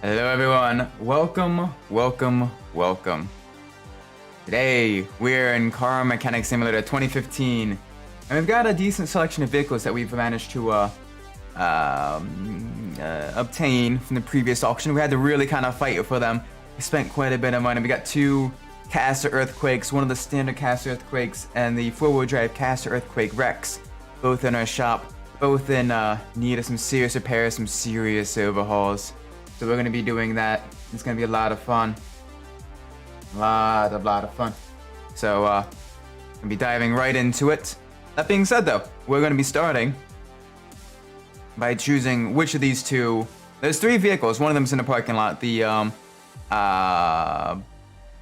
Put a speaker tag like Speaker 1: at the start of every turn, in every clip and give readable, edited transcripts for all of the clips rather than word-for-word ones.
Speaker 1: Hello everyone, welcome. Today, we're in Car Mechanic Simulator 2015, and we've got a decent selection of vehicles that we've managed to obtain from the previous auction. We had to really kind of fight for them. We spent quite a bit of money. We got two caster earthquakes, one of the standard caster earthquakes, and the four-wheel drive caster earthquake Rex, both in our shop, both in need of some serious repairs, some serious overhauls. So we're going to be doing that. It's going to be a lot of fun. A lot of fun. So, going to be diving right into it. That being said, though, we're going to be starting by choosing which of these two. There's three vehicles. One of them's in the parking lot. The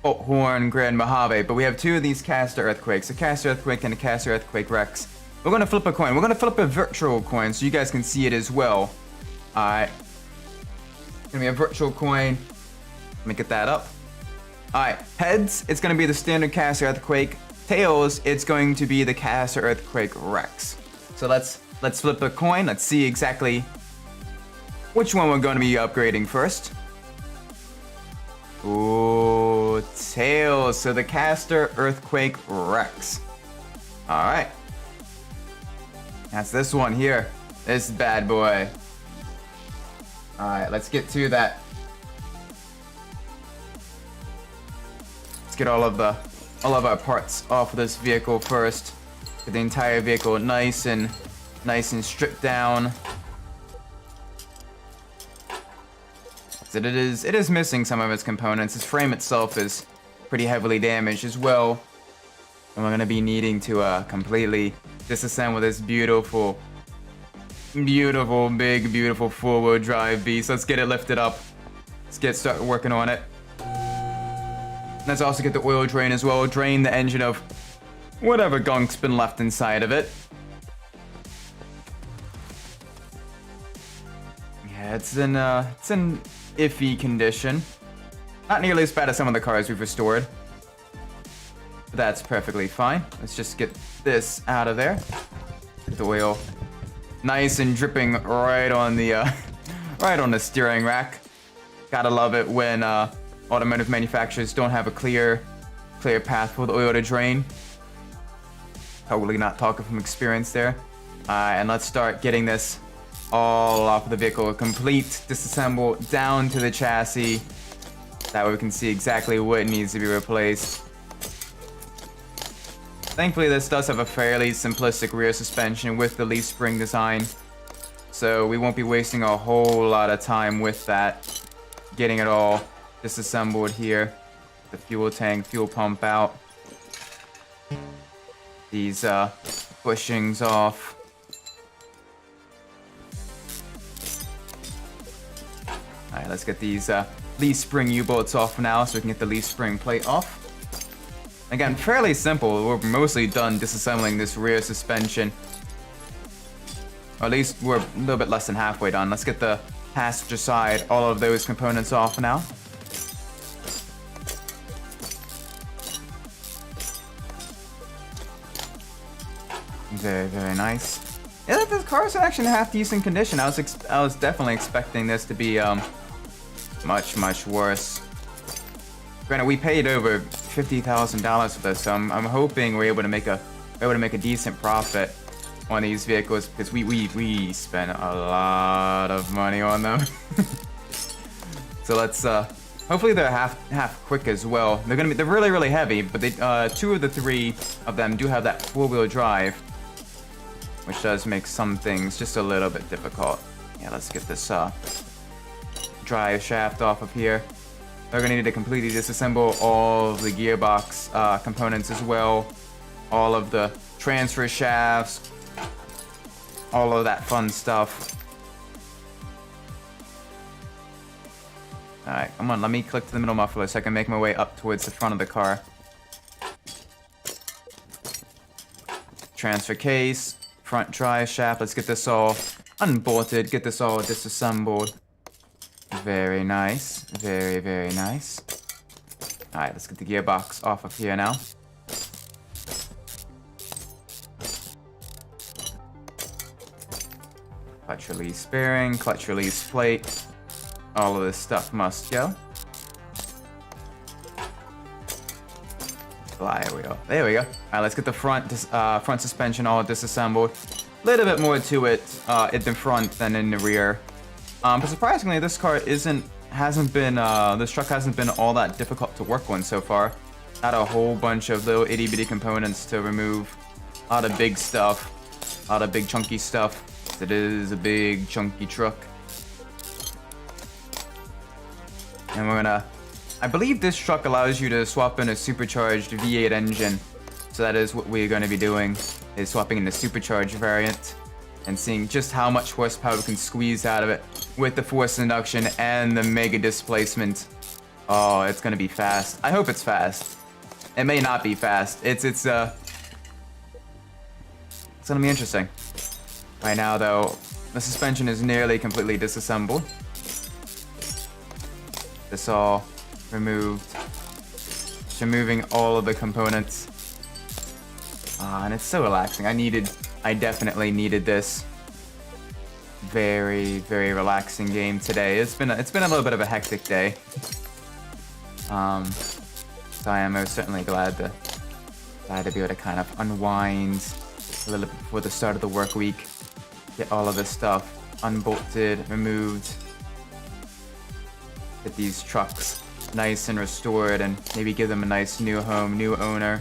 Speaker 1: Horn Grand Mojave. But we have two of these caster earthquakes. A caster earthquake and a caster earthquake Rex. We're going to flip a coin. We're going to flip a virtual coin so you guys can see it as well. Alright. Gonna be a virtual coin. Let me get that up. Alright, heads, it's gonna be the standard caster earthquake. Tails, it's going to be the caster earthquake Rex. So let's flip a coin. Let's see exactly which one we're gonna be upgrading first. Ooh, tails. So the caster earthquake Rex. Alright. That's this one here. This bad boy. Alright, let's get to that. Let's get all of our parts off of this vehicle first. Get the entire vehicle nice and stripped down. So it is missing some of its components. Its frame itself is pretty heavily damaged as well. And we're gonna be needing to completely disassemble this beautiful, big, beautiful four-wheel drive beast. Let's get it lifted up. Let's start working on it. Let's also get the oil drain as well. Drain the engine of whatever gunk's been left inside of it. Yeah, it's in iffy condition. Not nearly as bad as some of the cars we've restored. But that's perfectly fine. Let's just get this out of there. Get the oil nice and dripping right on the right on the steering rack. Gotta love it when automotive manufacturers don't have a clear path for the oil to drain. Totally not talking from experience there. And let's start getting this all off of the vehicle. Complete disassemble down to the chassis. That way we can see exactly what needs to be replaced. Thankfully, this does have a fairly simplistic rear suspension with the leaf spring design, so we won't be wasting a whole lot of time with that. Getting it all disassembled here. The fuel tank, fuel pump out. These bushings off. Alright, let's get these leaf spring U-bolts off now so we can get the leaf spring plate off. Again, fairly simple. We're mostly done disassembling this rear suspension. Or at least we're a little bit less than halfway done. Let's get the passenger side, all of those components off now. Very, very nice. Yeah, the car's actually in half decent condition. I was definitely expecting this to be much worse. Granted, we paid over $50,000 for this, so I'm hoping we're able to make a decent profit on these vehicles because we spent a lot of money on them. So let's hopefully they're half quick as well. They're really heavy, but they two of the three of them do have that four-wheel drive, which does make some things just a little bit difficult. Yeah, let's get this drive shaft off of here. They're gonna need to completely disassemble all of the gearbox components as well. All of the transfer shafts. All of that fun stuff. Alright, come on, let me click to the middle muffler so I can make my way up towards the front of the car. Transfer case, front drive shaft. Let's get this all unbolted, get this all disassembled. Very nice. Very nice. Alright, let's get the gearbox off of here now. Clutch release bearing, clutch release plate. All of this stuff must go. There we go. There we go. All right, let's get the front suspension all disassembled. A little bit more to it in the front than in the rear. But surprisingly, this car this truck hasn't been all that difficult to work on so far. Not a whole bunch of little itty bitty components to remove. A lot of big stuff. A lot of big chunky stuff. It is a big chunky truck. And we're gonna... I believe this truck allows you to swap in a supercharged V8 engine. So that is what we're going to be doing, is swapping in the supercharged variant and seeing just how much horsepower we can squeeze out of it with the forced induction and the mega displacement. Oh, it's going to be fast. I hope it's fast. It may not be fast. It's going to be interesting. Right now, though, the suspension is nearly completely disassembled. This all removed. Just removing all of the components. And it's so relaxing. I definitely needed this. Very, very relaxing game today. It's been a little bit of a hectic day. So I am most certainly glad to be able to kind of unwind a little bit before the start of the work week. Get all of this stuff unbolted, removed. Get these trucks nice and restored and maybe give them a nice new home, new owner.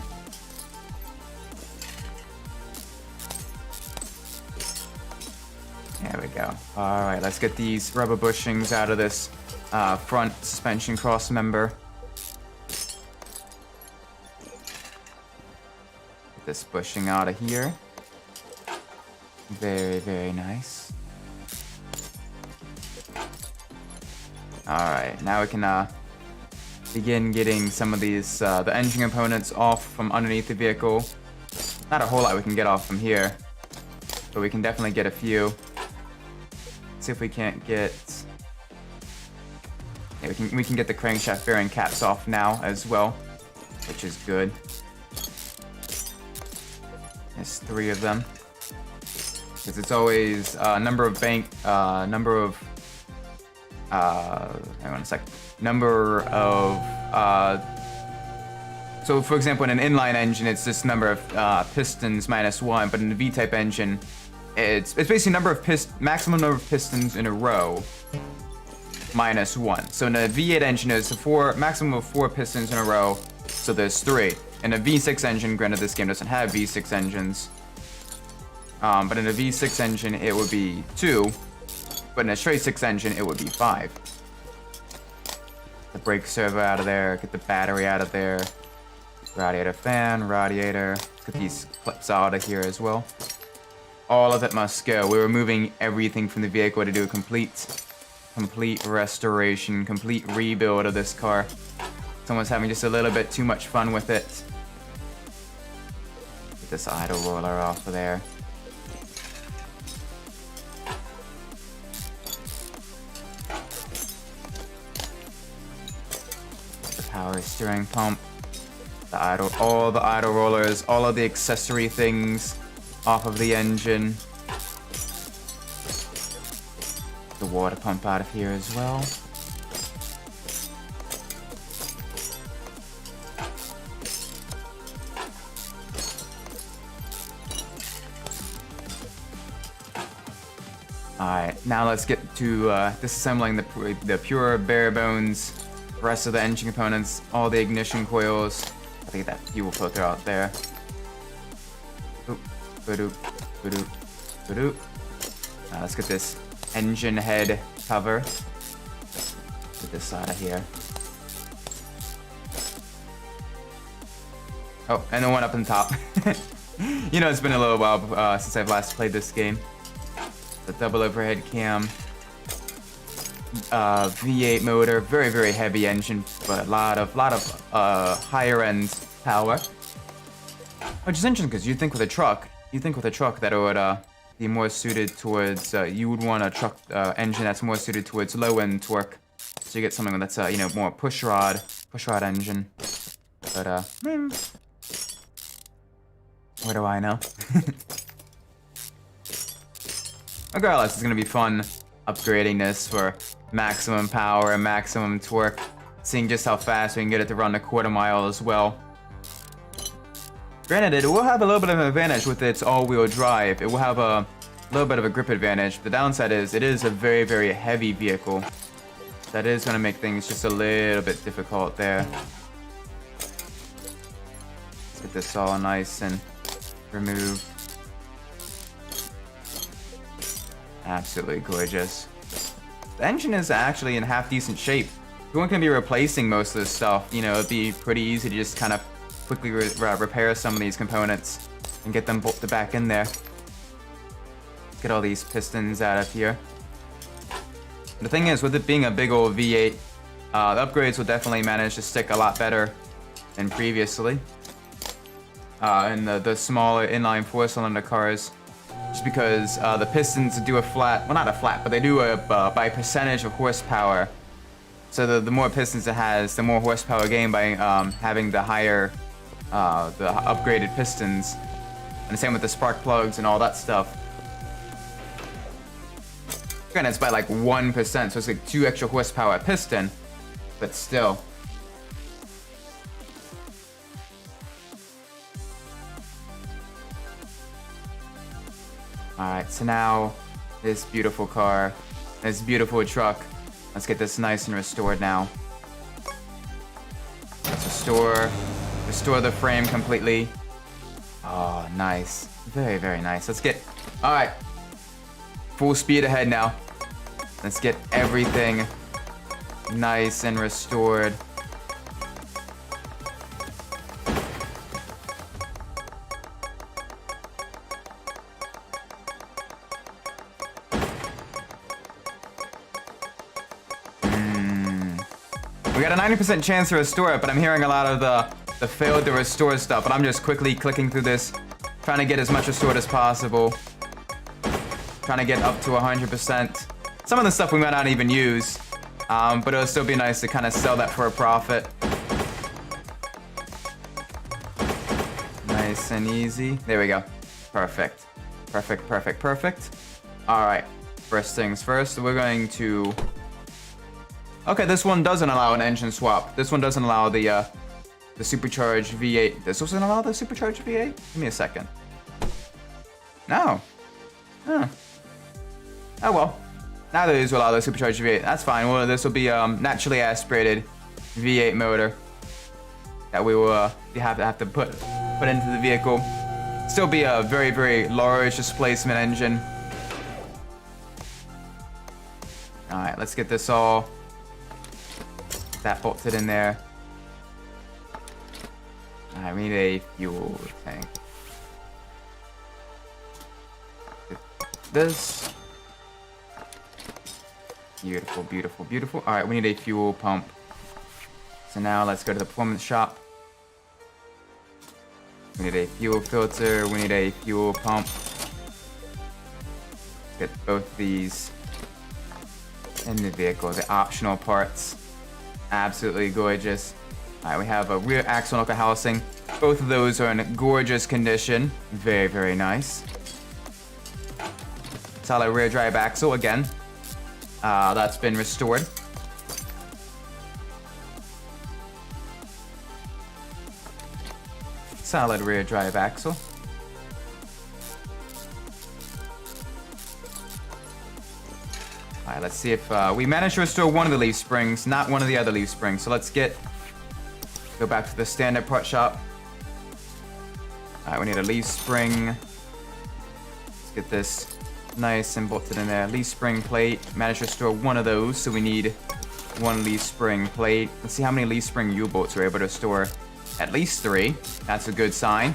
Speaker 1: There we go. Alright, let's get these rubber bushings out of this front suspension cross member. Get this bushing out of here. Very, very nice. Alright, now we can begin getting some of these, the engine components off from underneath the vehicle. Not a whole lot we can get off from here, but we can definitely get a few. See if we can't get... Yeah, we can get the crankshaft bearing caps off now as well, which is good. There's 3 of them. Because it's always number of hang on a sec. So for example, in an inline engine, it's this number of pistons minus 1, but in a V-type engine, it's basically maximum number of pistons in a row minus 1. So in a V8 engine, it's a maximum of 4 pistons in a row, so there's 3. In a V6 engine, granted this game doesn't have V6 engines, but in a V6 engine it would be 2, but in a straight 6 engine it would be 5. The brake servo out of there, get the battery out of there, radiator fan, radiator, let's get these clips out of here as well. All of it must go. We're removing everything from the vehicle to do a complete restoration, complete rebuild of this car. Someone's having just a little bit too much fun with it. Get this idle roller off of there. The power steering pump, all the idle rollers, all of the accessory things off of the engine. The water pump out of here as well. Alright, now let's get to disassembling the pure bare bones rest of the engine components, all the ignition coils. I think that fuel filter out there. Oop, ba-doop, ba-doop, ba-doop. Let's get this engine head cover. Get this out of here. Oh, and the one up on top. You know, it's been a little while since I've last played this game. The double overhead cam. V8 motor, very, very heavy engine, but a lot of higher end power. Which is interesting because you'd think with a truck that it would be more suited towards, you would want a truck engine that's more suited towards low end torque. So you get something that's, you know, more push rod engine. But, what do I know? Regardless, it's gonna be fun upgrading this for maximum power and maximum torque. Seeing just how fast we can get it to run the quarter mile as well. Granted, it will have a little bit of an advantage with its all-wheel drive. It will have a little bit of a grip advantage. The downside is it is a very, very heavy vehicle. That is going to make things just a little bit difficult there. Let's get this all nice and removed. Absolutely gorgeous. The engine is actually in half decent shape. If one can be replacing most of this stuff, you know, it'd be pretty easy to just kind of quickly repair some of these components and get them bolted back in there. Get all these pistons out of here. The thing is, with it being a big old V8, the upgrades will definitely manage to stick a lot better than previously. In the smaller inline 4-cylinder cars, just because the pistons do a flat, well, not a flat, but they do a by percentage of horsepower. So the more pistons it has, the more horsepower gained by having the higher, the upgraded pistons. And the same with the spark plugs and all that stuff. Granted, it's by like 1%, so it's like 2 extra horsepower piston, but still. Alright, so now this beautiful car, this beautiful truck, let's get this nice and restored now. Let's restore the frame completely. Oh, nice. Very, very nice. Let's get, alright. Full speed ahead now. Let's get everything nice and restored. We got a 90% chance to restore it, but I'm hearing a lot of the failed to restore stuff, and I'm just quickly clicking through this, trying to get as much restored as possible. Trying to get up to 100%. Some of the stuff we might not even use, but it'll still be nice to kind of sell that for a profit. Nice and easy. There we go. Perfect. Perfect, perfect, perfect. Alright. First things first, we're going to... Okay, this one doesn't allow an engine swap. This one doesn't allow the supercharged V8. This doesn't allow the supercharged V8? Give me a second. No. Huh. Oh well. Neither of these will allow the supercharged V8. That's fine. Well, this will be naturally aspirated V8 motor that we will have to put into the vehicle. Still be a very, very large displacement engine. Alright, let's get this all that bolted in there. Alright, we need a fuel tank. Get this. Beautiful, beautiful, beautiful. Alright, we need a fuel pump. So now let's go to the performance shop. We need a fuel filter. We need a fuel pump. Get both these in the vehicle, the optional parts. Absolutely gorgeous. Alright, we have a rear axle knuckle housing. Both of those are in gorgeous condition. Very, very nice. Solid rear drive axle again. That's been restored. Solid rear drive axle. Alright, let's see if we managed to restore one of the leaf springs, not one of the other leaf springs. So let's go back to the standard part shop. Alright, we need a leaf spring. Let's get this nice and bolted in there. Leaf spring plate. Managed to restore one of those, so we need one leaf spring plate. Let's see how many leaf spring U-bolts we're able to restore. At least 3. That's a good sign.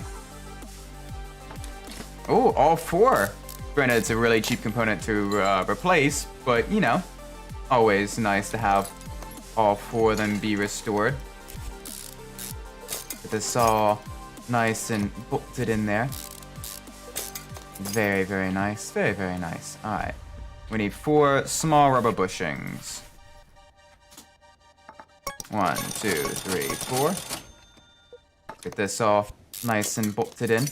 Speaker 1: Oh, all 4. Granted, it's a really cheap component to replace, but, you know, always nice to have all 4 of them be restored. Get this all nice and bolted in there. Very, very nice. Very, very nice. Alright. We need 4 small rubber bushings. 1, 2, 3, 4. Get this all nice and bolted in.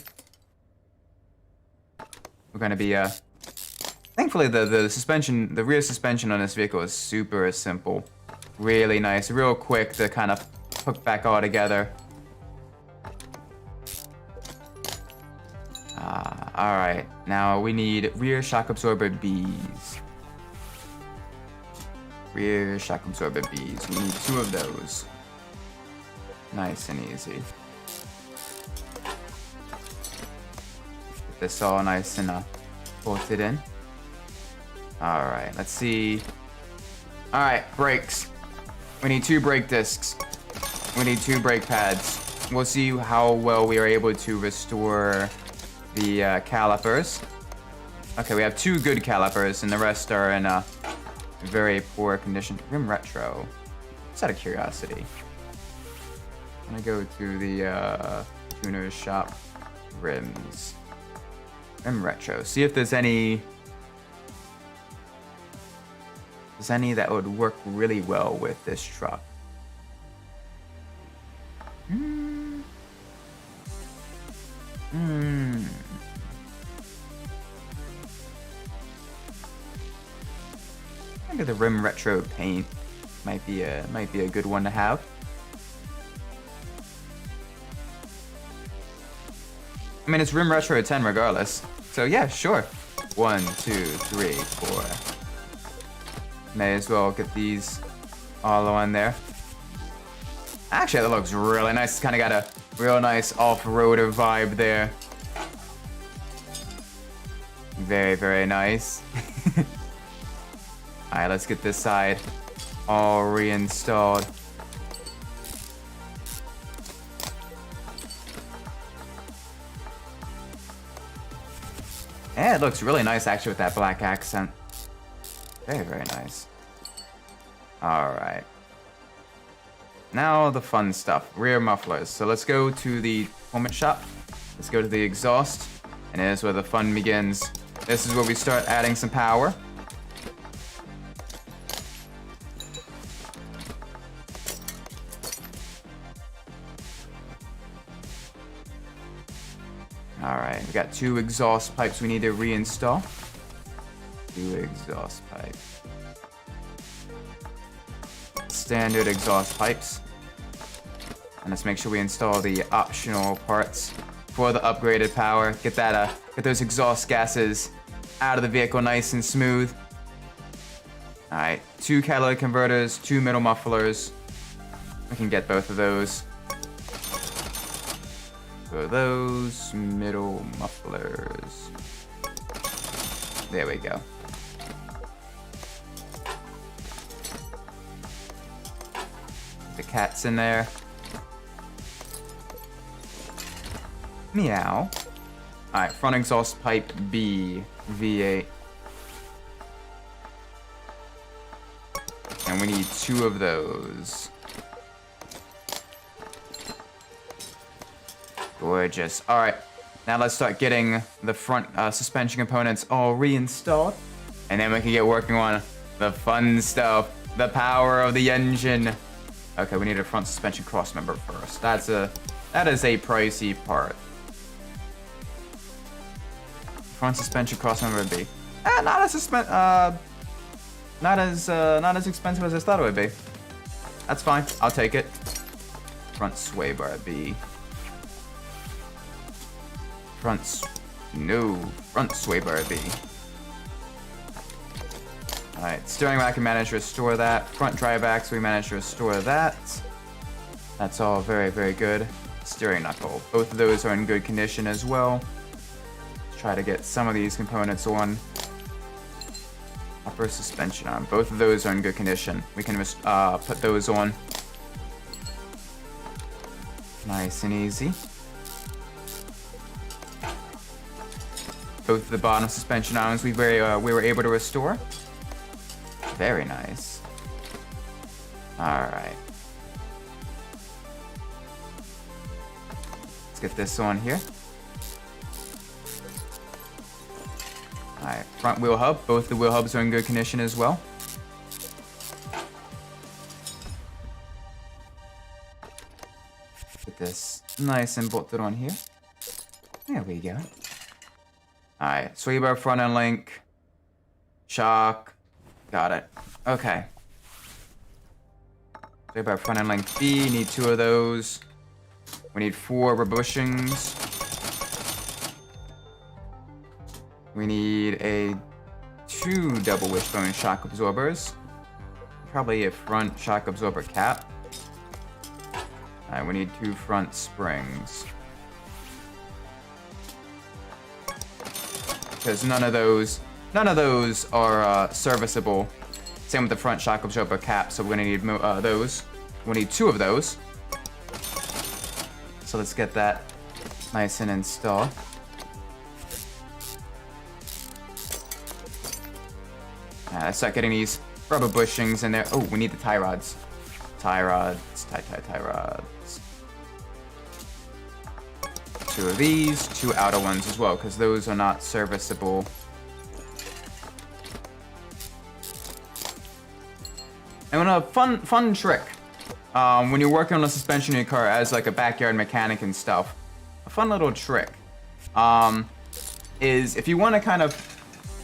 Speaker 1: We're going to be Thankfully, the suspension, the rear suspension on this vehicle is super simple. Really nice, real quick to kind of hook back all together. Alright, now we need rear shock absorber Bs. Rear shock absorber Bs. We need 2 of those. Nice and easy. Get this all nice and bolted in. Alright, let's see. Alright, brakes. We need 2 brake discs. We need 2 brake pads. We'll see how well we are able to restore the calipers. Okay, we have 2 good calipers, and the rest are in a very poor condition. Rim retro. Just out of curiosity. I'm gonna go to the tuner's shop. Rims. Rim retro. See if there's any that would work really well with this truck. I think the rim retro paint might be a good one to have. I mean, it's rim retro 10 regardless. So yeah, sure. 1, 2, 3, 4. May as well get these all on there. Actually, that looks really nice. It's kind of got a real nice off-roader vibe there. Very, very nice. Alright, let's get this side all reinstalled. Yeah, it looks really nice actually with that black accent. Very, very nice. Alright. Now the fun stuff. Rear mufflers. So let's go to the performance shop. Let's go to the exhaust. And here's where the fun begins. This is where we start adding some power. Alright, we got 2 exhaust pipes we need to reinstall. 2 exhaust pipes. Standard exhaust pipes. And let's make sure we install the optional parts for the upgraded power. Get those exhaust gases out of the vehicle nice and smooth. Alright, 2 catalytic converters, 2 middle mufflers. We can get both of those. So those middle mufflers. There we go. The cat's in there. Meow. Alright, front exhaust pipe B, V8. And we need 2 of those. Gorgeous. Alright, now let's start getting the front suspension components all reinstalled. And then we can get working on the fun stuff, the power of the engine. Okay, we need a front suspension crossmember first. That is a pricey part. Front suspension crossmember B. Not as expensive as I thought it would be. That's fine. I'll take it. Front sway bar B. Front sway bar B. Alright, steering rack, we managed to restore that. Front drive axle, we managed to restore that. That's all very, very good. Steering knuckle. Both of those are in good condition as well. Let's try to get some of these components on. Upper suspension arm. Both of those are in good condition. We can put those on. Nice and easy. Both of the bottom suspension arms we were able to restore. Very nice. Alright. Let's get this on here. Alright, front wheel hub. Both the wheel hubs are in good condition as well. Get this nice and bolted on here. There we go. Alright, sway bar front end link. Shock. Got it. Okay. So about front end length B, need 2 of those. We need 4 rebushings. We need 2 double wishbone shock absorbers. Probably a front shock absorber cap. Alright, we need 2 front springs. Because none of those are serviceable. Same with the front shock absorber cap, so we're gonna need those. We'll need 2 of those. So let's get that nice and installed. Let's start getting these rubber bushings in there. Oh, we need the tie rods. Tie rods. Tie rods. 2 of these, 2 outer ones as well, because those are not serviceable. And a fun trick, when you're working on the suspension of your car as like a backyard mechanic and stuff, a fun little trick, is if you want to kind of,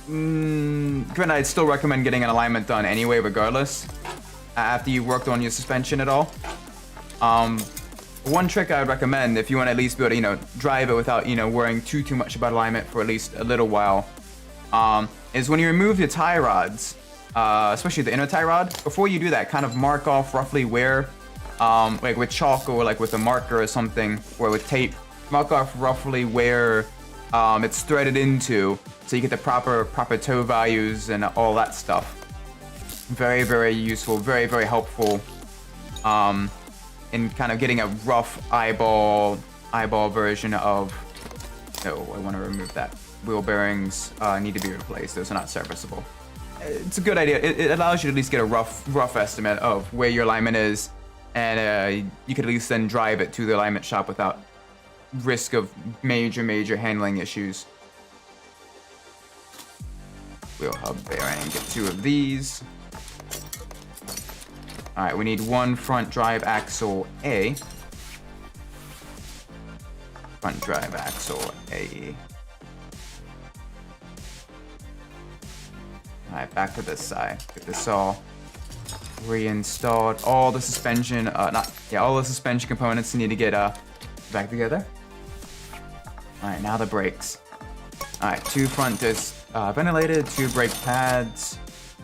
Speaker 1: granted I'd still recommend getting an alignment done anyway regardless, after you've worked on your suspension at all. One trick I would recommend if you want to at least be able to, drive it without, worrying too much about alignment for at least a little while, is when you remove your tie rods, especially the inner tie rod, before you do that, kind of mark off roughly where, like with chalk or like with a marker or something, or with tape, mark off roughly where it's threaded into, so you get the proper toe values and all that stuff. Very, very useful, very, very helpful in kind of getting a rough eyeball version of. No, I want to remove that. Wheel bearings need to be replaced. Those are not serviceable. It's a good idea. It allows you to at least get a rough estimate of where your alignment is, and you could at least then drive it to the alignment shop without risk of major handling issues. Wheel hub bearing. Get 2 of these. All right, we need 1 front drive axle A. Front drive axle A. All right, back to this side. Get this all reinstalled. All the suspension, all the suspension components need to get back together. All right, now the brakes. All right, 2 front disc ventilated, 2 brake pads,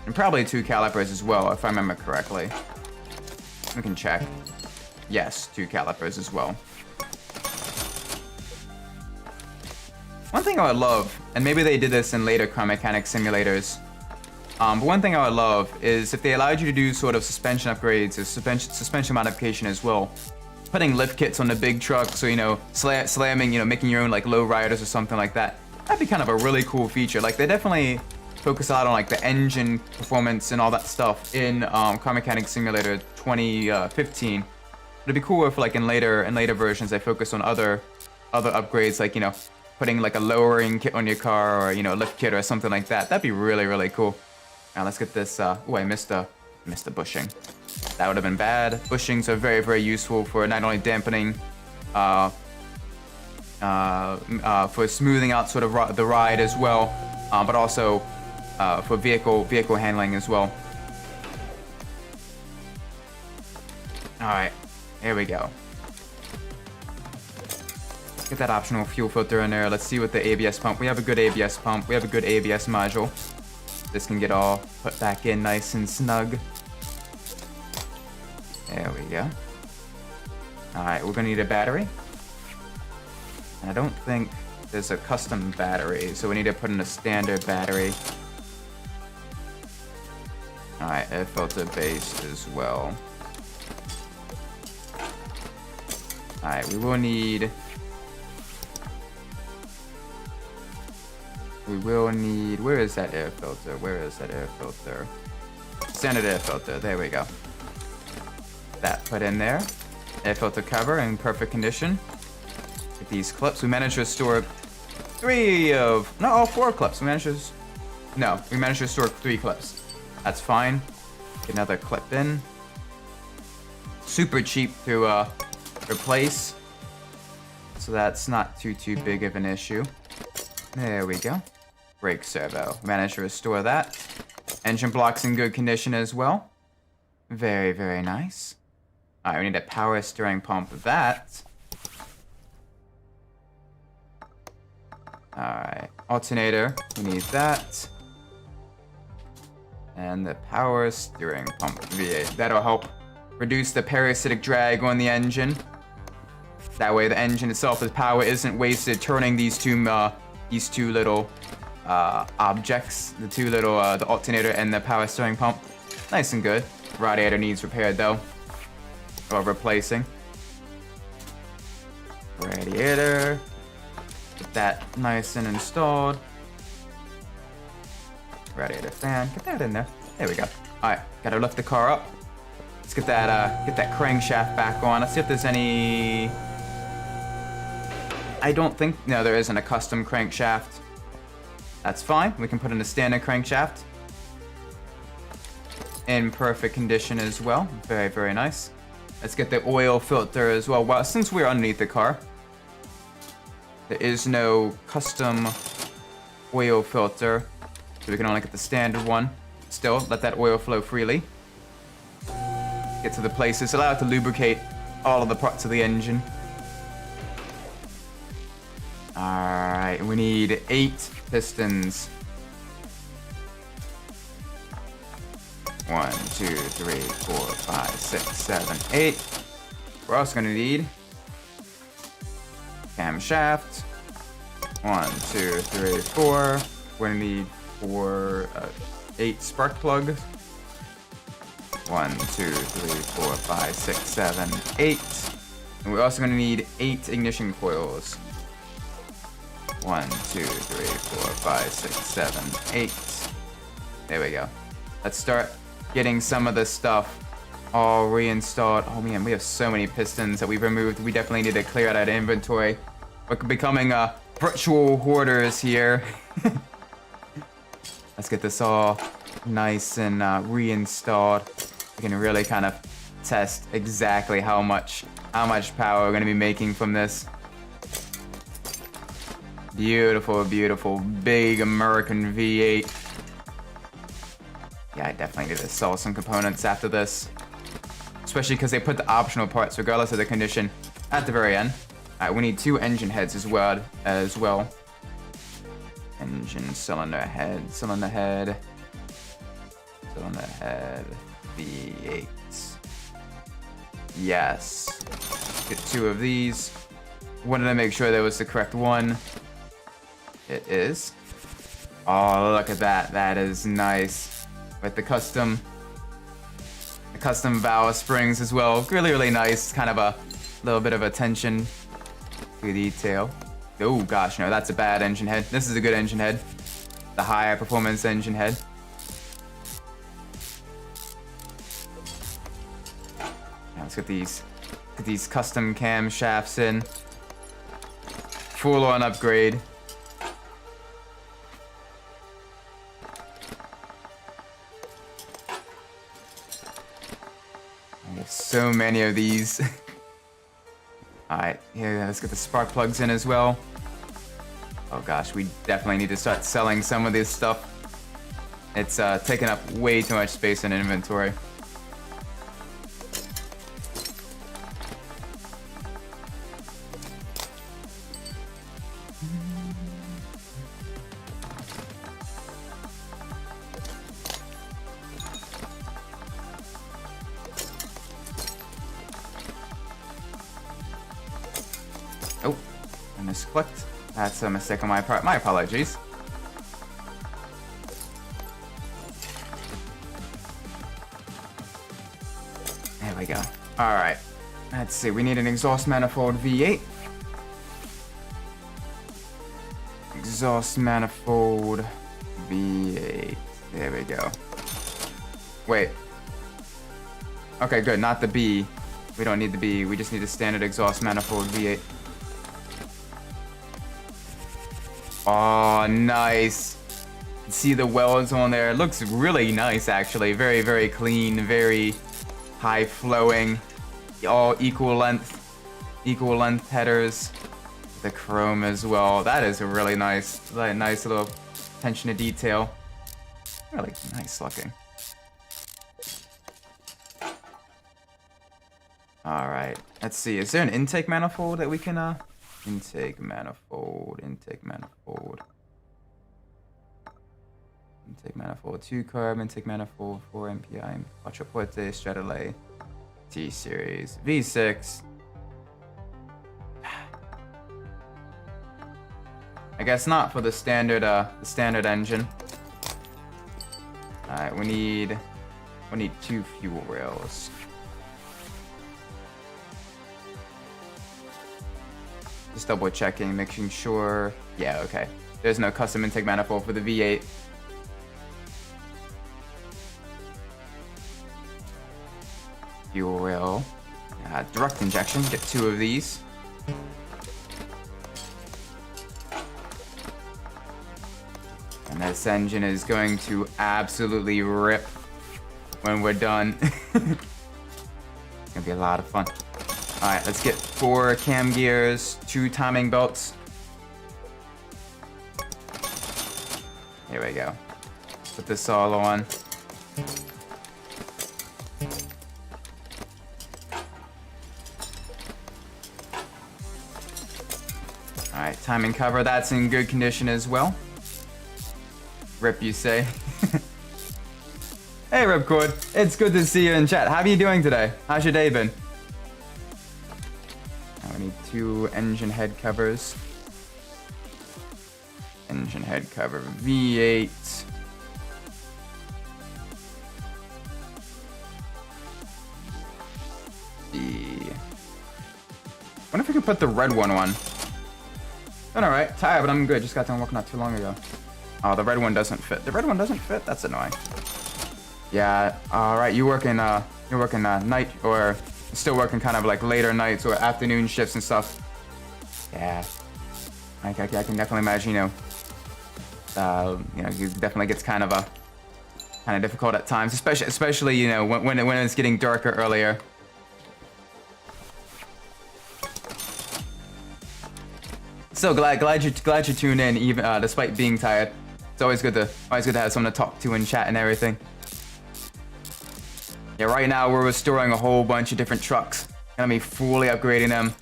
Speaker 1: and probably 2 calipers as well, if I remember correctly. We can check. Yes, 2 calipers as well. One thing I would love, and maybe they did this in later car mechanic simulators, but one thing I would love is if they allowed you to do sort of suspension upgrades or suspension modification as well. Putting lift kits on the big trucks, so slamming, making your own like low riders or something like that. That'd be kind of a really cool feature. Like they definitely focus a lot on like the engine performance and all that stuff in Car Mechanic Simulator 2015. It'd be cool if like in later versions they focus on other upgrades, like putting like a lowering kit on your car, or a lift kit or something like that. That'd be really cool. Now let's get this. Oh, I missed the bushing. That would have been bad. Bushings are very useful for not only dampening, for smoothing out sort of the ride as well, but also for vehicle handling as well. All right, here we go. Get that optional fuel filter in there. Let's see what the ABS pump. We have a good ABS pump. We have a good ABS module. This can get all put back in nice and snug. There we go. Alright, we're gonna need a battery. And I don't think there's a custom battery, so we need to put in a standard battery. Alright, air filter base as well. Alright, we will need, where is that air filter? Standard air filter, there we go. That put in there. Air filter cover in perfect condition. With these clips, we managed to restore 4 clips. We managed to restore 3 clips. That's fine. Get another clip in. Super cheap to replace. So that's not too big of an issue. There we go. Brake servo. Managed to restore that. Engine block's in good condition as well. Very, very nice. Alright, we need a power steering pump of that. Alright, alternator, we need that. And the power steering pump V8. That'll help reduce the parasitic drag on the engine. That way the engine itself, the power isn't wasted turning these two little objects, the alternator and the power steering pump. Nice and good. Radiator needs repaired though, or replacing. Radiator, get that nice and installed. Radiator fan, get that in there. There we go. All right, gotta lift the car up. Let's get that crankshaft back on. Let's see if there's any. I don't think, no, there isn't a custom crankshaft. That's fine. We can put in a standard crankshaft. In perfect condition as well. Very, very nice. Let's get the oil filter as well. Well, since we're underneath the car, there is no custom oil filter, so we can only get the standard one. Still, let that oil flow freely. Get to the places. Allow it to lubricate all of the parts of the engine. Alright, we need 8 pistons. 1, 2, 3, 4, 5, 6, 7, 8. We're also gonna need camshaft. 1, 2, 3, 4. We're gonna need 8 spark plugs. 1, 2, 3, 4, 5, 6, 7, 8. And we're also gonna need 8 ignition coils. 1, 2, 3, 4, 5, 6, 7, 8. There we go. Let's start getting some of this stuff all reinstalled. Oh man, we have so many pistons that we've removed. We definitely need to clear out our inventory. We're becoming virtual hoarders here. Let's get this all nice and reinstalled. We can really kind of test exactly how much power we're going to be making from this. Beautiful, beautiful, big American V8. Yeah, I definitely need to sell some components after this. Especially because they put the optional parts, regardless of the condition, at the very end. Alright, we need 2 engine heads as well. Engine, cylinder head, V8. Yes. Get 2 of these. Wanted to make sure that was the correct one. It is. Oh, look at that. That is nice. With the custom valve springs as well. Really, really nice. Kind of a little bit of attention to detail. Oh gosh, no, that's a bad engine head. This is a good engine head. The higher performance engine head. Now let's get these custom camshafts in. Full on upgrade. So many of these. Alright, yeah, let's get the spark plugs in as well. Oh gosh, we definitely need to start selling some of this stuff. It's taking up way too much space in inventory. Oh, I misclicked. That's a mistake on my part. My apologies. There we go. Alright. Let's see. We need an exhaust manifold V8. Exhaust manifold V8. There we go. Wait. Okay, good. Not the B. We don't need the B. We just need a standard exhaust manifold V8. Oh, nice. See the welds on there. It looks really nice, actually. Very, very clean. Very high flowing. All equal length headers. The chrome as well. That is a really nice little attention to detail. Really nice looking. Alright, let's see. Is there an intake manifold that we can, intake manifold. Intake manifold, 2 carb, intake manifold, 4 MPI, Quattroporte, Stradale, T-Series, V6. I guess not for the standard engine. Alright, we need 2 fuel rails. Just double checking, making sure. Yeah, okay. There's no custom intake manifold for the V8. Fuel rail. Direct injection, get 2 of these. And this engine is going to absolutely rip when we're done. It's gonna be a lot of fun. Alright, let's get 4 cam gears, 2 timing belts. Here we go. Put this all on. Alright, timing cover, that's in good condition as well. Rip, you say? Hey Ripcord, it's good to see you in chat. How are you doing today? How's your day been? Now we need 2 engine head covers. Engine head cover V8. Wonder if we can put the red one on. Doing alright. Tired, but I'm good. Just got done working not too long ago. Oh, the red one doesn't fit. The red one doesn't fit? That's annoying. Yeah, alright. You're working night, or still working kind of like later nights or afternoon shifts and stuff. Yeah. I can definitely imagine, it definitely gets kind of difficult at times, especially when it's getting darker earlier. So glad you tuned in, even despite being tired. It's always good to have someone to talk to and chat and everything. Yeah, right now we're restoring a whole bunch of different trucks. Gonna be fully upgrading them,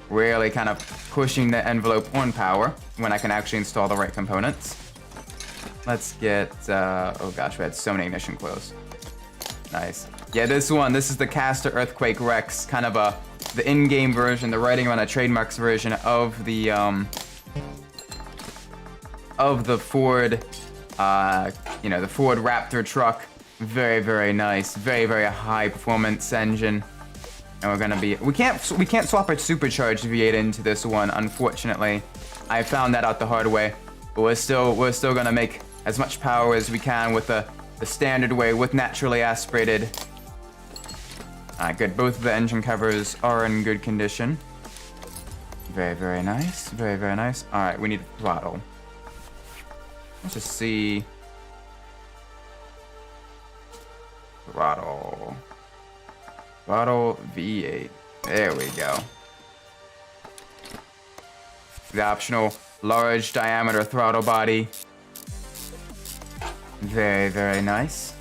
Speaker 1: really kind of pushing the envelope on power when I can actually install the right components. Let's get oh gosh, we had so many ignition coils. Nice. Yeah, this is the Caster Earthquake Rex, kind of the in-game version, the Riding Around a Trademarks version of the Ford, the Ford Raptor truck. Very, very nice, very, very high performance engine. And we're gonna be, we can't swap a supercharged V8 into this one, unfortunately. I found that out the hard way, but we're still gonna make as much power as we can with the standard way, with naturally aspirated. Alright, good. Both of the engine covers are in good condition. Very, very nice. Very, very nice. Alright, we need a throttle. Let's just see. Throttle V8. There we go. The optional large diameter throttle body. Very, very nice.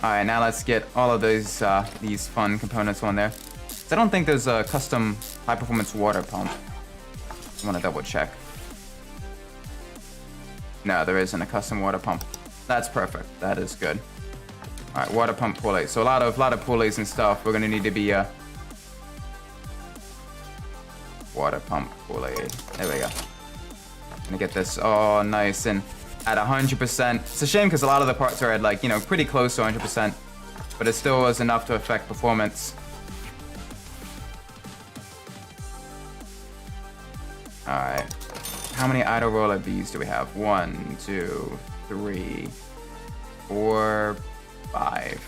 Speaker 1: Alright, now let's get all of these fun components on there. So I don't think there's a custom high-performance water pump. I want to double check. No, there isn't a custom water pump. That's perfect. That is good. Alright, water pump pulley. So a lot of pulleys and stuff. We're gonna need to be water pump pulley. There we go. Gonna get this all nice and at 100%. It's a shame because a lot of the parts are at pretty close to 100%, but it still was enough to affect performance. Alright. How many idle roller bees do we have? 1, 2, 3, 4, 5.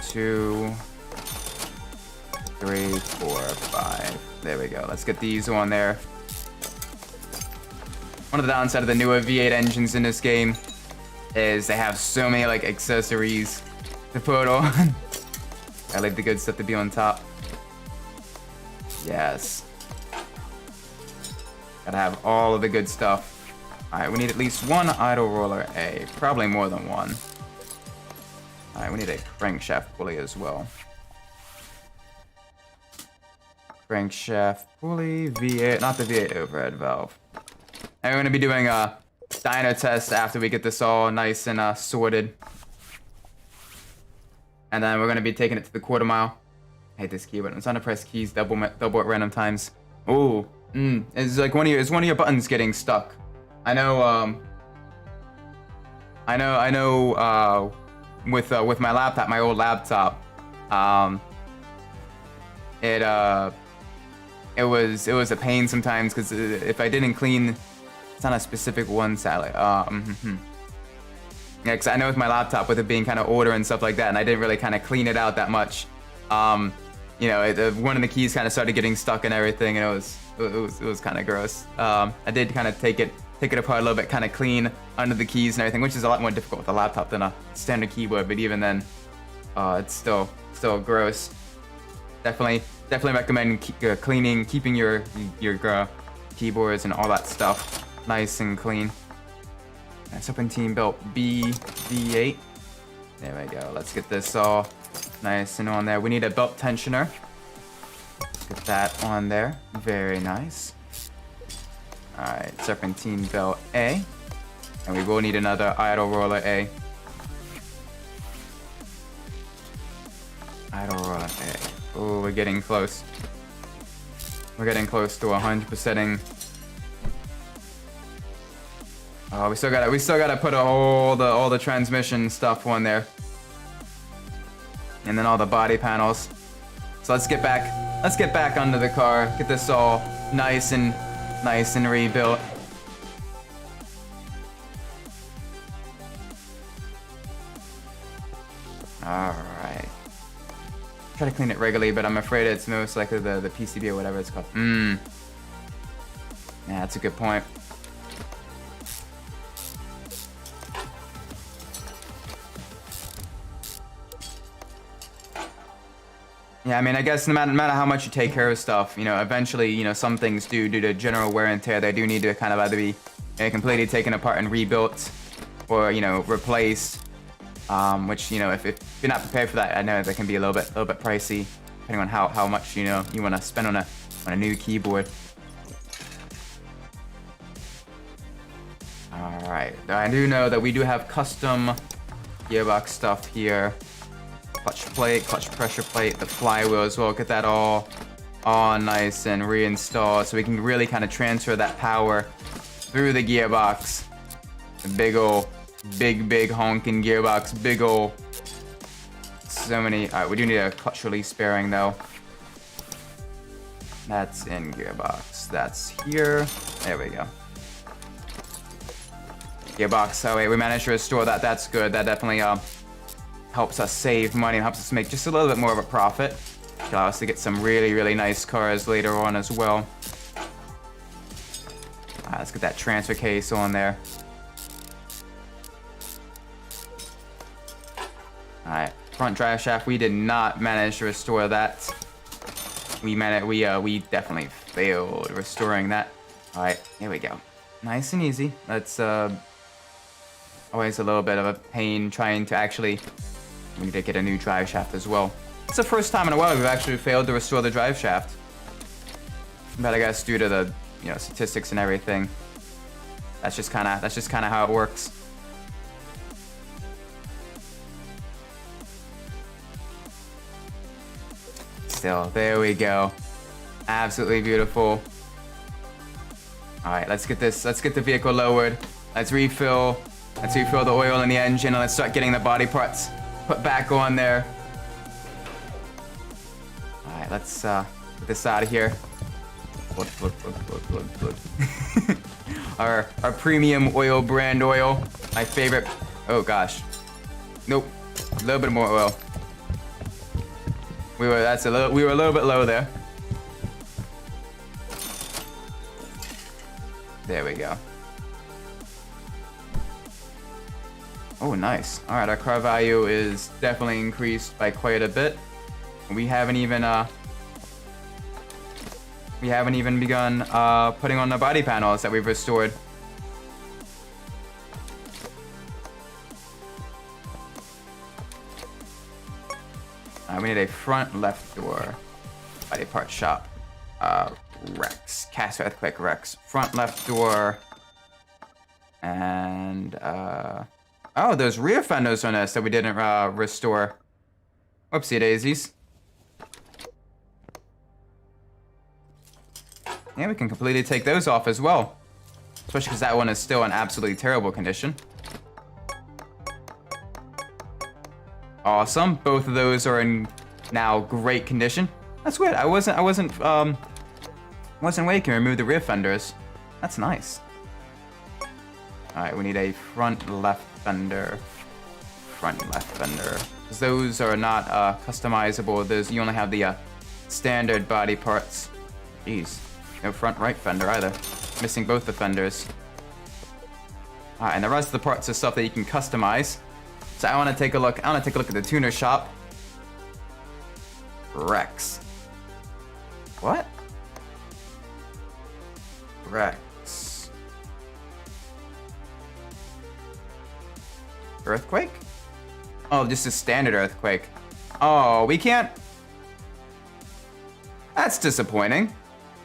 Speaker 1: 2, 3, 4, 5. There we go. Let's get these on there. One of the downsides of the newer V8 engines in this game is they have so many accessories to put on. I leave the good stuff to be on top. Yes. Gotta have all of the good stuff. Alright, we need at least one idle roller A. Probably more than one. Alright, we need a crankshaft pulley as well. Crankshaft pulley, V8, not the V8 overhead valve. And we're going to be doing a dyno test after we get this all nice and sorted. And then we're going to be taking it to the quarter mile. I hate this key button. I'm trying to press keys double at random times. Ooh, it's like one of your buttons getting stuck. I know, with my laptop, my old laptop, it was a pain sometimes because if I didn't clean, it's on a specific one salad. Yeah, because I know with my laptop, with it being kind of older and stuff like that, and I didn't really kind of clean it out that much. You know, one of the keys kind of started getting stuck and everything, and it was kind of gross. I did kind of take it apart a little bit, kind of clean under the keys and everything, which is a lot more difficult with a laptop than a standard keyboard. But even then, it's still gross. Definitely recommend keeping your keyboards and all that stuff nice and clean. Serpentine belt B8. There we go. Let's get this all nice and on there. We need a belt tensioner. Get that on there. Very nice. Alright, serpentine belt A. And we will need another idle roller A. Idle roller A. Oh, we're getting close. We're getting close to 100%ing. Oh, we still gotta put all the transmission stuff on there. And then all the body panels. So let's get back under the car, get this all nice and rebuilt. Alright. Try to clean it regularly, but I'm afraid it's most likely the PCB or whatever it's called. Yeah, that's a good point. Yeah, I mean, I guess no matter how much you take care of stuff, you know, eventually, you know, some things due to general wear and tear, they do need to kind of either be completely taken apart and rebuilt, or, you know, replaced. Which, you know, if you're not prepared for that, I know that can be a little bit pricey, depending on how much, you know, you want to spend on a new keyboard. All right, I do know that we do have custom gearbox stuff here. Clutch plate, clutch pressure plate, the flywheel as well. Get that all nice and reinstalled so we can really kind of transfer that power through the gearbox. The big honking gearbox, big ol'. So many. Alright, we do need a clutch release bearing though. That's in gearbox. That's here. There we go. Gearbox. Oh wait, we managed to restore that. That's good. That definitely helps us save money and helps us make just a little bit more of a profit. Allow us to get some really nice cars later on as well. Let's get that transfer case on there. Alright, front drive shaft, we did not manage to restore that. We definitely failed restoring that. Alright, here we go. Nice and easy. That's always a little bit of a pain trying to actually. We need to get a new drive shaft as well. It's the first time in a while we've actually failed to restore the drive shaft. But I guess due to the, you know, statistics and everything, that's just kind of how it works. Still, there we go. Absolutely beautiful. All right, let's get the vehicle lowered. Let's refill the oil in the engine, and let's start getting the body parts put back on there. All right, let's get this out of here. Look. Our premium oil, brand oil, my favorite. Oh gosh, nope, a little bit more oil. We were a little bit low there. There we go. Oh, nice. All right, our car value is definitely increased by quite a bit. We haven't even begun putting on the body panels that we've restored. We need a front left door. Body part shop. Rex. Cast Earthquake Rex. Front left door. And, oh, those rear fenders on us that we didn't, restore. Whoopsie daisies. Yeah, we can completely take those off as well. Especially because that one is still in absolutely terrible condition. Awesome. Both of those are in now great condition. That's good. I wasn't waiting to remove the rear fenders. That's nice. Alright, we need a front left fender. Front left fender. Those are not customizable. Those, you only have the standard body parts. Jeez. No front right fender either. Missing both the fenders. Alright, and the rest of the parts are stuff that you can customize. So I want to take a look. I want to take a look at the tuner shop. Rex. What? Rex. Earthquake? Oh, just a standard earthquake. Oh, we can't. That's disappointing.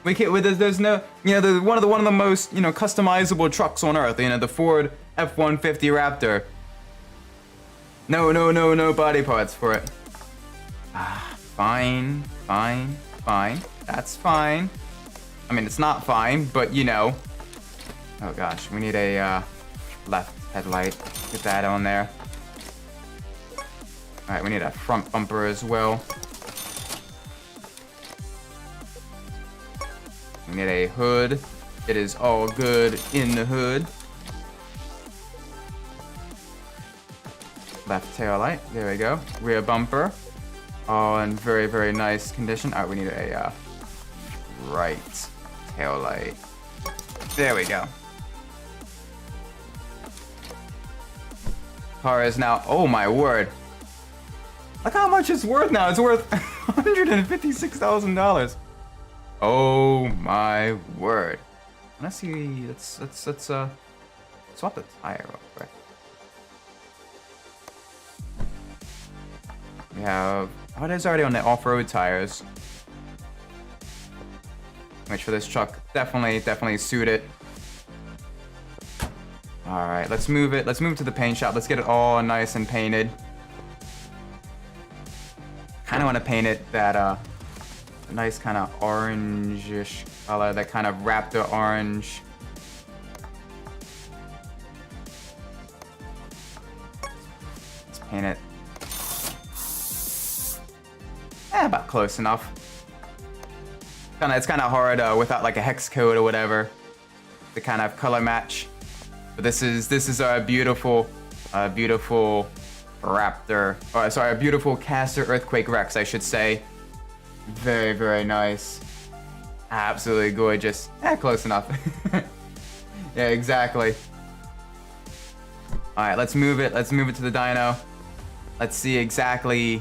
Speaker 1: We can't. There's no. You know, one of the most customizable trucks on Earth. You know, the Ford F-150 Raptor. No body parts for it. Fine. That's fine. I mean, it's not fine, but you know. Oh gosh, we need a left headlight. Get that on there. Alright, we need a front bumper as well. We need a hood. It is all good in the hood. Left tail light. There we go. Rear bumper. All in very, very nice condition. Alright, we need a right tail light. There we go. Car is now. Oh my word. Look how much it's worth now. It's worth $156,000. Oh my word. Let's see. Let's swap the tire real quick. We have. Oh, it is already on the off-road tires. Which for this truck definitely suit it. All right, let's move it. Let's move to the paint shop. Let's get it all nice and painted. Kind of want to paint it that nice kind of orangish color, that kind of raptor orange. Let's paint it. About close enough. It's kind of hard without like a hex code or whatever to kind of color match. But this is our beautiful Raptor. Oh, sorry, a beautiful Caster Earthquake Rex, I should say. Very, very nice. Absolutely gorgeous. Close enough. Yeah, exactly. All right, let's move it. Let's move it to the dyno. Let's see exactly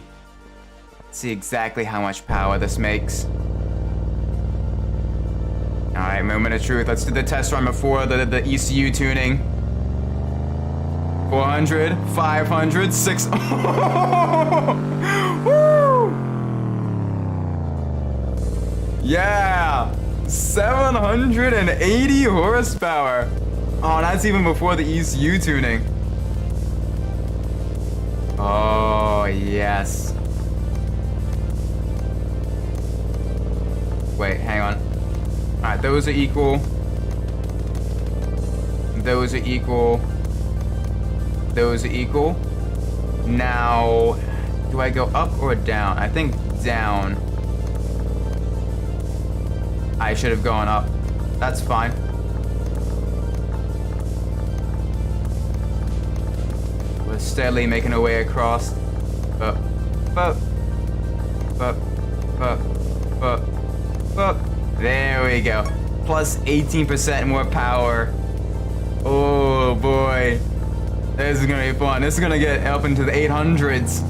Speaker 1: how much power this makes. All right, moment of truth. Let's do the test run before the ECU tuning. 400, 500, 600. Woo! Yeah, 780 horsepower. Oh, that's even before the ECU tuning. Oh, yes. Wait, hang on. Alright, those are equal. Those are equal. Those are equal. Now, do I go up or down? I think down. I should have gone up. That's fine. We're steadily making our way across. Up, up, up, up, up, up. There we go. Plus 18% more power. Oh boy. This is gonna be fun. This is gonna get up into the 800s.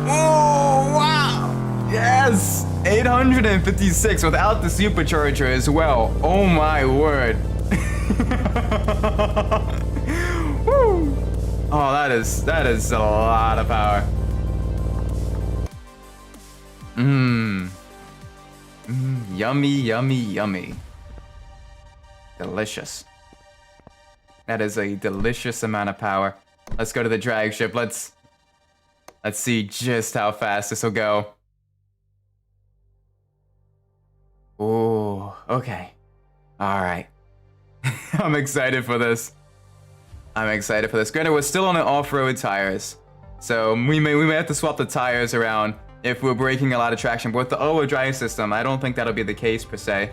Speaker 1: Oh wow! Yes! 856 without the supercharger as well. Oh my word. Woo! Oh, that is a lot of power. Mmm. Yummy, yummy, yummy. Delicious. That is a delicious amount of power. Let's go to the drag ship. Let's see just how fast this will go. Ooh, okay. All right. I'm excited for this. I'm excited for this. Granted, we're still on the off-road tires, so we may have to swap the tires around if we're breaking a lot of traction. But with the all-wheel drive system, I don't think that'll be the case per se.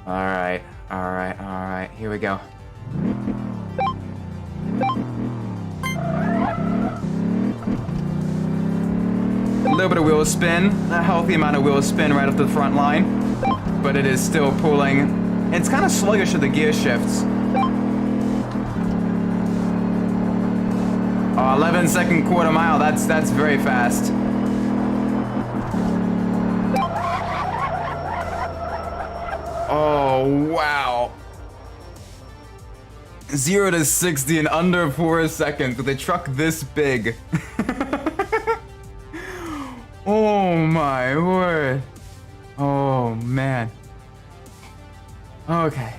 Speaker 1: All right, all right, all right. Here we go. A little bit of wheel spin, a healthy amount of wheel spin right up the front line, but it is still pulling. It's kind of sluggish with the gear shifts. 11-second quarter mile. That's very fast. Oh wow! 0 to 60 in under 4 seconds with a truck this big. Oh my word! Oh man. Okay.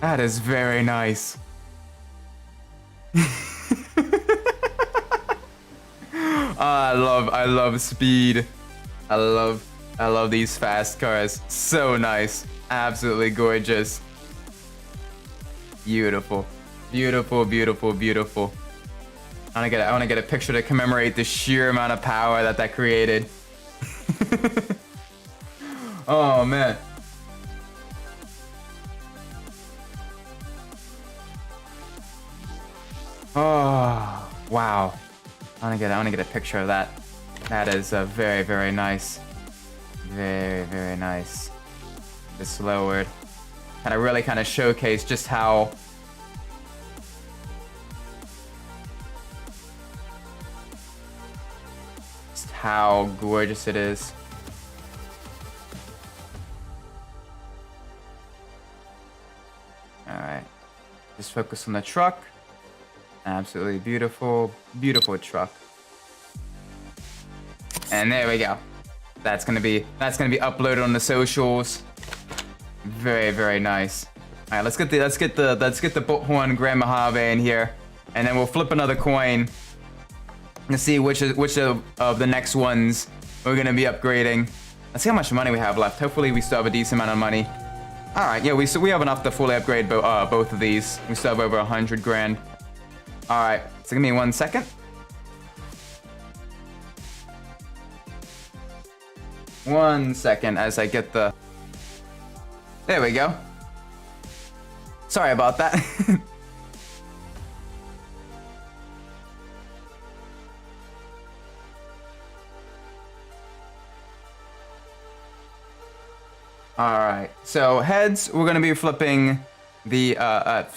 Speaker 1: That is very nice. I love speed. I love these fast cars. So nice. Absolutely gorgeous. Beautiful. Beautiful, beautiful, beautiful. I want to get a picture to commemorate the sheer amount of power that created. Oh man. Oh wow. I want to get a picture of that. That is very, very nice. Very, very nice. This lowered. And I really kind of showcase just how gorgeous it is. All right. Just focus on the truck. Absolutely beautiful, beautiful truck. And there we go. That's gonna be uploaded on the socials. Very, very nice. All right, let's get the Bullhorn Grand Mojave in here, and then we'll flip another coin to see which of the next ones we're gonna be upgrading. Let's see how much money we have left. Hopefully, we still have a decent amount of money. All right, yeah, we have enough to fully upgrade both of these. We still have over 100 grand. All right, so give me 1 second. 1 second as I get the... There we go. Sorry about that. All right, so heads, we're gonna be flipping the,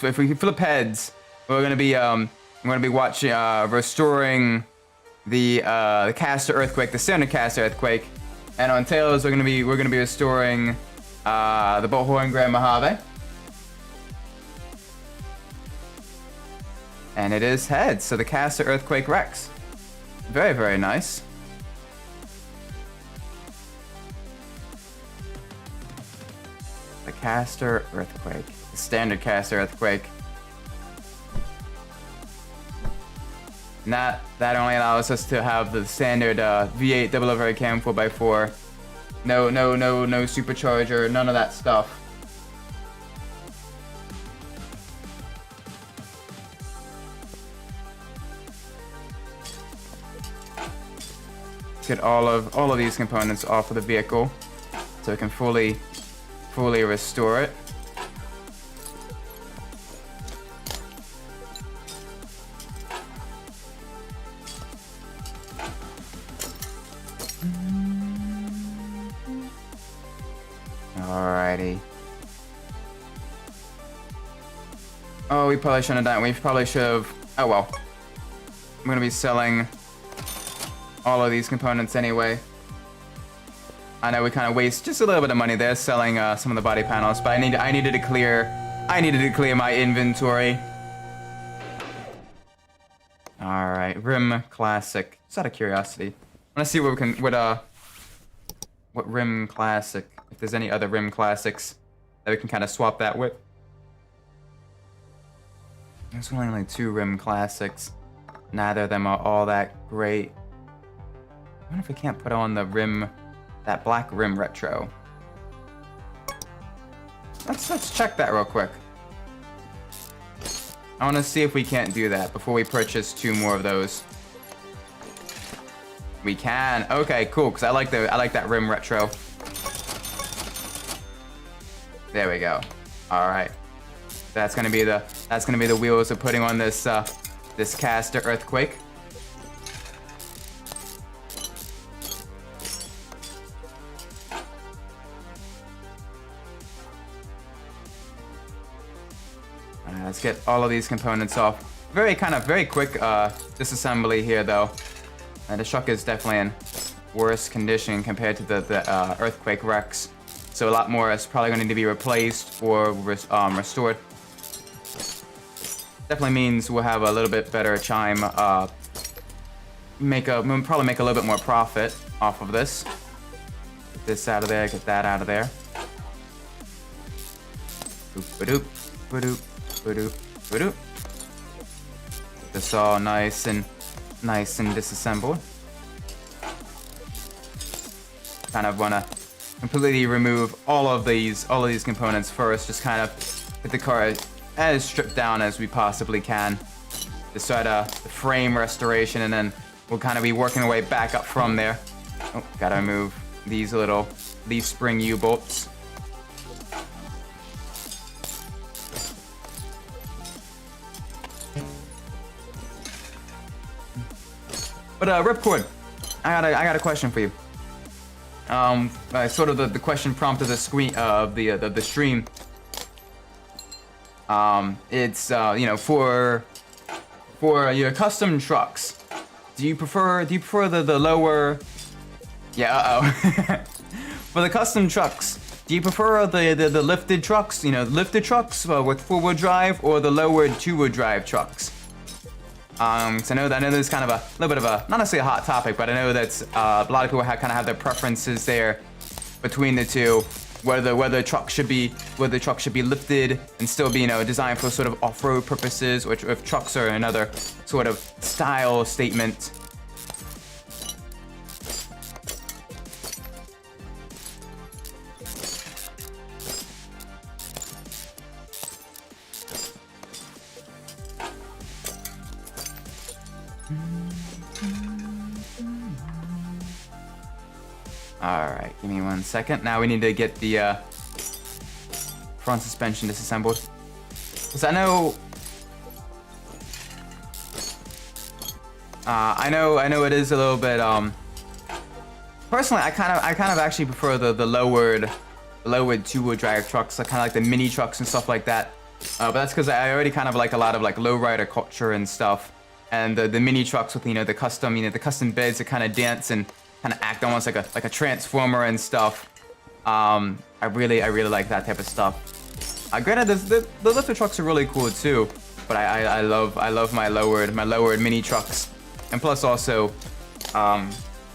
Speaker 1: if we flip heads, we're gonna be watching, restoring the caster earthquake, the standard caster earthquake. And on tails, we're gonna be restoring the Bullhorn Grand Mojave. And it is heads, so the caster earthquake Rex. Very, very nice. The caster earthquake, the standard caster earthquake. And that only allows us to have the standard V8 double overhead cam 4x4. No supercharger, none of that stuff. Get all of these components off of the vehicle, so we can fully restore it. Alrighty. Oh, we probably shouldn't have done it. We probably should have... Oh well. I'm gonna be selling all of these components anyway. I know we kind of waste just a little bit of money there selling some of the body panels, but I needed to clear my inventory. Rim Classic. Just out of curiosity. I want to see what we can, what Rim Classic, if there's any other Rim Classics that we can kind of swap that with. There's only like 2 Rim Classics. Neither of them are all that great. I wonder if we can't put on the rim, that black rim retro. Let's check that real quick. I want to see if we can't do that before we purchase 2 more of those. We can. Okay, cool. Because I like that rim retro. There we go. All right. That's gonna be the wheels of putting on this this caster earthquake. Let's get all of these components off. Very quick disassembly here though. The truck is definitely in worse condition compared to the earthquake wrecks. So a lot more is probably going to need to be replaced or restored. Definitely means we'll have a little bit better time. We'll probably make a little bit more profit off of this. Get this out of there. Get that out of there. Ba-doop, ba-doop, ba-doop, ba-doop. Get this all nice and disassembled. Kind of wanna completely remove all of these components first. Just kind of get the car as stripped down as we possibly can. Just start the frame restoration, and then we'll kind of be working our way back up from there. Oh, gotta remove these spring U-bolts. But Ripcord, I got a question for you. Sort of the question prompt of the screen of the stream. It's you know, for your custom trucks, do you prefer the lower? Yeah. For the custom trucks, do you prefer the lifted trucks? You know, lifted trucks with 4-wheel drive, or the lowered 2-wheel drive trucks? So I know there's kind of a little bit of a, not necessarily a hot topic, but I know that's a lot of people kind of have their preferences there between the two. Whether the truck should be lifted and still be, you know, designed for sort of off-road purposes, or if trucks are another sort of style statement. Alright, give me 1 second. Now we need to get the front suspension disassembled. Because I know it is a little bit personally I kind of actually prefer the lowered 2-wheel drive trucks, like kind of like the mini trucks and stuff like that. But that's because I already kind of like a lot of like lowrider culture and stuff. And the mini trucks with, you know, the custom beds that kind of dance and kind of act almost like a transformer and stuff. I really like that type of stuff. Granted, the lifter trucks are really cool too, but I love my lowered mini trucks, and plus also, I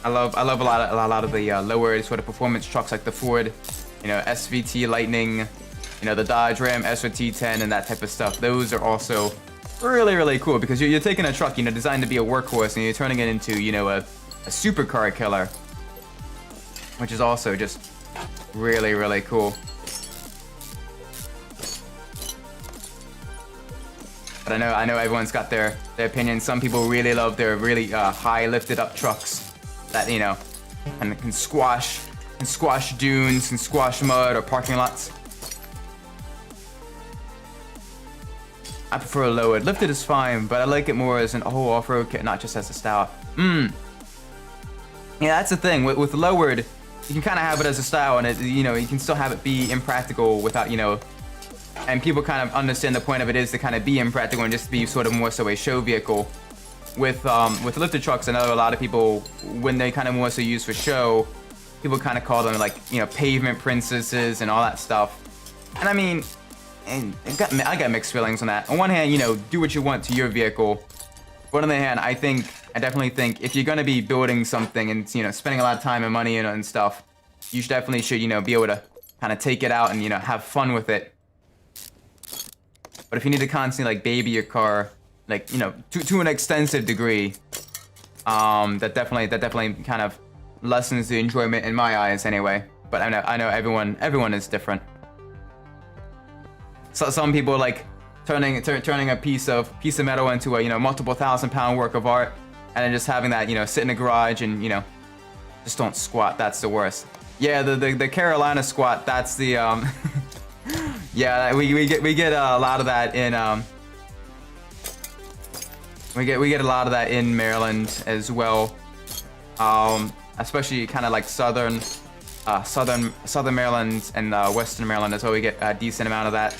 Speaker 1: love a lot of the lowered sort of performance trucks like the Ford, you know, SVT Lightning, you know, the Dodge Ram SRT10 and that type of stuff. Those are also really cool because you're taking a truck, you know, designed to be a workhorse, and you're turning it into, you know, a supercar killer, which is also just really cool. But I know everyone's got their opinions. Some people really love their really high lifted up trucks that, you know, and can squash dunes, can squash mud or parking lots. I prefer lowered. Lifted is fine, but I like it more as an whole off-road kit, not just as a style. Yeah, that's the thing. With lowered, you can kind of have it as a style, and it, you know, you can still have it be impractical without, you know, and people kind of understand the point of it is to kind of be impractical and just be sort of more so a show vehicle. With lifted trucks, I know a lot of people, when they kind of more so use for show, people kind of call them like, you know, pavement princesses and all that stuff. And I mean, I got mixed feelings on that. On one hand, you know, do what you want to your vehicle. But on the other hand, I think I definitely think if you're gonna be building something and, you know, spending a lot of time and money and stuff, you definitely should, you know, be able to kind of take it out and, you know, have fun with it. But if you need to constantly, like, baby your car, like, you know, to an extensive degree, that definitely kind of lessens the enjoyment in my eyes anyway. But I know everyone is different. So some people like turning a piece of metal into a, you know, multiple £1,000-pound work of art, and then just having that, you know, sit in a garage and, you know, just don't squat. That's the worst. Yeah, the Carolina squat. That's the yeah, we get a lot of that in we get a lot of that in Maryland as well, especially kind of like southern Maryland and western Maryland is where we get a decent amount of that.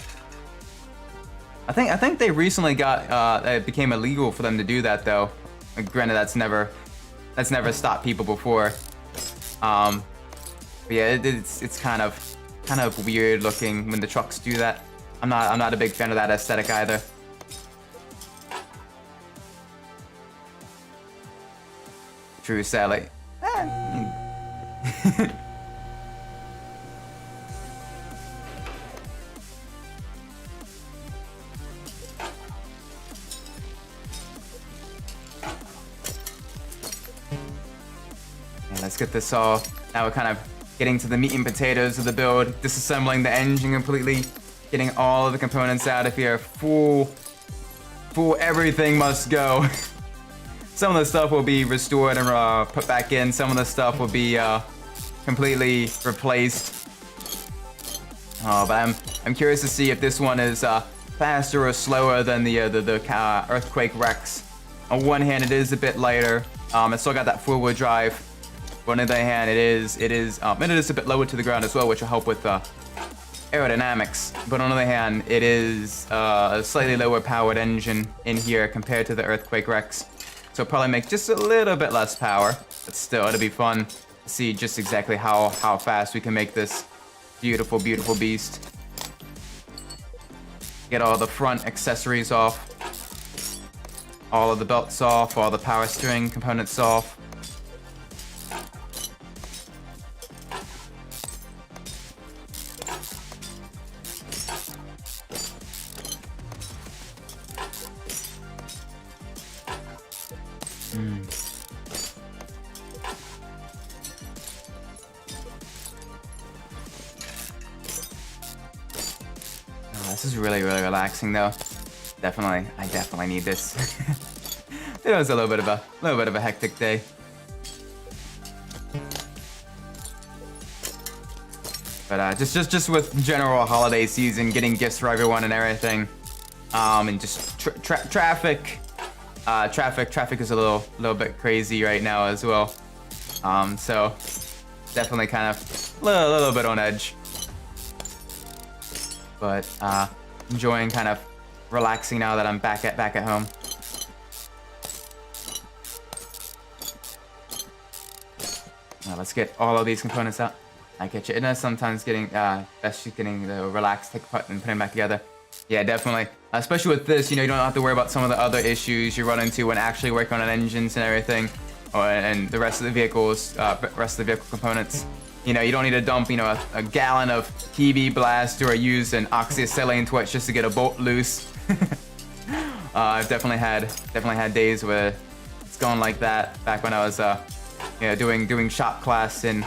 Speaker 1: I think they recently got it became illegal for them to do that though. Granted, that's never stopped people before. But yeah, it's kind of weird looking when the trucks do that. I'm not a big fan of that aesthetic either. True, Sally. Let's get this all. Now we're kind of getting to the meat and potatoes of the build, disassembling the engine completely, getting all of the components out of here. Full everything must go. Some of the stuff will be restored and put back in. Some of the stuff will be completely replaced. Oh, but I'm curious to see if this one is faster or slower than the Earthquake Rex. On one hand, it is a bit lighter. It's still got that four-wheel drive. But on the other hand, it is a bit lower to the ground as well, which will help with aerodynamics. But on the other hand, it is a slightly lower powered engine in here compared to the Earthquake Rex. So it'll probably make just a little bit less power, but still, it'll be fun to see just exactly how fast we can make this beautiful, beautiful beast. Get all the front accessories off, all of the belts off, all the power steering components off. This is really, really relaxing, though. I definitely need this. It was a little bit of a hectic day. But just with general holiday season, getting gifts for everyone and everything, and just traffic. Traffic is a little bit crazy right now as well. So definitely kind of a little bit on edge. But enjoying kind of relaxing now that I'm back at home. Now let's get all of these components out. I get you. It is sometimes getting best just getting the relaxed, take apart and putting them back together. Yeah, definitely. Especially with this, you know, you don't have to worry about some of the other issues you run into when actually working on engines and everything, and the rest of the vehicles, rest of the vehicle components. You know, you don't need to dump, you know, a gallon of PB blast or use an oxyacetylene torch just to get a bolt loose. I've definitely had days where it's gone like that. Back when I was, you know, doing shop class in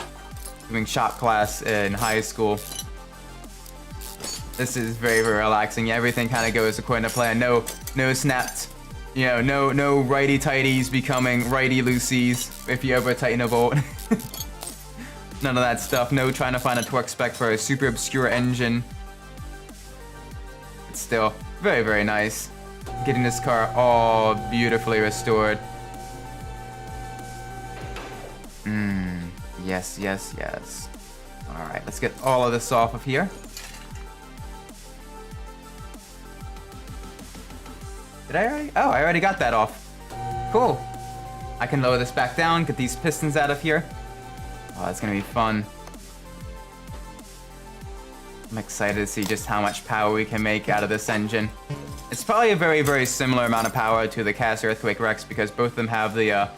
Speaker 1: high school. This is very, very relaxing. Yeah, everything kind of goes according to plan. No snapped, you know, no righty tighties becoming righty loosies if you ever tighten a bolt. None of that stuff. No trying to find a torque spec for a super obscure engine. It's still very, very nice. Getting this car all beautifully restored. Yes, yes, yes. All right, let's get all of this off of here. Did I already? Oh, I already got that off. Cool. I can lower this back down, get these pistons out of here. Oh, that's gonna be fun. I'm excited to see just how much power we can make out of this engine. It's probably a very, very similar amount of power to the Cass Earthquake Rex because both of them have the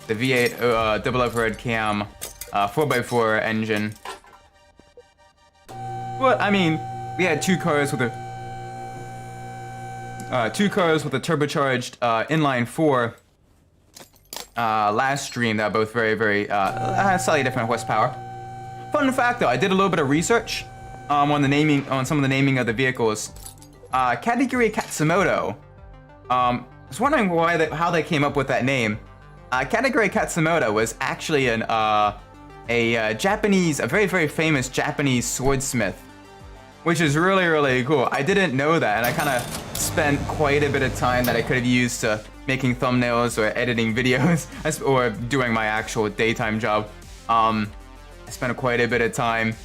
Speaker 1: V8 double overhead cam 4x4 engine. But I mean, we had two cars with a turbocharged inline 4 last stream that are both very, very slightly different horsepower. Fun fact though, I did a little bit of research on some of the naming of the vehicles. Category Katsumoto. I was wondering how they came up with that name. Category Katsumoto was actually a very, very famous Japanese swordsmith, which is really, really cool. I didn't know that, and I kind of spent quite a bit of time that I could have used to making thumbnails or editing videos or doing my actual daytime job. I spent quite a bit of time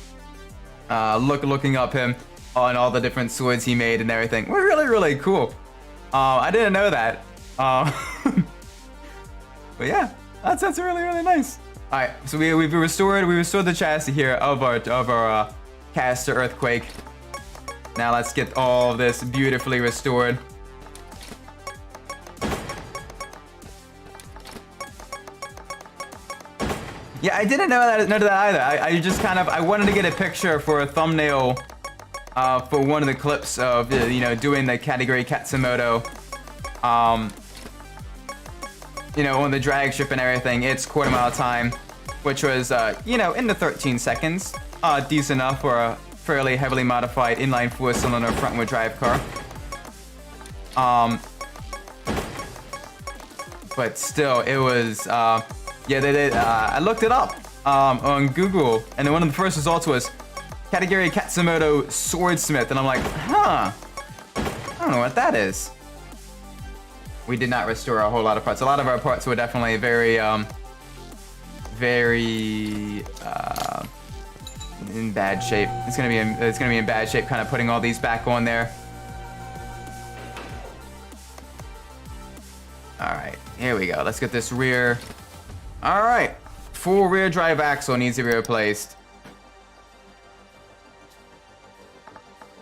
Speaker 1: looking up him on all the different swords he made and everything. We're really, really cool. I didn't know that. But yeah, that's really, really nice. All right, so we restored the chassis here of our Caster Earthquake. Now let's get all of this beautifully restored. Yeah, I didn't know that either. I just I wanted to get a picture for a thumbnail for one of the clips of doing the category Katsumoto. On the drag strip and everything. It's quarter mile time, which was in the 13 seconds. Decent enough for a fairly heavily modified inline 4-cylinder front-wheel drive car. But still, it was I looked it up on Google, and then one of the first results was category Katsumoto swordsmith, and I'm like, I don't know what that is. We did not restore a whole lot of parts. A lot of our parts were definitely very in bad shape. It's gonna be in bad shape, kind of putting all these back on there. All right, here we go. Let's get this rear. All right, full rear drive axle needs to be replaced.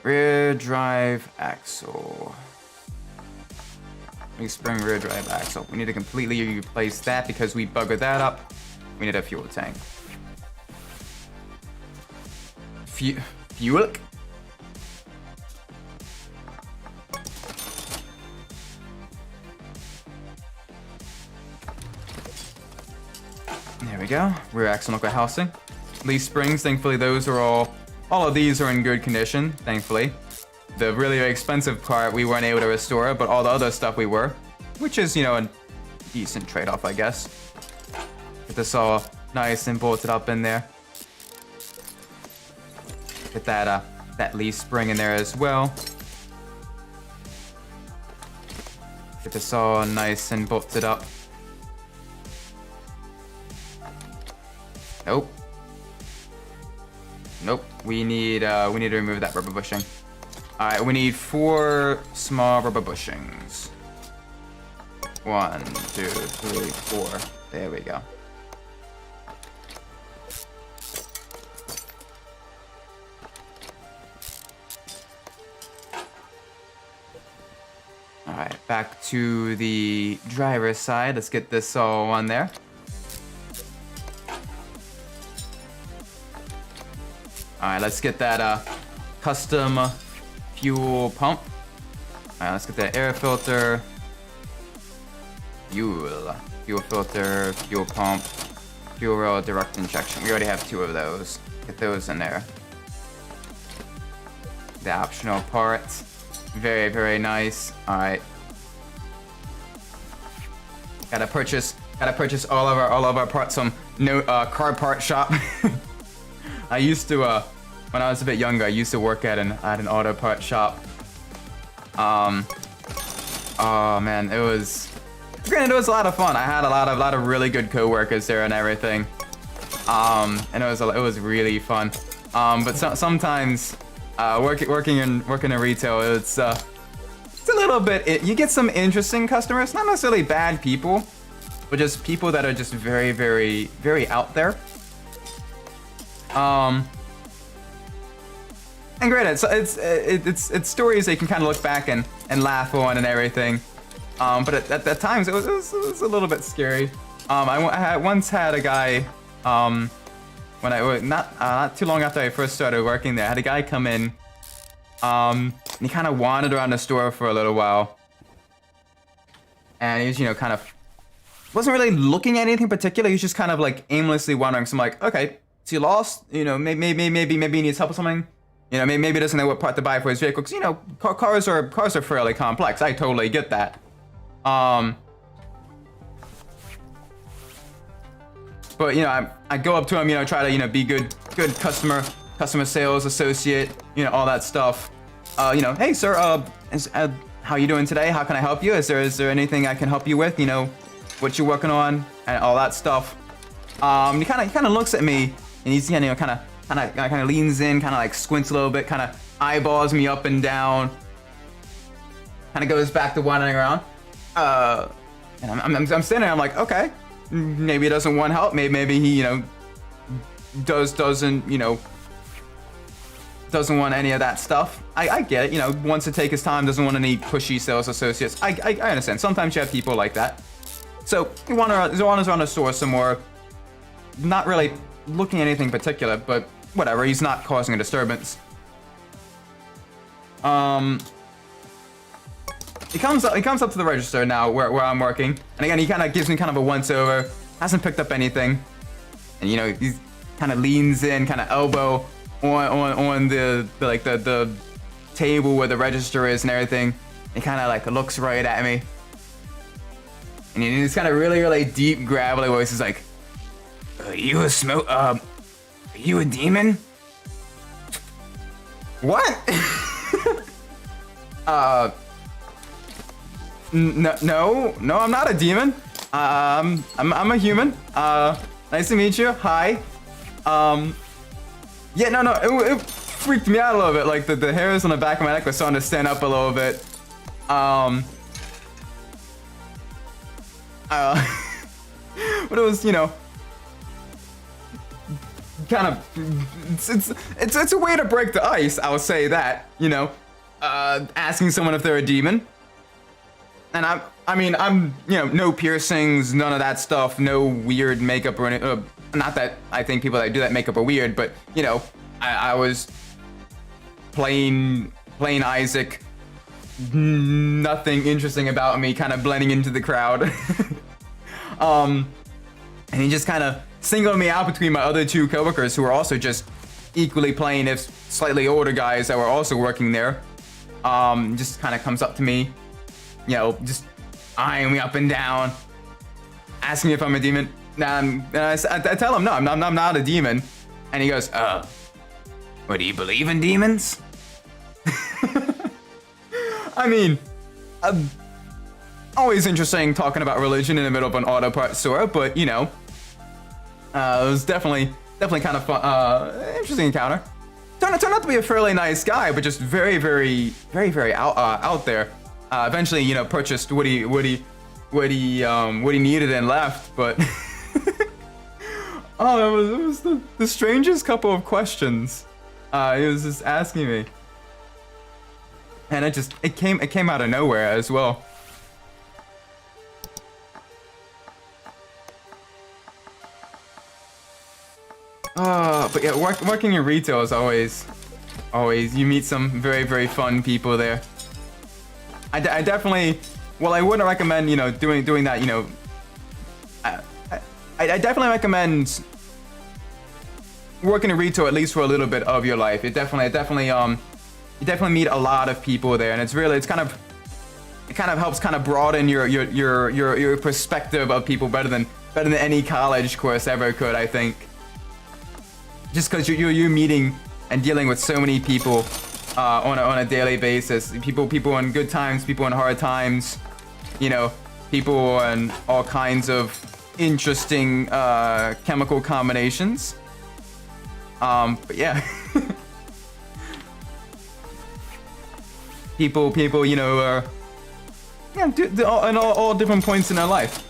Speaker 1: Rear drive axle. Spring rear drive axle. We need to completely replace that because we buggered that up. We need a fuel tank. Fuel? There we go. Rear axle knuckle housing. These springs, thankfully those are all of these are in good condition, thankfully. The really expensive part we weren't able to restore, but all the other stuff we were, which is, a decent trade-off, I guess. Get this all nice and bolted up in there. Get that leaf spring in there as well. Get this all nice and bolted up. Nope. We need to remove that rubber bushing. All right, we need 4 small rubber bushings. 1, 2, 3, 4. There we go. All right, back to the driver's side. Let's get this all on there. All right, let's get that custom fuel pump. All right, let's get that air filter. Fuel filter, fuel pump, fuel rail, direct injection. We already have 2 of those. Get those in there. The optional parts. Very, very nice. All right. Gotta purchase all of our parts from car part shop. I used to when I was a bit younger, I used to work at an auto part shop. Oh man, it was a lot of fun. I had a lot of really good coworkers there and everything. And it was really fun. But sometimes working in retail, it's a little bit. You get some interesting customers, not necessarily bad people, but just people that are just very, very, very out there. And granted, it's stories that you can kind of look back and laugh on and everything. But at times it was a little bit scary. I once had a guy, when I not too long after I first started working there, I had a guy come in, and he kind of wandered around the store for a little while, and he was, you know, kind of wasn't really looking at anything particular. He was just kind of like aimlessly wandering. So I'm like, okay, so you lost, you know, maybe he needs help with something. You know, maybe he doesn't know what part to buy for his vehicle. Cause, you know, cars are fairly complex. I totally get that. But you know, I go up to him, you know, try to, you know, be good customer sales associate, you know, all that stuff. You know, hey sir, how you doing today? How can I help you? Is there anything I can help you with? You know, what you working on and all that stuff. He kind of looks at me and he's, you know, kind of leans in, kind of like squints a little bit, kind of eyeballs me up and down, kind of goes back to wandering around. And I'm standing there, I'm like, okay, maybe he doesn't want help, maybe he, you know, doesn't want any of that stuff. I get it, you know, wants to take his time, doesn't want any pushy sales associates. I understand. Sometimes you have people like that. So he wanders around the store some more, not really looking at anything particular, but whatever, he's not causing a disturbance. He comes up to the register now where I'm working, and again he kind of gives me kind of a once over, hasn't picked up anything, and you know, he kind of leans in, kind of elbow on the table where the register is and everything. He kind of like looks right at me, and he's kind of really deep gravelly voice. He's like, are you a demon? What? No, I'm not a demon. I'm a human. Nice to meet you. Hi. Yeah, no, it freaked me out a little bit. Like the hairs on the back of my neck were starting to stand up a little bit. But it was, you know, kind of, it's a way to break the ice. I would say that, you know, asking someone if they're a demon. And I mean, you know, no piercings, none of that stuff, no weird makeup or anything. Not that I think people that do that makeup are weird, but you know, I was plain Isaac, nothing interesting about me, kind of blending into the crowd. And he just kind of singled me out between my other two coworkers who were also just equally plain, if slightly older guys that were also working there. Just kind of comes up to me, you know, just eyeing me up and down, asking me if I'm a demon. And I tell him, no, I'm not a demon. And he goes, what, do you believe in demons? I mean, always interesting talking about religion in the middle of an auto parts store, but you know, it was definitely kind of fun, interesting encounter. Turned out to be a fairly nice guy, but just very out there. Eventually, you know, purchased what he needed and left, but oh, it was the strangest couple of questions. He was just asking me, and it came out of nowhere as well. But yeah, working in retail is always you meet some very fun people there. I definitely, well, I wouldn't recommend, you know, doing that, you know. I definitely recommend working in retail at least for a little bit of your life. You definitely meet a lot of people there, and it kind of helps kind of broaden your perspective of people better than any college course ever could, I think. Just because you're meeting and dealing with so many people on a daily basis. People in good times, people in hard times, you know, people in all kinds of interesting chemical combinations. But yeah. people, you know, in all different points in their life.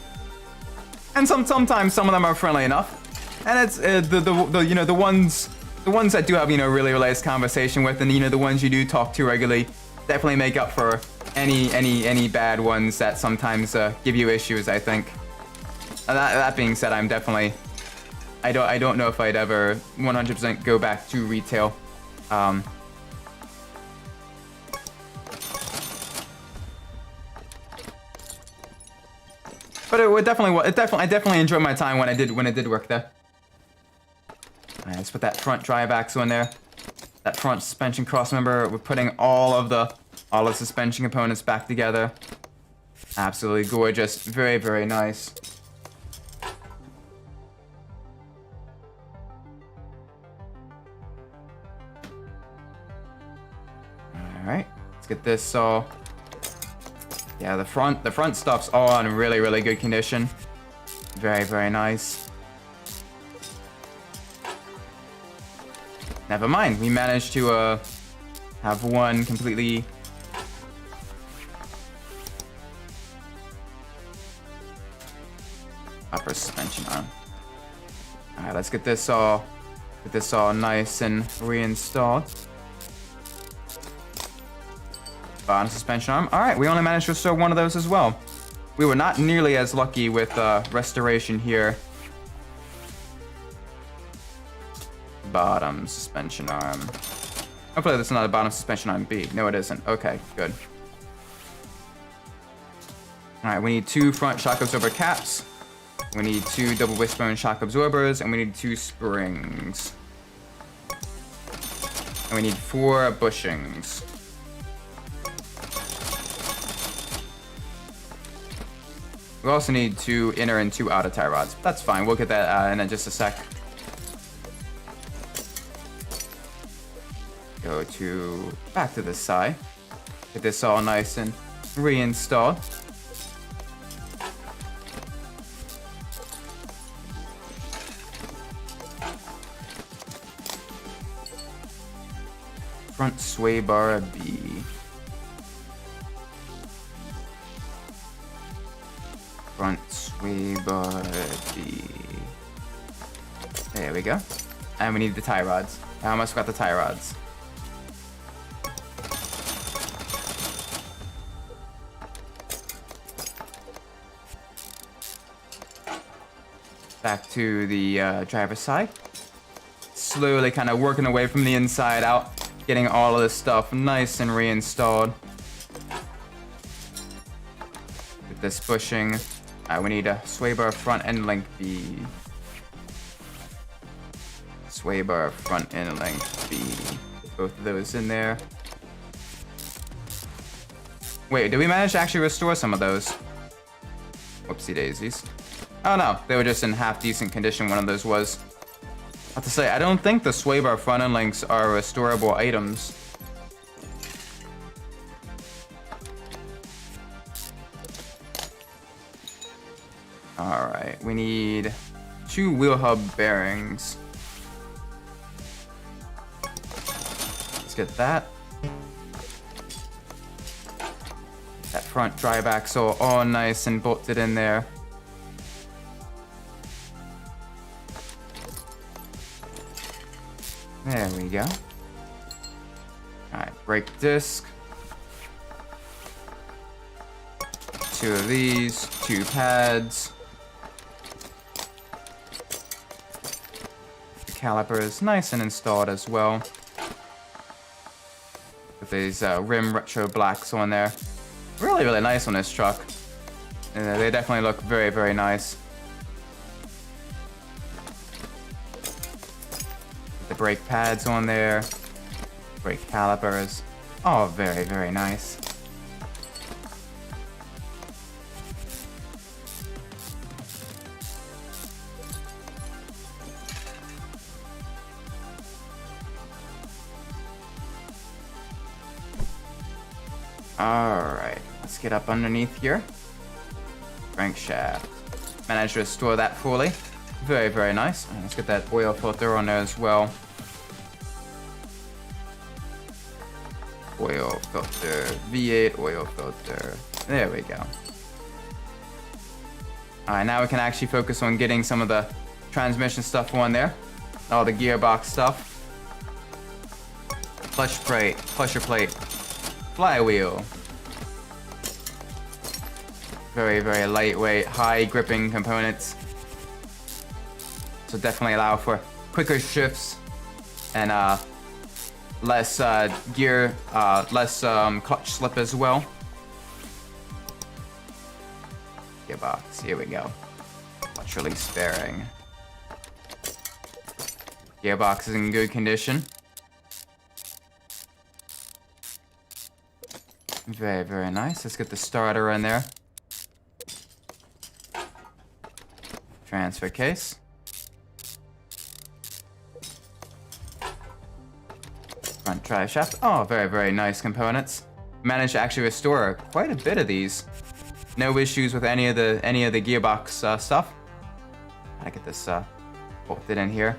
Speaker 1: And sometimes some of them are friendly enough. And it's the you know, the ones the ones that do have, you know, really nice conversation with, and, you know, the ones you do talk to regularly, definitely make up for any bad ones that sometimes give you issues, I think. That being said, I'm definitely, I don't know if I'd ever 100% go back to retail. But I definitely enjoyed my time when I did work there. Alright, let's put that front drive axle in there. That front suspension cross member. We're putting all the suspension components back together. Absolutely gorgeous. Very, very nice. Alright, let's get this all. Yeah, the front stuff's all in really, really good condition. Very, very nice. Never mind, we managed to have one completely upper suspension arm. Alright, let's get this all nice and reinstalled. Bottom suspension arm. Alright, we only managed to restore one of those as well. We were not nearly as lucky with restoration here. Bottom suspension arm. Hopefully this is not a bottom suspension arm B. No, it isn't. Okay, good. Alright, we need 2 front shock absorber caps. We need 2 double wishbone shock absorbers, and we need 2 springs. And we need 4 bushings. We also need 2 inner and 2 outer tie rods. That's fine. We'll get that in just a sec. Go to back to this side. Get this all nice and reinstalled. Front sway bar B. Front sway bar B. There we go. And we need the tie rods. I almost got the tie rods. Back to the driver's side. Slowly kind of working away from the inside out. Getting all of this stuff nice and reinstalled. With this bushing. We need a sway bar front end length B. Sway bar front end length B. Get both of those in there. Wait, did we manage to actually restore some of those? Whoopsie daisies. Oh no, they were just in half decent condition, one of those was. I have to say, I don't think the sway bar front end links are restorable items. Alright, we need 2 wheel hub bearings. Let's get that. That front drive axle all nice and bolted in there. There we go. Alright, brake disc. 2 of these, 2 pads. The caliper is nice and installed as well. With these rim retro blacks on there. Really, really nice on this truck. They definitely look very, very nice. The brake pads on there. Brake calipers. Oh, very, very nice. Alright, let's get up underneath here. Crankshaft. Managed to restore that fully. Very, very nice. And let's get that oil filter on there as well. Oil filter, V8 oil filter. There we go. Alright, now we can actually focus on getting some of the transmission stuff on there. All the gearbox stuff. pressure plate, flywheel. Very, very lightweight, high gripping components. So definitely allow for quicker shifts and less gear, less clutch slip as well. Gearbox, here we go. Clutch release bearing. Gearbox is in good condition. Very, very nice. Let's get the starter in there. Transfer case. Front drive shaft. Oh, very, very nice components. Managed to actually restore quite a bit of these. No issues with any of the gearbox stuff. Gotta get this bolted in here.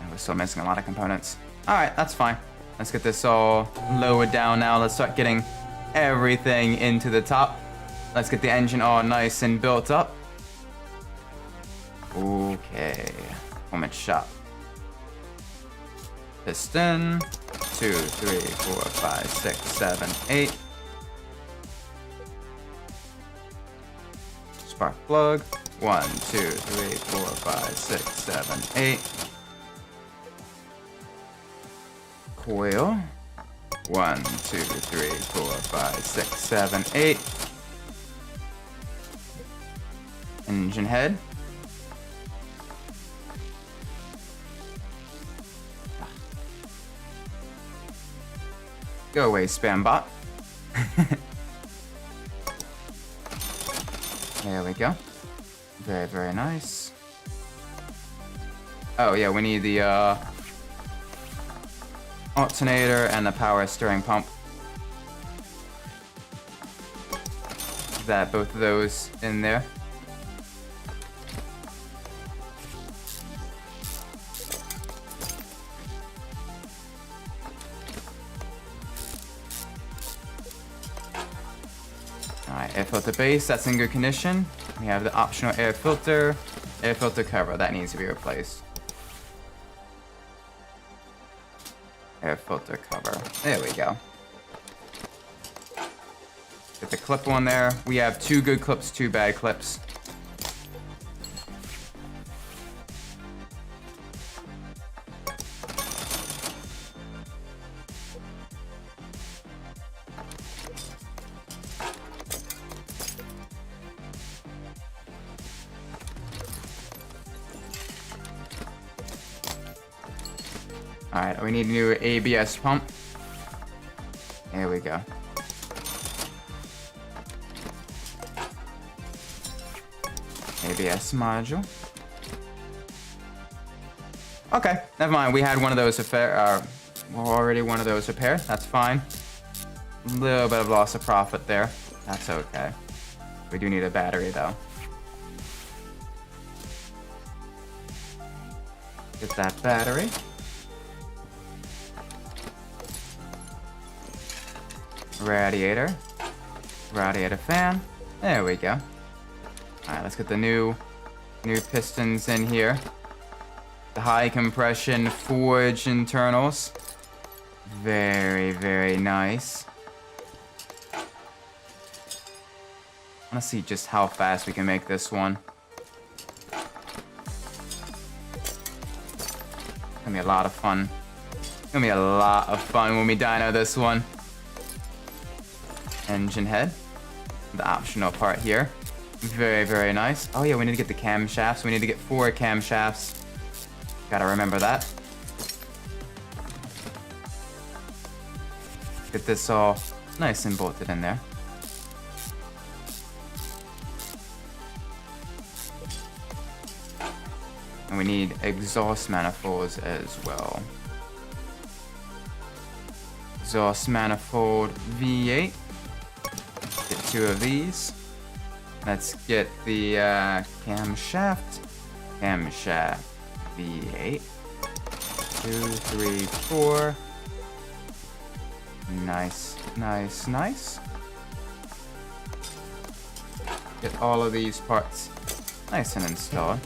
Speaker 1: We're still missing a lot of components. Alright, that's fine. Let's get this all lowered down now. Let's start getting everything into the top. Let's get the engine all nice and built up. Okay. Performance shop. Piston. 2, 3, 4, 5, 6, 7, 8. Spark plug. 1, 2, 3, 4, 5, 6, 7, 8. Coil. 1, 2, 3, 4, 5, 6, 7, 8. Engine head. Go away, spam bot. There we go. Very, very nice. Oh yeah, we need the alternator and the power steering pump. Both of those in there. Alright, air filter base, that's in good condition. We have the optional air filter cover, that needs to be replaced. Air filter cover, there we go. Get the clip on there. We have 2 good clips, 2 bad clips. Alright, we need a new ABS pump. There we go. ABS module. Okay, never mind. We had one of those already one of those repaired. That's fine. A little bit of loss of profit there. That's okay. We do need a battery though. Get that battery. Radiator fan. There we go. Alright, let's get the new pistons in here. The high compression forge internals. Very, very nice. I want to see just how fast we can make this one. It's gonna be a lot of fun. It's gonna be a lot of fun when we dyno this one. Engine head. The optional part here. Very, very nice. Oh yeah, we need to get the camshafts. We need to get 4 camshafts. Gotta remember that. Get this all nice and bolted in there. And we need exhaust manifolds as well. Exhaust manifold V8. Get 2 of these. Let's get the camshaft V8. 2, 3, 4. Nice, nice, nice. Get all of these parts nice and installed.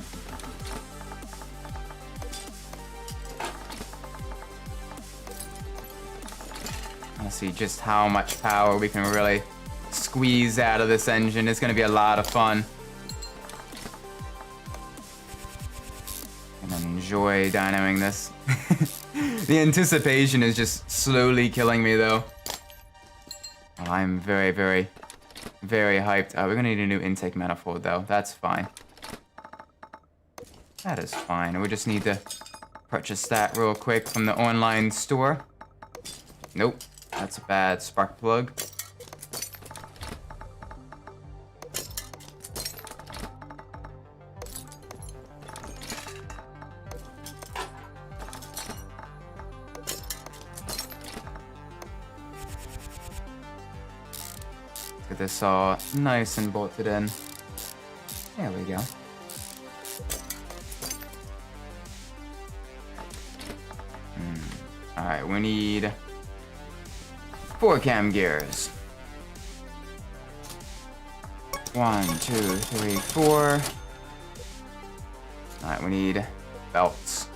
Speaker 1: Let's see just how much power we can really squeeze out of this engine. It's gonna be a lot of fun. And enjoy dynamoing this. The anticipation is just slowly killing me though. Oh, I'm very, very, very hyped. We're gonna need a new intake manifold though. That's fine. That is fine. We just need to purchase that real quick from the online store. Nope, that's a bad spark plug. Get this all nice and bolted in. There we go. Alright, we need 4 cam gears. 1, 2, 3, 4. Alright, we need belts.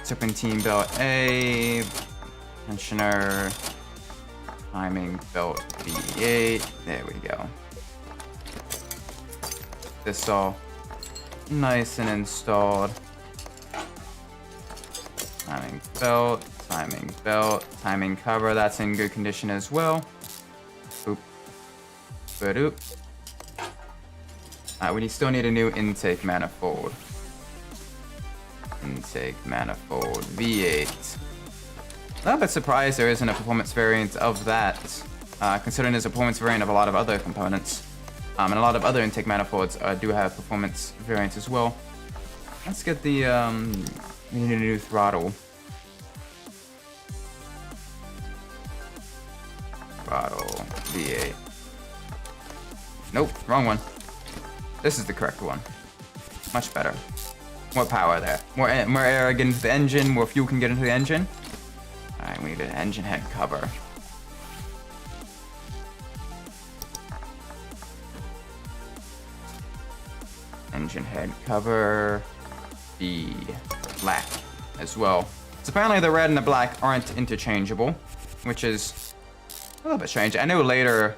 Speaker 1: Serpentine belt A, tensioner, timing belt B8. There we go. This all nice and installed. Timing belt, timing cover, that's in good condition as well. Oop. But oop. We still need a new intake manifold. Intake manifold V8. A little bit surprised there isn't a performance variant of that, considering there's a performance variant of a lot of other components. And a lot of other intake manifolds do have performance variants as well. Let's get the, we need a new throttle. Throttle V8. Nope, wrong one. This is the correct one. Much better. More power there. More air get into the engine, more fuel can get into the engine. Alright, we need an engine head cover. Engine head cover. Be black as well. So apparently the red and the black aren't interchangeable, which is a little bit strange. I know later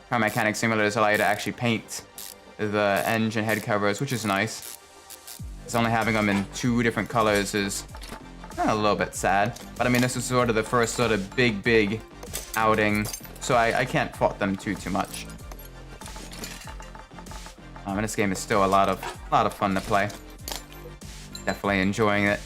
Speaker 1: car mechanic simulators allow you to actually paint the engine head covers, which is nice. It's only having them in 2 different colors is a little bit sad. But I mean, this is sort of the first sort of big outing, so I can't fault them too much. And this game is still a lot of fun to play. Definitely enjoying it.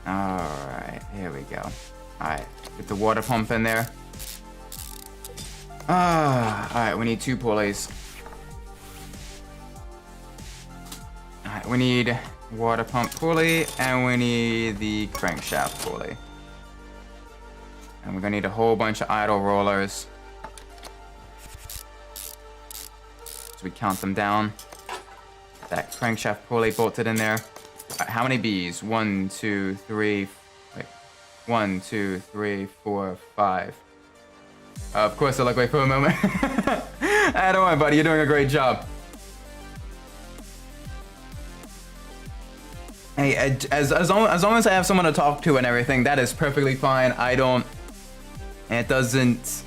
Speaker 1: Alright, here we go. Alright, get the water pump in there. Alright, we need 2 pulleys. Alright, we need water pump pulley, and we need the crankshaft pulley. And we're gonna need a whole bunch of idle rollers. So we count them down. That crankshaft pulley bolted in there. How many B's? 1, 2, 3. Wait. 1, 2, 3, 4, 5. Of course, I look away for a moment. Don't worry, buddy. You're doing a great job. Hey, as long as I have someone to talk to and everything, that is perfectly fine. It doesn't.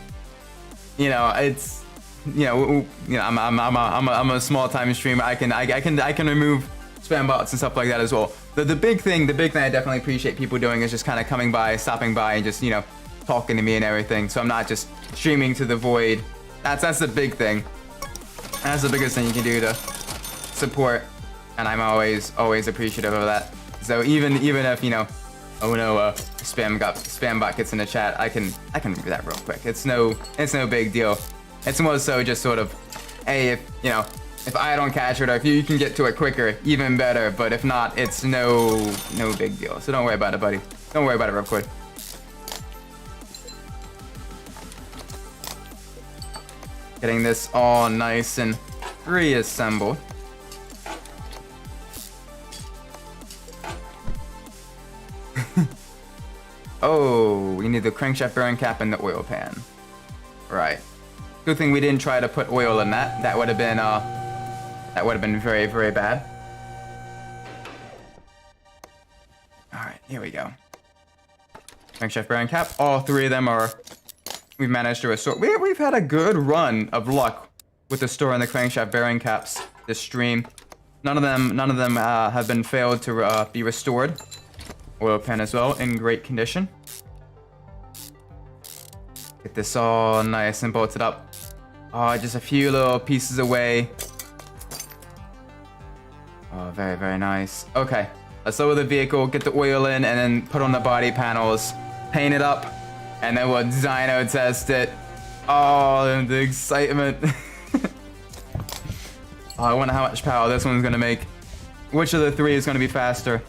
Speaker 1: You know, it's. I'm a small time streamer. I can remove spam bots and stuff like that as well. The big thing I definitely appreciate people doing is just kind of coming by, stopping by, and just, you know, talking to me and everything. So I'm not just streaming to the void. That's the big thing. That's the biggest thing you can do to support, and I'm always appreciative of that. So even if, you know, oh no, spam bot gets in the chat, I can remove that real quick. It's no big deal. It's more so just sort of, hey, if I don't catch it, or if you can get to it quicker, even better. But if not, it's no big deal. So don't worry about it, buddy. Don't worry about it, real quick. Getting this all nice and reassembled. Oh, we need the crankshaft bearing cap and the oil pan. Right. Good thing we didn't try to put oil in that. That would have been very, very bad. Alright, here we go. Crankshaft bearing cap. All three of them are... We've managed to restore... We've had a good run of luck with restoring the crankshaft bearing caps this stream. None of them have been failed to be restored. Oil pan as well, in great condition. Get this all nice and bolted up. Oh, just a few little pieces away. Oh, very, very nice. Okay, let's lower the vehicle, get the oil in, and then put on the body panels, paint it up, and then we'll dyno test it. Oh, the excitement. Oh, I wonder how much power this one's gonna make. Which of the three is gonna be faster?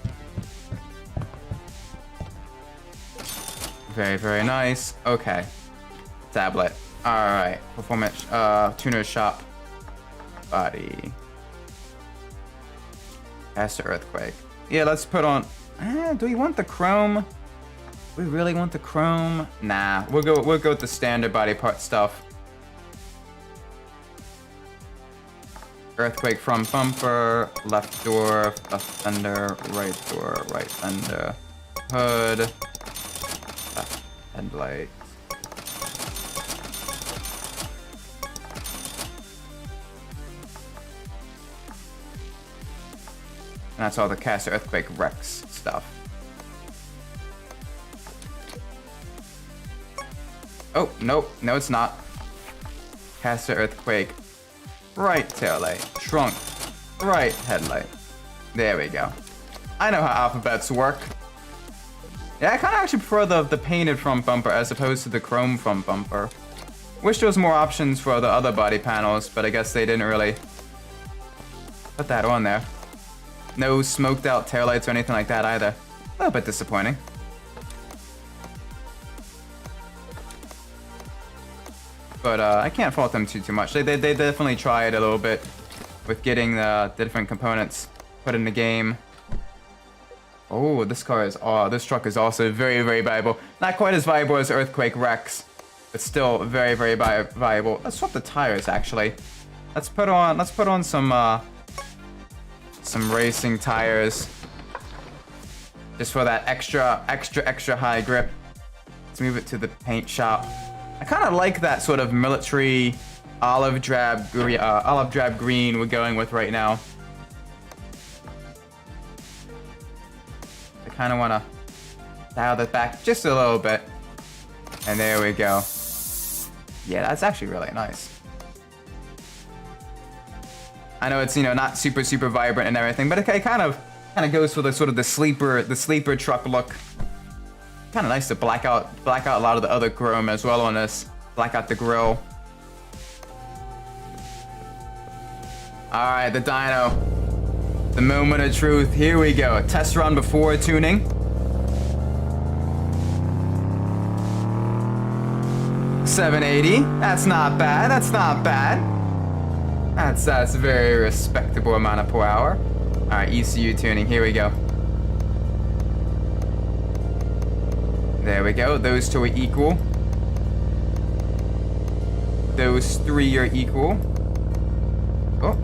Speaker 1: Very, very nice. Okay. Tablet. Alright. Performance. Tuner shop. Body. Caster earthquake. Yeah, let's put on... do we want the chrome? We really want the chrome? Nah. We'll go with the standard body part stuff. Earthquake front bumper. Left door. Left fender. Right door. Right fender. Hood. Headlights. And that's all the Caster Earthquake Rex stuff. Oh, nope. No, it's not. Caster Earthquake. Right taillight. Trunk. Right headlight. There we go. I know how alphabets work. Yeah, I kind of actually prefer the painted front bumper as opposed to the chrome front bumper. Wish there was more options for the other body panels, but I guess they didn't really put that on there. No smoked out taillights or anything like that either. A little bit disappointing. But I can't fault them too much. They definitely tried a little bit with getting the different components put in the game. Oh, this truck is also very, very viable. Not quite as viable as Earthquake Rex, but still very, very viable. Let's swap the tires, actually. Let's put on some racing tires, just for that extra high grip. Let's move it to the paint shop. I kind of like that sort of military olive drab green we're going with right now. Kind of want to dial that back just a little bit, and there we go. Yeah, that's actually really nice. I know it's not super vibrant and everything, but it kind of goes for the sort of the sleeper truck look. Kind of nice to black out a lot of the other chrome as well on this. Black out the grill. All right, the dyno. The moment of truth. Here we go. Test run before tuning. 780. That's not bad. That's not bad. That's a very respectable amount of per hour. All right, ECU tuning. Here we go. There we go. Those two are equal. Those three are equal. Oh.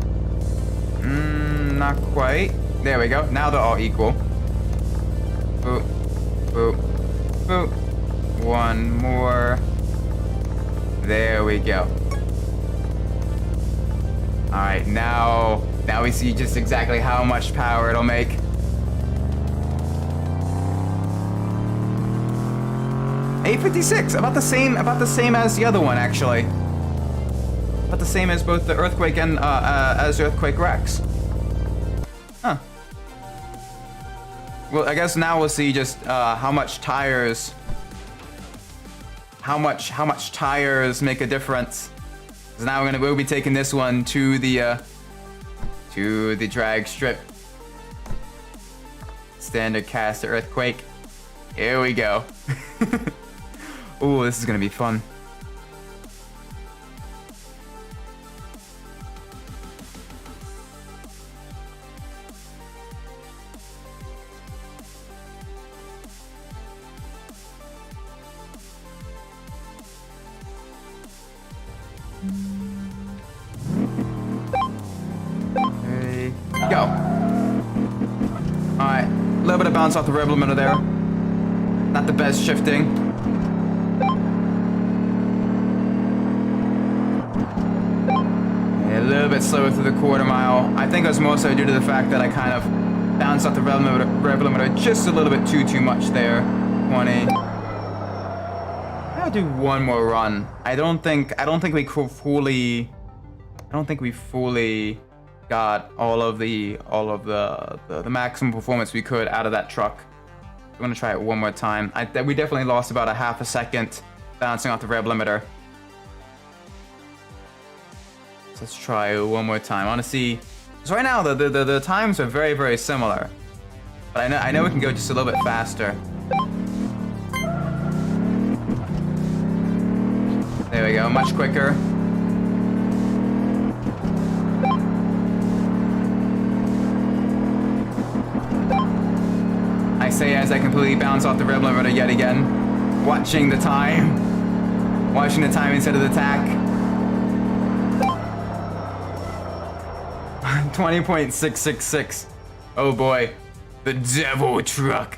Speaker 1: Not quite. There we go. Now they're all equal. Boop. Boop. Boop. One more. There we go. Alright, now we see just exactly how much power it'll make. $856, about the same as the other one, actually. About the same as both the Earthquake and as Earthquake Rex. Huh. Well, I guess now we'll see just how much tires make a difference So now we'll be taking this one to the drag strip. Standard caster earthquake. Here we go. Ooh, this is gonna be fun. Go. Alright, a little bit of bounce off the rev limiter there. Not the best shifting. A little bit slower through the quarter mile. I think it was mostly due to the fact that I kind of bounced off the rev limiter just a little bit too much there. 20. I'll do one more run. I don't think we fully got all of the maximum performance we could out of that truck. I'm gonna try it one more time. We definitely lost about a half a second bouncing off the rev limiter. So let's try one more time. I wanna see. So right now the times are very similar, but I know we can go just a little bit faster. There we go, much quicker. I say as I completely bounce off the rev limiter yet again. Watching the time instead of the tack. 20.666. Oh boy, the devil truck.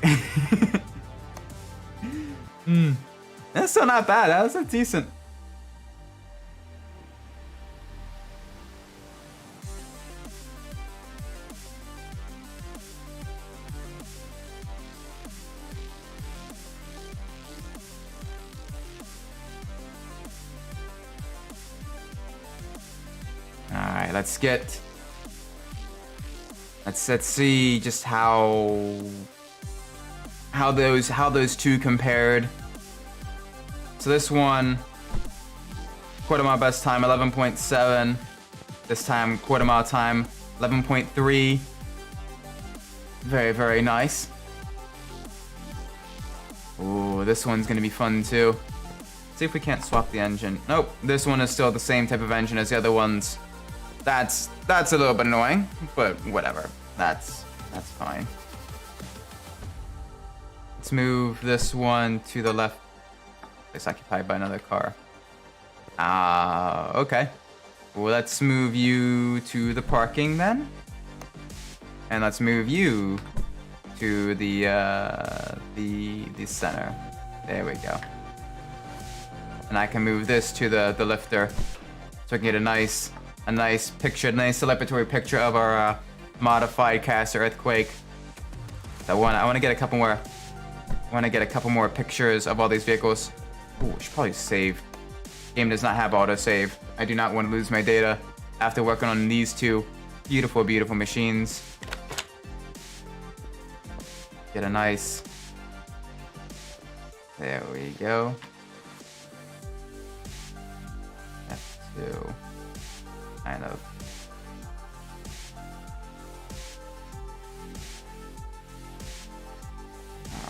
Speaker 1: That's still not bad. That was a decent. Alright, let's see just how those two compared. So this one, quarter mile best time 11.7. This time quarter mile time 11.3. Very nice. Ooh, this one's gonna be fun too. See if we can't swap the engine. Nope, this one is still the same type of engine as the other ones. That's a little bit annoying, but whatever. That's fine. Let's move this one to the left. It's occupied by another car. Okay. Well, let's move you to the parking then. And let's move you to the center. There we go. And I can move this to the lifter, so I can get a nice picture, nice celebratory picture of our modified caster earthquake. I want to get a couple more. I want to get a couple more pictures of all these vehicles. Ooh, I should probably save. Game does not have autosave. I do not want to lose my data after working on these two beautiful machines. Get a nice. There we go. F2. Kind of.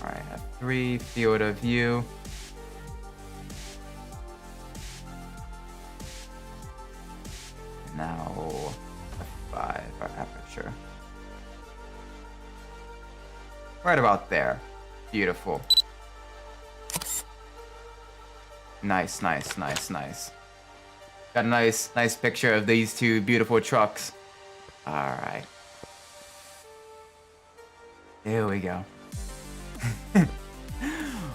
Speaker 1: Alright, F3, field of view. Now F5, our aperture. Right about there. Beautiful. Nice. Got a nice picture of these two beautiful trucks. Alright. Here we go.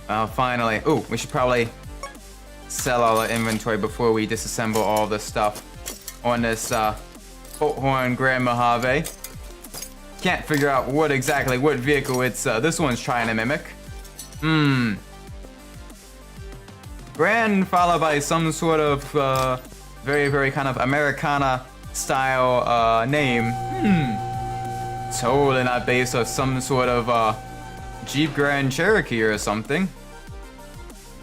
Speaker 1: Well, finally. Ooh, we should probably sell all our inventory before we disassemble all this stuff on this Horn Grand Mojave. Can't figure out what vehicle it's this one's trying to mimic. Grand followed by some sort of very kind of Americana style name. Totally not based off some sort of Jeep Grand Cherokee or something.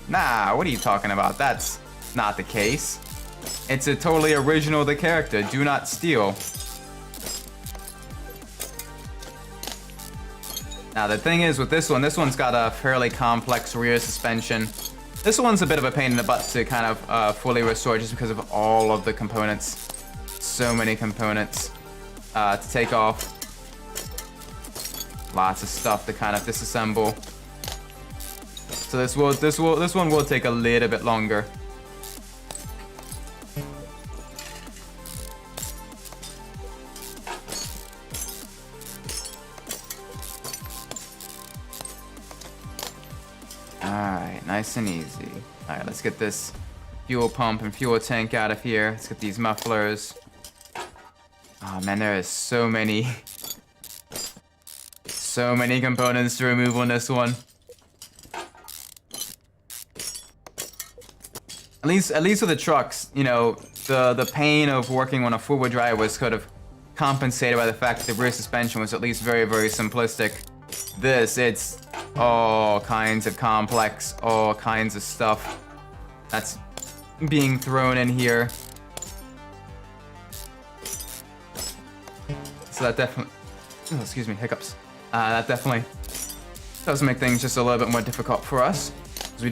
Speaker 1: Nah, what are you talking about? That's not the case. It's a totally original the character. Do not steal. Now the thing is with this one's got a fairly complex rear suspension. This one's a bit of a pain in the butt to kind of fully restore just because of all of the components. So many components to take off. Lots of stuff to kind of disassemble. So this one will take a little bit longer. Alright, nice and easy. Alright, let's get this fuel pump and fuel tank out of here. Let's get these mufflers. Oh man, there is so many components to remove on this one. At least with the trucks, you know, the pain of working on a four-wheel drive was sort of compensated by the fact that the rear suspension was at least very, very simplistic. It's all kinds of complex, all kinds of stuff that's being thrown in here. So that definitely, oh, excuse me, hiccups. That definitely does make things just a little bit more difficult for us. Because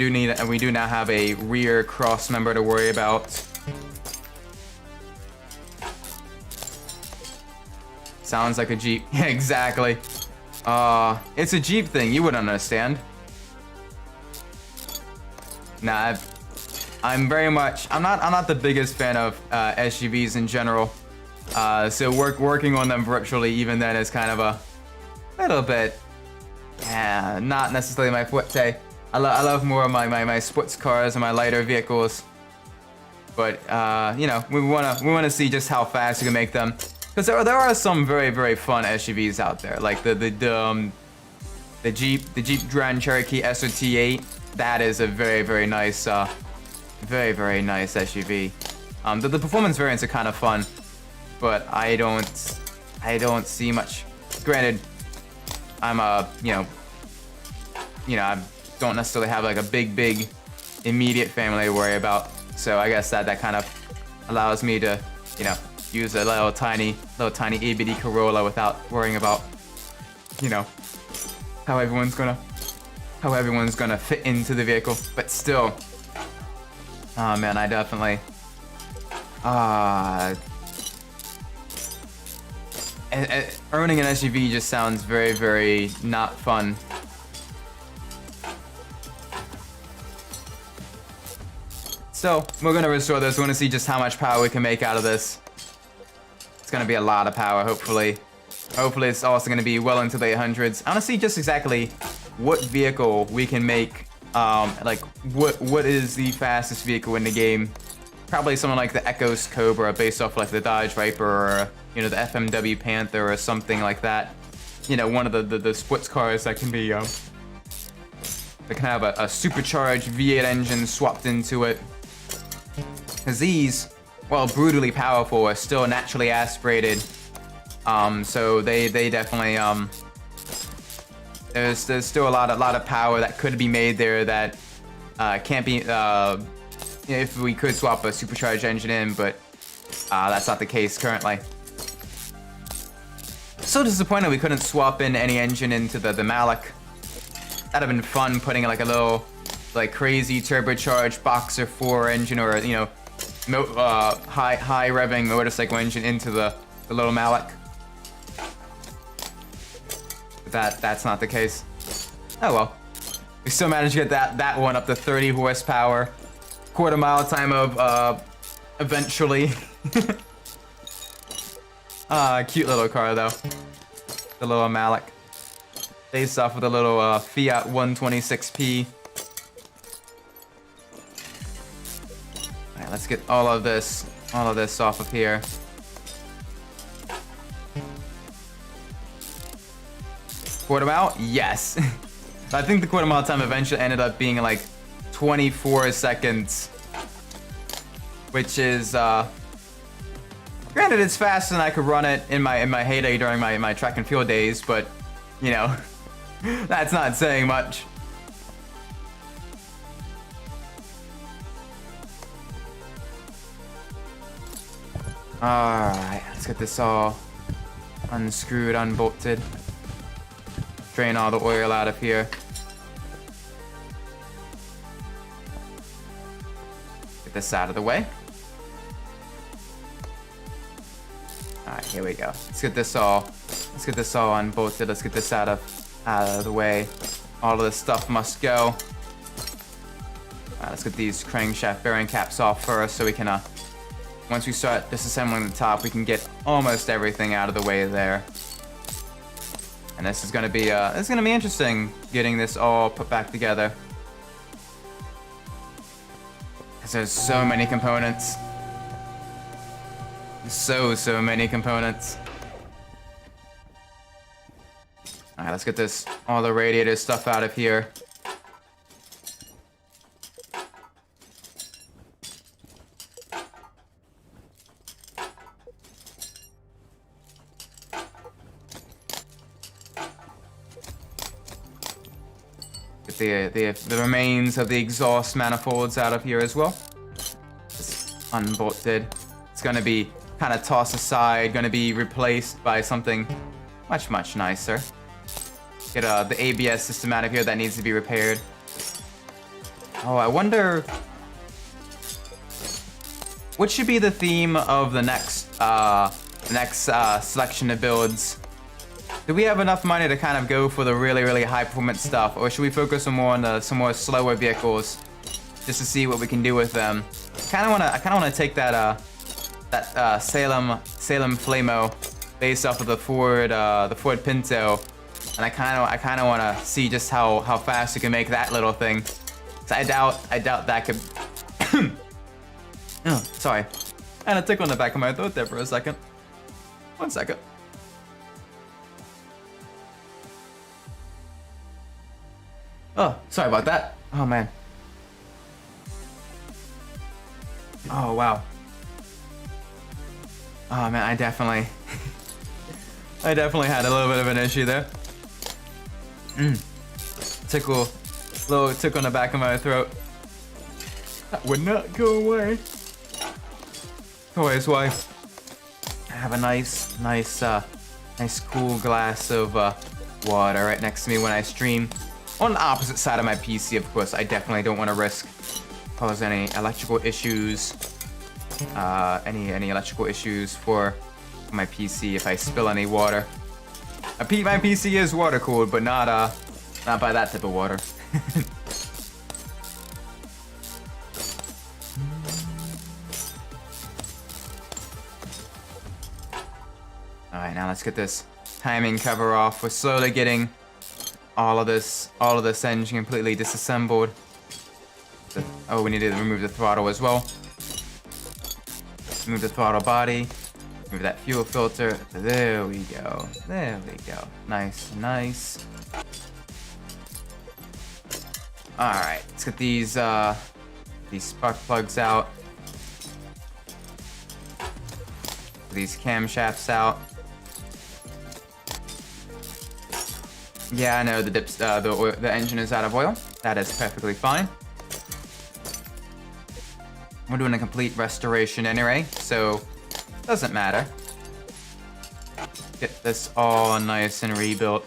Speaker 1: we do now have a rear cross member to worry about. Sounds like a Jeep. Yeah, exactly. It's a Jeep thing. You wouldn't understand. Nah, I'm not the biggest fan of SUVs in general. So working on them virtually even then is kind of a little bit, not necessarily my forte. I love more of my sports cars and my lighter vehicles. But you know, we wanna see just how fast you can make them, because there are some very, very fun SUVs out there, like the Jeep Grand Cherokee SRT8. That is a very, very nice very nice SUV. The performance variants are kind of fun, but I don't see much. Granted, I'm you know I don't necessarily have like a big immediate family to worry about, so I guess that kind of allows me to, you know, use a little tiny itty Corolla without worrying about, you know, how everyone's gonna fit into the vehicle. But still, oh man, I definitely owning an SUV just sounds very, very not fun. So we're gonna restore this. We're gonna see just how much power we can make out of this. It's gonna be a lot of power, hopefully. Hopefully it's also gonna be well into the 800s. I wanna see just exactly what vehicle we can make. Like what is the fastest vehicle in the game? Probably something like the Ecos Cobra, based off like the Dodge Viper, or you know, the FMW Panther or something like that. You know, one of the sports cars that can be that can have a supercharged V8 engine swapped into it. Because these, while brutally powerful, are still naturally aspirated. So they definitely there's still a lot of power that could be made there that can't be if we could swap a supercharged engine in, but that's not the case currently. So disappointed we couldn't swap in any engine into the Malik. That'd have been fun, putting like a little like crazy turbocharged Boxer 4 engine, or you know, high revving motorcycle engine into the little Malik. But that's not the case. Oh well. We still managed to get that one up to 30 horsepower. Quarter mile time of eventually. Cute little car though. The little Malik. Based off with a little Fiat 126P. Alright, let's get all of this off of here. Quarter mile? Yes. I think the quarter mile time eventually ended up being like 24 seconds. Which is, granted, it's faster than I could run it in my heyday during my track and field days, but, you know, that's not saying much. Alright, let's get this all unscrewed, unbolted. Drain all the oil out of here. Get this out of the way. Alright, here we go. Let's get this all unbolted. Let's get this out of the way. All of this stuff must go. Alright, let's get these crankshaft bearing caps off first so we can once we start disassembling the top, we can get almost everything out of the way there. And this is gonna be interesting getting this all put back together. Because there's so many components. So many components. Alright, let's get all the radiator stuff out of here. Get the remains of the exhaust manifolds out of here as well. Just unbolted. It's gonna be kind of tossed aside, gonna be replaced by something much nicer. Get the ABS system out of here that needs to be repaired. Oh, I wonder what should be the theme of the next selection of builds. Do we have enough money to kind of go for the really high performance stuff, or should we focus on some more slower vehicles just to see what we can do with them? I kind of want to take that Salem Flamo based off of the Ford Pinto, and I kind of want to see just how fast you can make that little thing. So I doubt that could. Oh, sorry, I had a tickle in the back of my throat there for a second. 1 second. Oh, sorry about that. Oh man. Oh wow. Oh man, I definitely had a little bit of an issue there. Little tickle in the back of my throat. That would not go away. Always why I have a nice cool glass of water right next to me when I stream. On the opposite side of my PC, of course. I definitely don't want to risk cause any electrical issues. Any electrical issues for my PC if I spill any water. My PC is water cooled, but not by that type of water. All right, now let's get this timing cover off. We're slowly getting all of this engine completely disassembled. Oh, we need to remove the throttle as well. Remove the throttle body. Remove that fuel filter. There we go. There we go. Nice. All right, let's get these spark plugs out. These camshafts out. Yeah, I know the engine is out of oil. That is perfectly fine. We're doing a complete restoration anyway, so it doesn't matter. Get this all nice and rebuilt.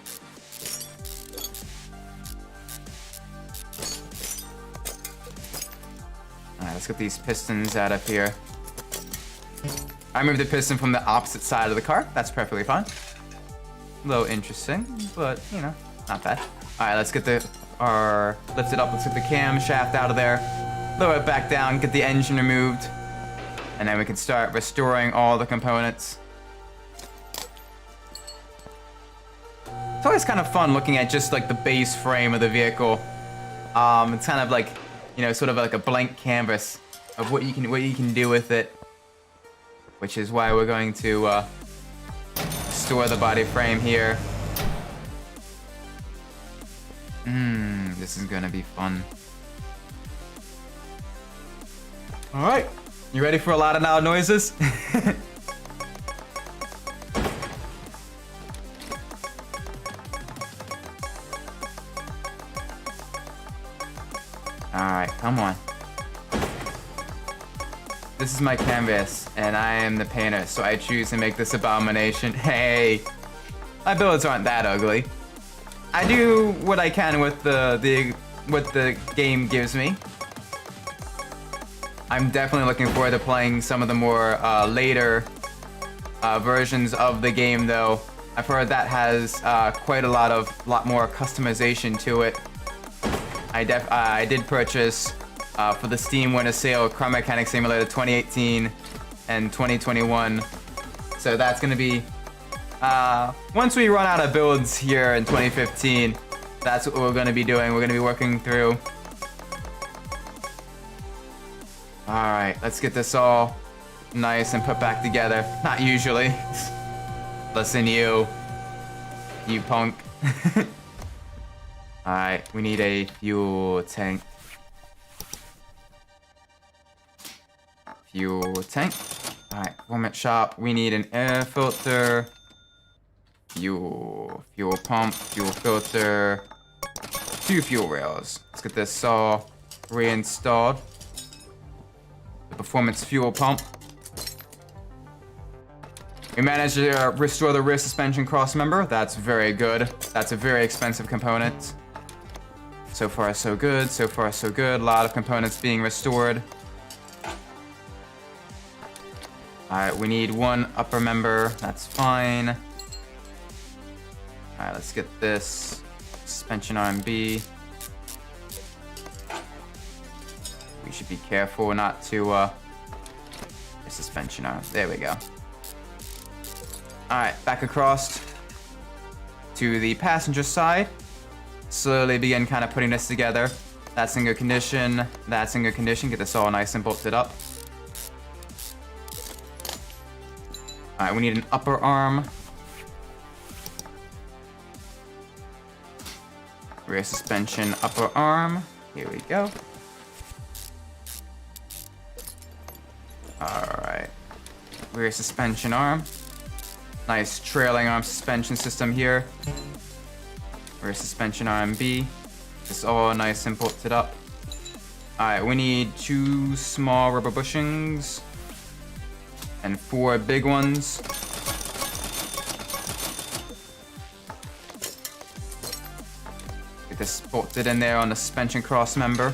Speaker 1: Alright, let's get these pistons out of here. I moved the piston from the opposite side of the car. That's perfectly fine. A little interesting, but you know, not bad. All right, let's get lift it up. Let's get the camshaft out of there, lower it back down, get the engine removed, and then we can start restoring all the components. It's always kind of fun looking at just like the base frame of the vehicle. It's kind of like, you know, sort of like a blank canvas of what you can do with it, which is why we're going to store the body frame here. This is gonna be fun. All right, you ready for a lot of loud noises? All right, come on. This is my canvas, and I am the painter, so I choose to make this abomination. Hey, my builds aren't that ugly. I do what I can with what the game gives me. I'm definitely looking forward to playing some of the more later versions of the game, though. I've heard that has quite a lot more customization to it. I did purchase for the Steam Winter Sale Car Mechanic Simulator 2018 and 2021, so that's gonna be once we run out of builds here in 2015. That's what we're gonna be doing. We're gonna be working through. All right, let's get this all nice and put back together. Not usually. Listen, you punk. Alright, we need a fuel tank. Fuel tank. Alright, performance shop. We need an air filter. Fuel pump, fuel filter. 2 fuel rails. Let's get this all reinstalled. The performance fuel pump. We managed to restore the rear suspension cross member. That's very good. That's a very expensive component. So far, so good. So far, so good. A lot of components being restored. Alright, we need 1 upper member. That's fine. Alright, let's get this suspension RMB. We should be careful not to the suspension arm. There we go. Alright, back across to the passenger side. Slowly begin kind of putting this together. That's in good condition. That's in good condition. Get this all nice and bolted up. Alright, we need an upper arm. Rear suspension, upper arm. Here we go. Alright. Rear suspension arm. Nice trailing arm suspension system here. Rear suspension RMB. Just all nice and bolted up. Alright, we need 2 small rubber bushings and 4 big ones. Get this bolted in there on the suspension cross member.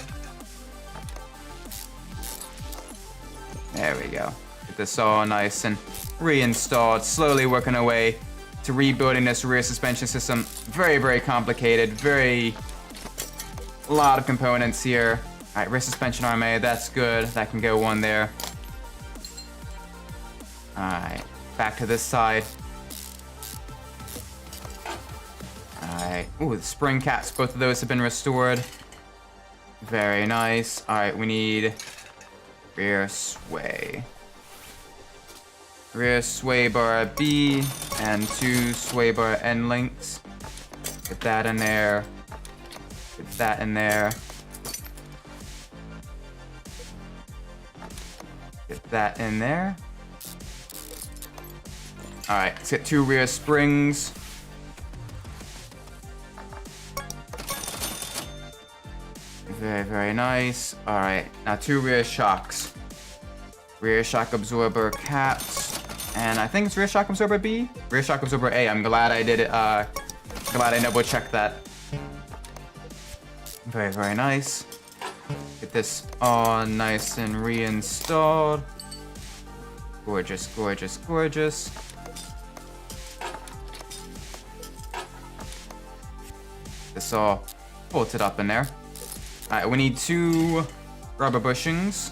Speaker 1: There we go. Get this all nice and reinstalled. Slowly working our way to rebuilding this rear suspension system. Very, very complicated. A lot of components here. Alright, rear suspension RMA, that's good. That can go 1 there. Alright, back to this side. Alright, ooh, the spring caps, both of those have been restored. Very nice. Alright, we need rear sway. Rear sway bar B and 2 sway bar end links. Get that in there. Get that in there. Get that in there. Alright, let's get 2 rear springs. Very, very nice. Alright, now 2 rear shocks. Rear shock absorber caps. And I think it's rear shock absorber B? Rear shock absorber A. I'm glad I did it. Glad I double checked that. Very, very nice. Get this all nice and reinstalled. Gorgeous, gorgeous, gorgeous. This all bolted up in there. Alright, we need 2 rubber bushings.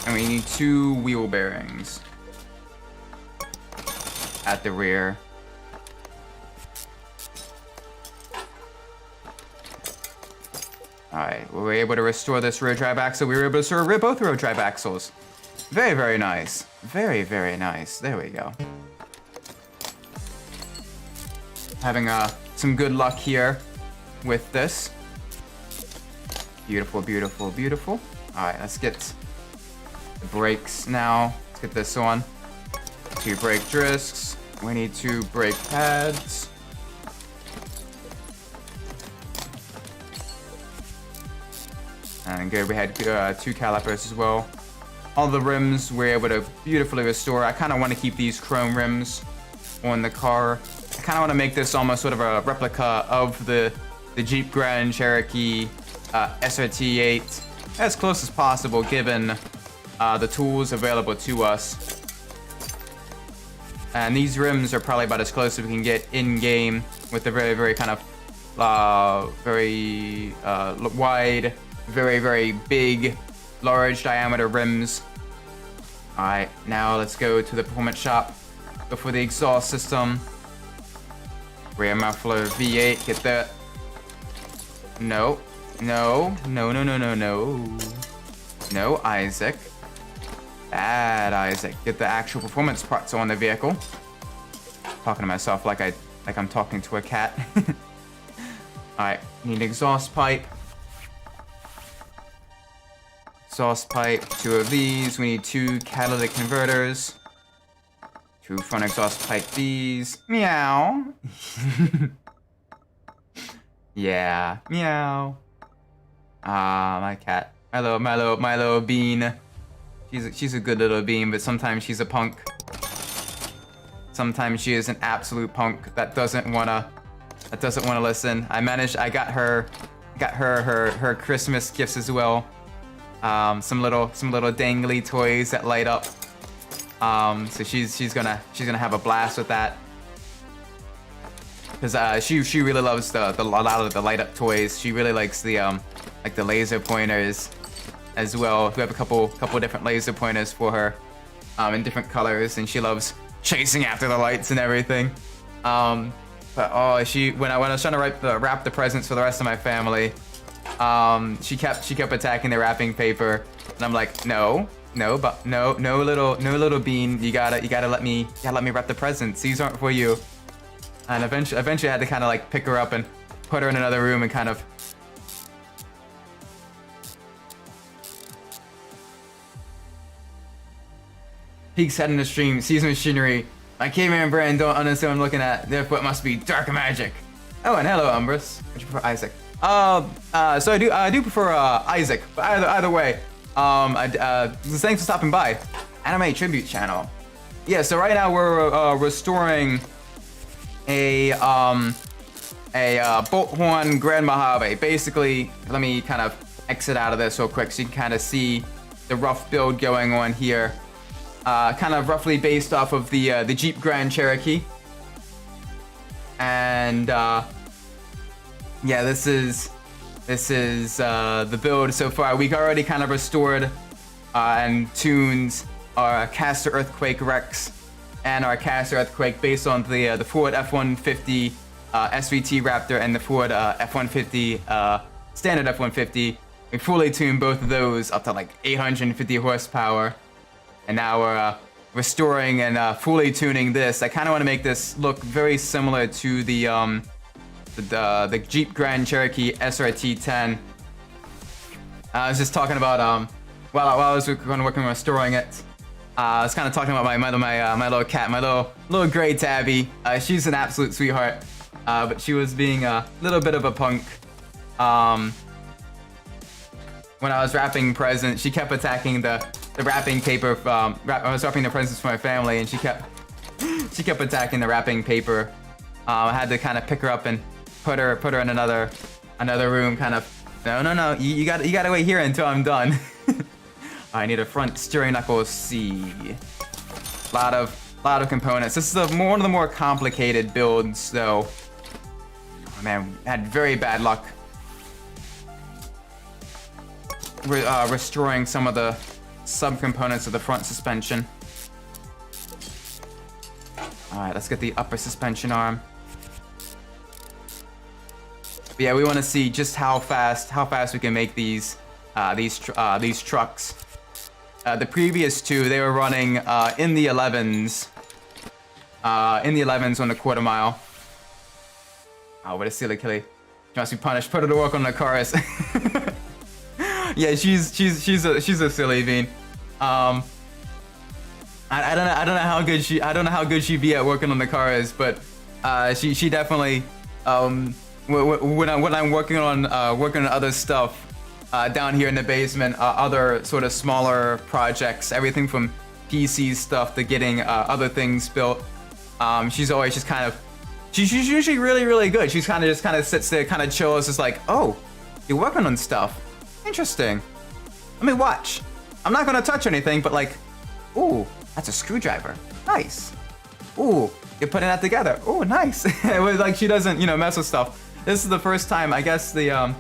Speaker 1: And we need 2 wheel bearings at the rear. Alright, we were able to restore this rear drive axle. We were able to restore both rear drive axles. Very, very nice. Very, very nice. There we go. Having some good luck here with this. Beautiful, beautiful, beautiful. Alright, let's get the brakes now. Let's get this on. 2 brake discs. We need 2 brake pads. And good, we had 2 calipers as well. All the rims we're able to beautifully restore. I kind of want to keep these chrome rims on the car. I kind of want to make this almost sort of a replica of the Jeep Grand Cherokee SRT8 as close as possible given the tools available to us. And these rims are probably about as close as we can get in-game with the very, very kind of very wide, very, very big, large diameter rims. Alright, now let's go to the performance shop. Go for the exhaust system. Rear muffler V8, get that. No, no, no, no, no, no, no. No, Isaac. Bad Isaac. Get the actual performance parts on the vehicle. Talking to myself like I'm talking to a cat. Alright, need an exhaust pipe. Exhaust pipe, 2 of these. We need 2 catalytic converters. 2 front exhaust pipe these. Meow. Yeah, meow. Ah, my cat. My little bean. She's a good little bean, but sometimes she's a punk. Sometimes she is an absolute punk that doesn't wanna listen. I got her her Christmas gifts as well. Some little dangly toys that light up. So she's gonna have a blast with that. Cause she really loves a lot of the light up toys. She really likes the like the laser pointers as well. We have a couple different laser pointers for her in different colors, and she loves chasing after the lights and everything. But oh, when I was trying to wrap the presents for the rest of my family, she kept attacking the wrapping paper, and I'm like, no, little bean, you gotta let me wrap the presents. These aren't for you. And eventually I had to kind of like pick her up and put her in another room and kind of. Peaks head in the stream, sees machinery. My caveman brand don't understand what I'm looking at. Therefore it must be dark magic. Oh, and hello, Umbras. Would you prefer Isaac? So I do prefer Isaac, but either way, thanks for stopping by. Anime Tribute channel. Yeah, so right now we're restoring a bolt horn Grand Mojave. Basically, let me kind of exit out of this real quick so you can kind of see the rough build going on here. Kind of roughly based off of the Jeep Grand Cherokee. And yeah, this is the build so far. We already kind of restored and tuned our Caster Earthquake Rex and our Caster Earthquake based on the Ford F-150 SVT Raptor and the Ford F-150 standard F-150. We fully tuned both of those up to like 850 horsepower. And now we're restoring and fully tuning this. I kind of want to make this look very similar to the Jeep Grand Cherokee SRT10. I was just talking about while I was working on restoring it. I was kind of talking about my little cat, my little gray tabby. She's an absolute sweetheart, but she was being a little bit of a punk. When I was wrapping presents, she kept attacking the wrapping paper. I was wrapping the presents for my family, and she kept attacking the wrapping paper. I had to kind of pick her up and put her in another room. Kind of no. You gotta wait here until I'm done. I need a front steering knuckle C. Lot of components. This is one of the more complicated builds, though. Oh, man, had very bad luck restoring some of the subcomponents of the front suspension. All right, let's get the upper suspension arm. But yeah, we want to see just how fast we can make these trucks. The previous two, they were running in the 11s. In the 11s on the quarter mile. Oh, what a silly killy. She must be punished. Put her to work on the cars. Yeah, she's a silly bean. I don't know how good she'd be at working on the cars, but she definitely when I'm working on other stuff, down here in the basement, other sort of smaller projects, everything from PC stuff to getting other things built. She's always just kind of, she's usually really good. She's kind of just kind of sits there, kind of chills, just like, oh, you're working on stuff. Interesting. Let me watch. I'm not gonna touch anything, but like, ooh, that's a screwdriver. Nice. Ooh, you're putting that together. Ooh, nice. It was like she doesn't, you know, mess with stuff. This is the first time, I guess if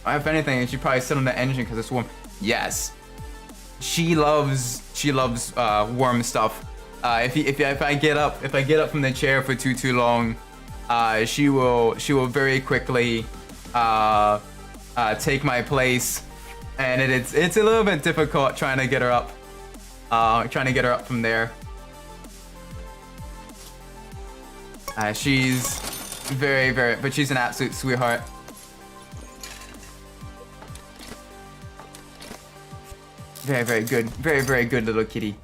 Speaker 1: anything, she probably sit on the engine because it's warm. Yes. She loves warm stuff. If I get up from the chair for too long, she will very quickly take my place, and it's a little bit difficult trying to get her up from there. She's but she's an absolute sweetheart. Very good. Very good little kitty.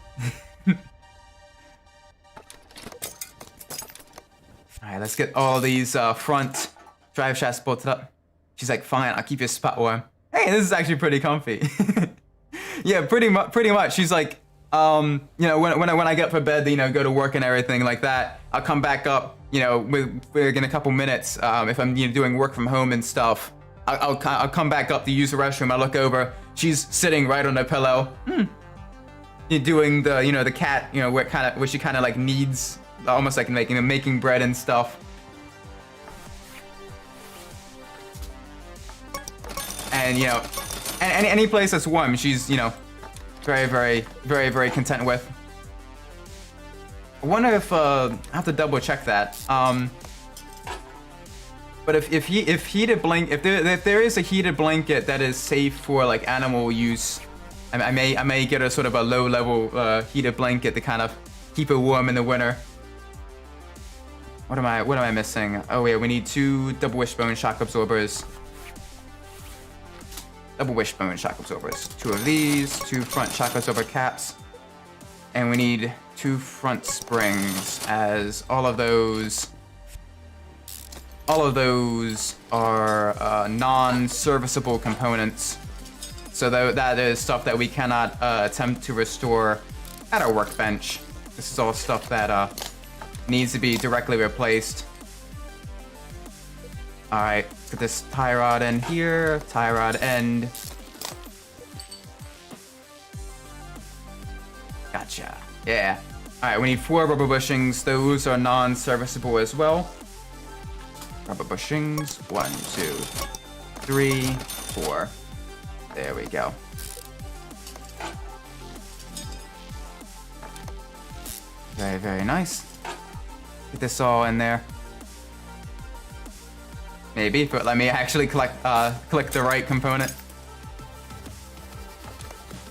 Speaker 1: Alright, let's get all these front drive shafts bolted up. She's like, fine, I'll keep your spot warm. Hey, this is actually pretty comfy. Yeah, pretty much. She's like, you know, when I get up for bed, you know, go to work and everything like that, I'll come back up, you know, within a couple minutes. If I'm, you know, doing work from home and stuff, I'll come back up to use the restroom. I look over, she's sitting right on the pillow. You're doing the, you know, the cat, you know, where she kind of like needs, almost like making bread and stuff. And you know, any place that's warm, she's, you know, very content with. I wonder if I have to double check that. But if there is a heated blanket that is safe for like animal use, I may get a sort of a low level heated blanket to kind of keep it warm in the winter. What am I missing? Oh yeah, we need 2 double wishbone shock absorbers. Double wishbone shock absorbers. 2 of these, 2 front shock absorber caps, and we need 2 front springs, as all of those are non-serviceable components. So that is stuff that we cannot attempt to restore at our workbench. This is all stuff that needs to be directly replaced. All right, let's get this tie rod in here, tie rod end. Gotcha, yeah. All right, we need 4 rubber bushings. Those are non-serviceable as well. Rubber bushings, 1, 2, 3, 4. There we go. Very nice. Get this all in there. Maybe, but let me actually click the right component.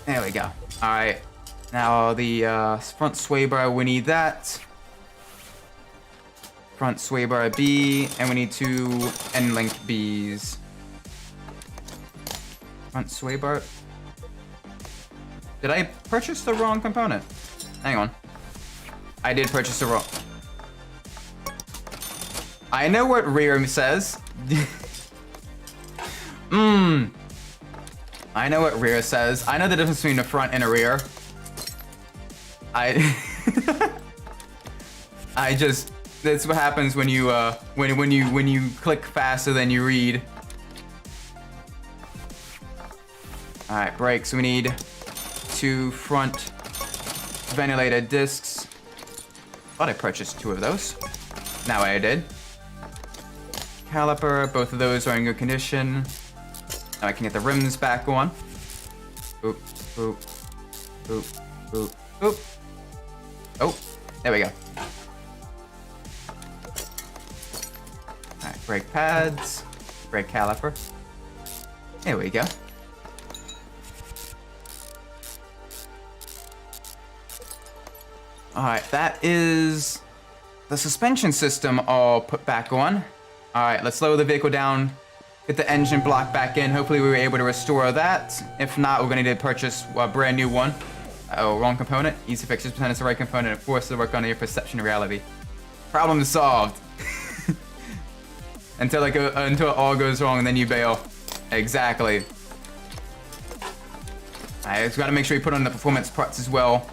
Speaker 1: There we go. All right. Now the front sway bar, we need that. Front sway bar B, and we need 2 end link Bs. Front sway bar. Did I purchase the wrong component? Hang on. I did purchase the wrong. I know what rear says. I know what rear says. I know the difference between the front and a rear. I just, that's what happens when you when you click faster than you read. All right, brakes. We need 2 front ventilated discs. Thought I purchased 2 of those. Now I did. Caliper, both of those are in good condition. Now I can get the rims back on. Boop, boop, boop, boop, boop. Oh, there we go. Alright, brake pads, brake caliper. There we go. Alright, that is the suspension system all put back on. Alright, let's lower the vehicle down, get the engine block back in. Hopefully we were able to restore that. If not, we're gonna need to purchase a brand new one. Oh, wrong component. Easy fix, just pretend it's the right component and force it to work on your perception of reality. Problem solved. until it all goes wrong and then you bail. Exactly. Alright, just gotta make sure we put on the performance parts as well.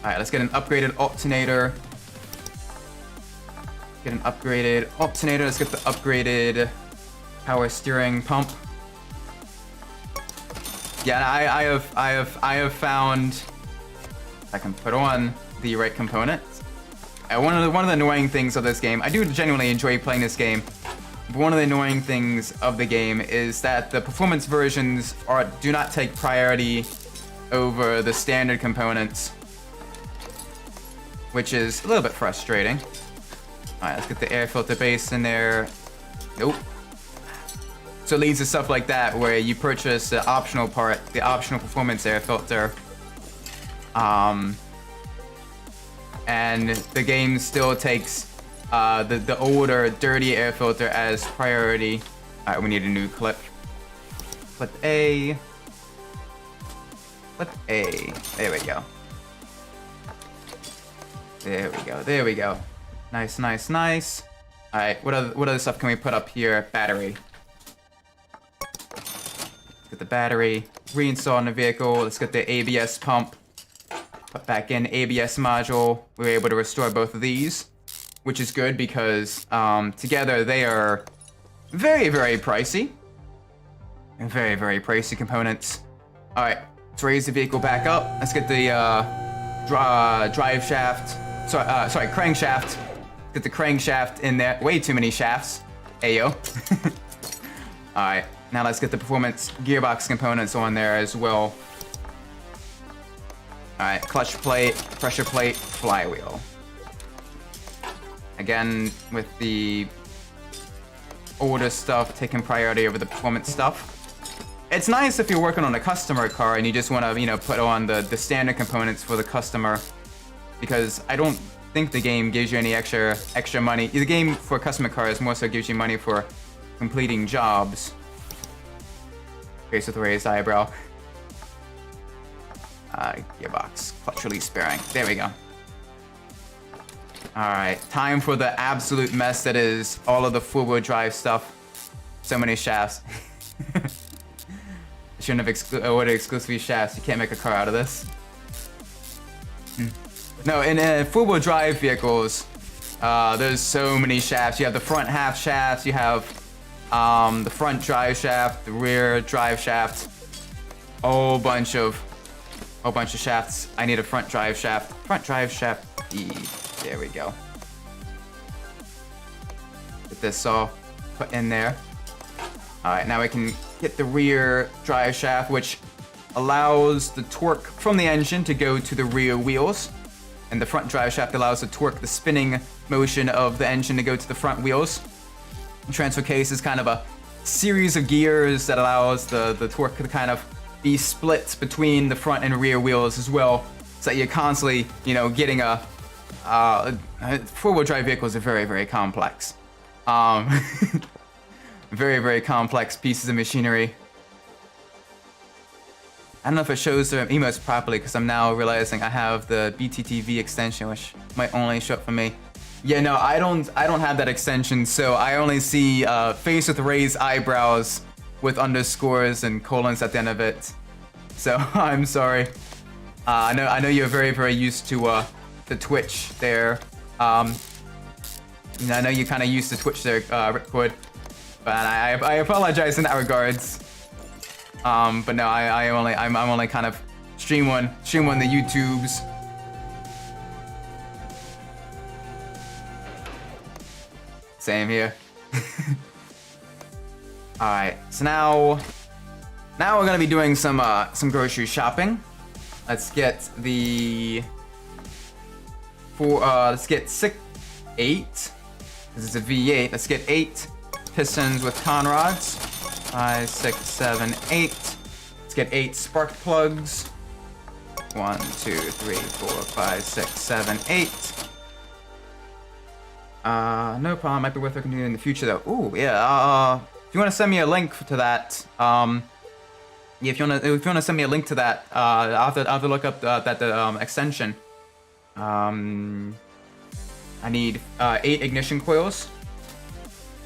Speaker 1: Alright, let's get an upgraded alternator. Get an upgraded alternator. Let's get the upgraded power steering pump. Yeah, I have found I can put on the right component. One of the annoying things of this game, I do genuinely enjoy playing this game. But one of the annoying things of the game is that the performance versions do not take priority over the standard components, which is a little bit frustrating. Alright, let's get the air filter base in there. Nope. So it leads to stuff like that, where you purchase the optional part, the optional performance air filter, and the game still takes the older, dirty air filter as priority. Alright, we need a new clip. Clip A. Clip A. There we go. There we go. There we go. Nice, nice, nice. Alright, what other stuff can we put up here? Battery. Let's get the battery. Reinstall in the vehicle. Let's get the ABS pump. Put back in ABS module. We were able to restore both of these, which is good because together they are very, very pricey. And very, very pricey components. Alright, let's raise the vehicle back up. Let's get the drive shaft. Sorry, crankshaft. Get the crankshaft in there. Way too many shafts. Ayo. Alright, now let's get the performance gearbox components on there as well. Alright, clutch plate, pressure plate, flywheel. Again, with the older stuff taking priority over the performance stuff. It's nice if you're working on a customer car and you just want to, you know, put on the standard components for the customer, because I don't think the game gives you any extra money. The game for customer cars more so gives you money for completing jobs. Face with a raised eyebrow. Gearbox, clutch release bearing. There we go. Alright, time for the absolute mess that is all of the four-wheel drive stuff. So many shafts. I shouldn't have ordered exclusively shafts. You can't make a car out of this. No, in four-wheel drive vehicles, there's so many shafts. You have the front half shafts, you have the front drive shaft, the rear drive shaft, whole bunch of shafts. I need a front drive shaft. Front drive shaft E. There we go. Get this all put in there. Alright, now we can get the rear drive shaft, which allows the torque from the engine to go to the rear wheels. And the front drive shaft allows the torque, the spinning motion of the engine, to go to the front wheels. The transfer case is kind of a series of gears that allows the torque to kind of be split between the front and rear wheels as well. So that you're constantly, you know, getting a... four-wheel drive vehicles are very, very complex. Very, very complex pieces of machinery. I don't know if it shows the emotes properly because I'm now realizing I have the BTTV extension, which might only show up for me. Yeah, no, I don't have that extension, so I only see face with raised eyebrows with underscores and colons at the end of it. So I'm sorry. I know you're very, very used to the Twitch there. I know you're kind of used to Twitch there, Ripcord, but I apologize in that regards. But no, I'm only kind of stream on the YouTubes. Same here. All right, so now we're gonna be doing some grocery shopping. Let's get the let's get 8. This is a V8. Let's get 8 pistons with con rods. 5, 6, 7, 8. Let's get 8 spark plugs. 1, 2, 3, 4, 5, 6, 7, 8. No problem. Might be worth looking into in the future though. Ooh, yeah. If you want to send me a link to that, yeah, if you want to send me a link to that, I'll have to look up that extension. I need 8 ignition coils.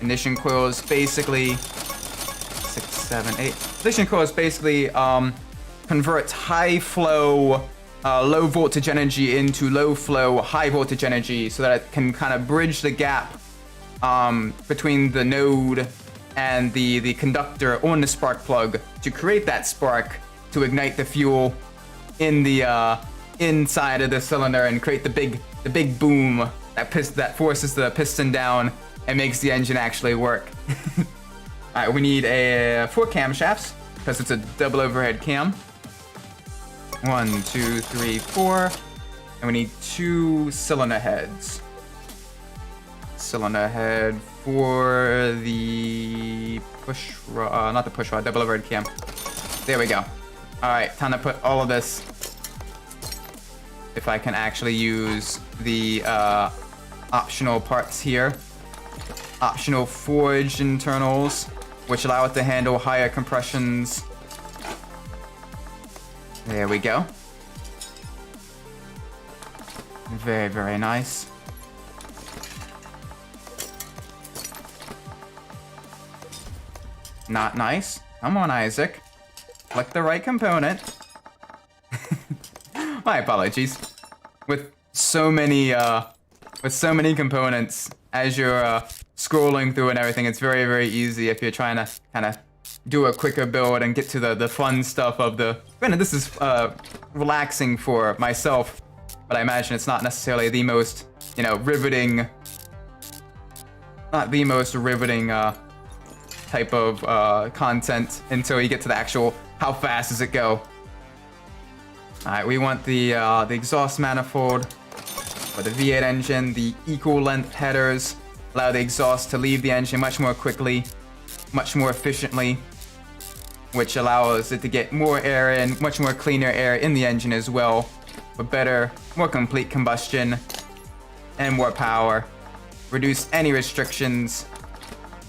Speaker 1: Ignition coils basically 6, 7, 8. Ignition coils basically converts high flow, low voltage energy into low flow, high voltage energy, so that it can kind of bridge the gap between the node and the conductor on the spark plug to create that spark to ignite the fuel in the inside of the cylinder and create the big boom that forces the piston down and makes the engine actually work. Alright, we need 4 camshafts because it's a double overhead cam. 1, 2, 3, 4, and we need 2 cylinder heads. Cylinder head for the push rod, not the push rod, double overhead cam. There we go. All right, time to put all of this. If I can actually use the optional parts here. Optional forged internals, which allow it to handle higher compressions. There we go. Very, very nice. Not nice. Come on, Isaac. Select the right component. My apologies. With so many components, as you're scrolling through and everything, it's very, very easy if you're trying to kind of do a quicker build and get to the fun stuff of the... Granted, this is relaxing for myself, but I imagine it's not necessarily the most, you know, riveting... Not the most riveting type of content until you get to the actual how fast does it go. Alright, we want the exhaust manifold for the V8 engine, the equal length headers allow the exhaust to leave the engine much more quickly, much more efficiently, which allows it to get more air in, much more cleaner air in the engine as well, for better, more complete combustion, and more power. Reduce any restrictions.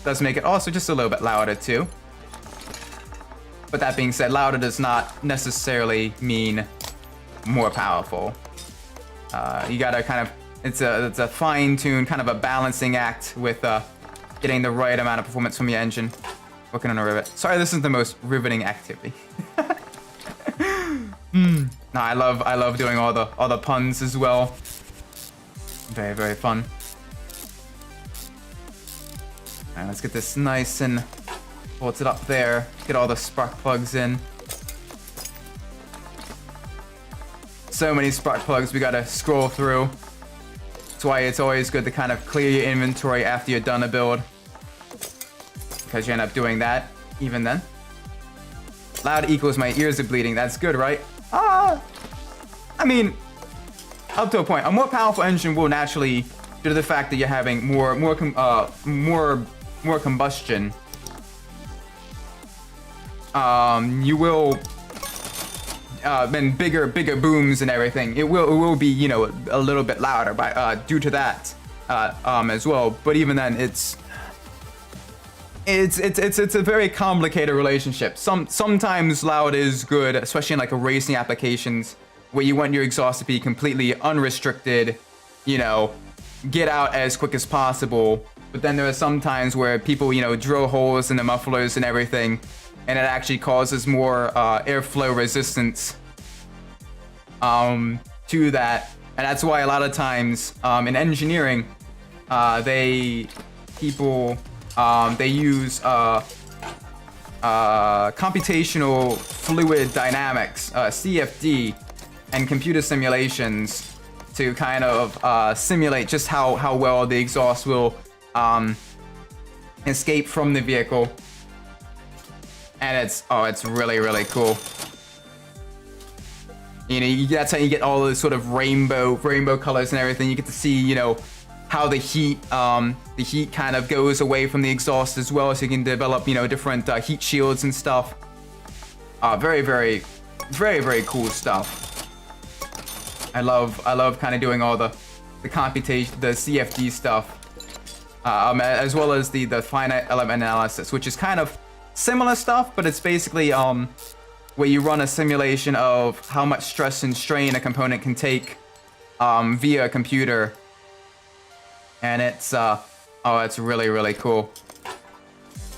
Speaker 1: Does make it also just a little bit louder too. But that being said, louder does not necessarily mean more powerful. You gotta kind of, it's a fine-tune, kind of a balancing act with getting the right amount of performance from your engine. Working on a rivet. Sorry, this is the most riveting activity. No, I love doing all the puns as well. Very, very fun. Alright, let's get this nice and bolted up there. Get all the spark plugs in. So many spark plugs we gotta scroll through. That's why it's always good to kind of clear your inventory after you're done a build, because you end up doing that even then. Loud equals my ears are bleeding. That's good, right? I mean, up to a point. A more powerful engine will naturally, due to the fact that you're having more combustion, you will and bigger booms and everything. It will be, you know, a little bit louder by due to that as well. But even then, it's a very complicated relationship. Sometimes loud is good, especially in like a racing applications where you want your exhaust to be completely unrestricted, you know, get out as quick as possible. But then there are some times where people, you know, drill holes in the mufflers and everything, and it actually causes more airflow resistance to that. And that's why a lot of times in engineering, they use computational fluid dynamics, CFD, and computer simulations to kind of simulate just how well the exhaust will escape from the vehicle. And it's really, really cool. You know, that's how you get all those sort of rainbow colors and everything. You get to see, you know, how the heat kind of goes away from the exhaust as well, so you can develop, you know, different heat shields and stuff. Very, very, very, very cool stuff. I love kind of doing all the computation, the CFD stuff, as well as the finite element analysis, which is kind of similar stuff, but it's basically where you run a simulation of how much stress and strain a component can take via a computer. And it's really, really cool.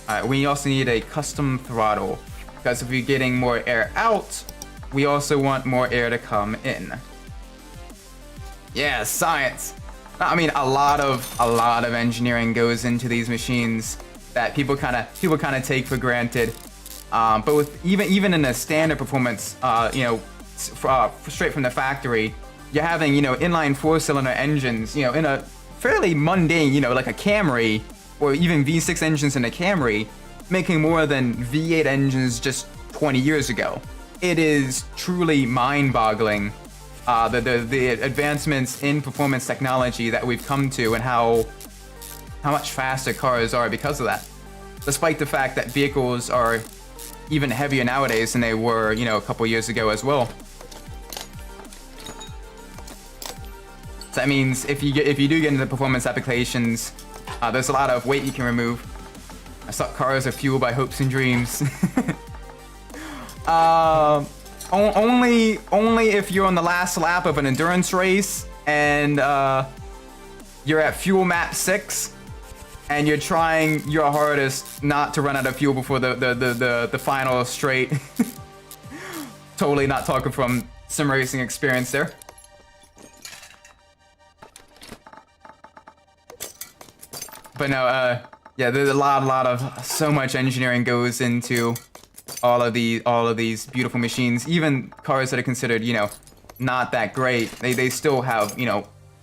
Speaker 1: Alright, we also need a custom throttle, because if you're getting more air out, we also want more air to come in. Yeah, science. I mean, a lot of engineering goes into these machines that people kind of take for granted. But with even in a standard performance, straight from the factory, you're having inline 4-cylinder engines, in a fairly mundane, like a Camry, or even V6 engines in a Camry, making more than V8 engines just 20 years ago. It is truly mind-boggling, the advancements in performance technology that we've come to, and how much faster cars are because of that. Despite the fact that vehicles are even heavier nowadays than they were, a couple years ago as well. So that means if you do get into performance applications, there's a lot of weight you can remove. I thought cars are fueled by hopes and dreams. Only if you're on the last lap of an endurance race and you're at fuel map 6 and you're trying your hardest not to run out of fuel before the final straight. Totally not talking from sim racing experience there. But no, yeah, there's a lot of so much engineering goes into all of these beautiful machines. Even cars that are considered, not that great, they still have,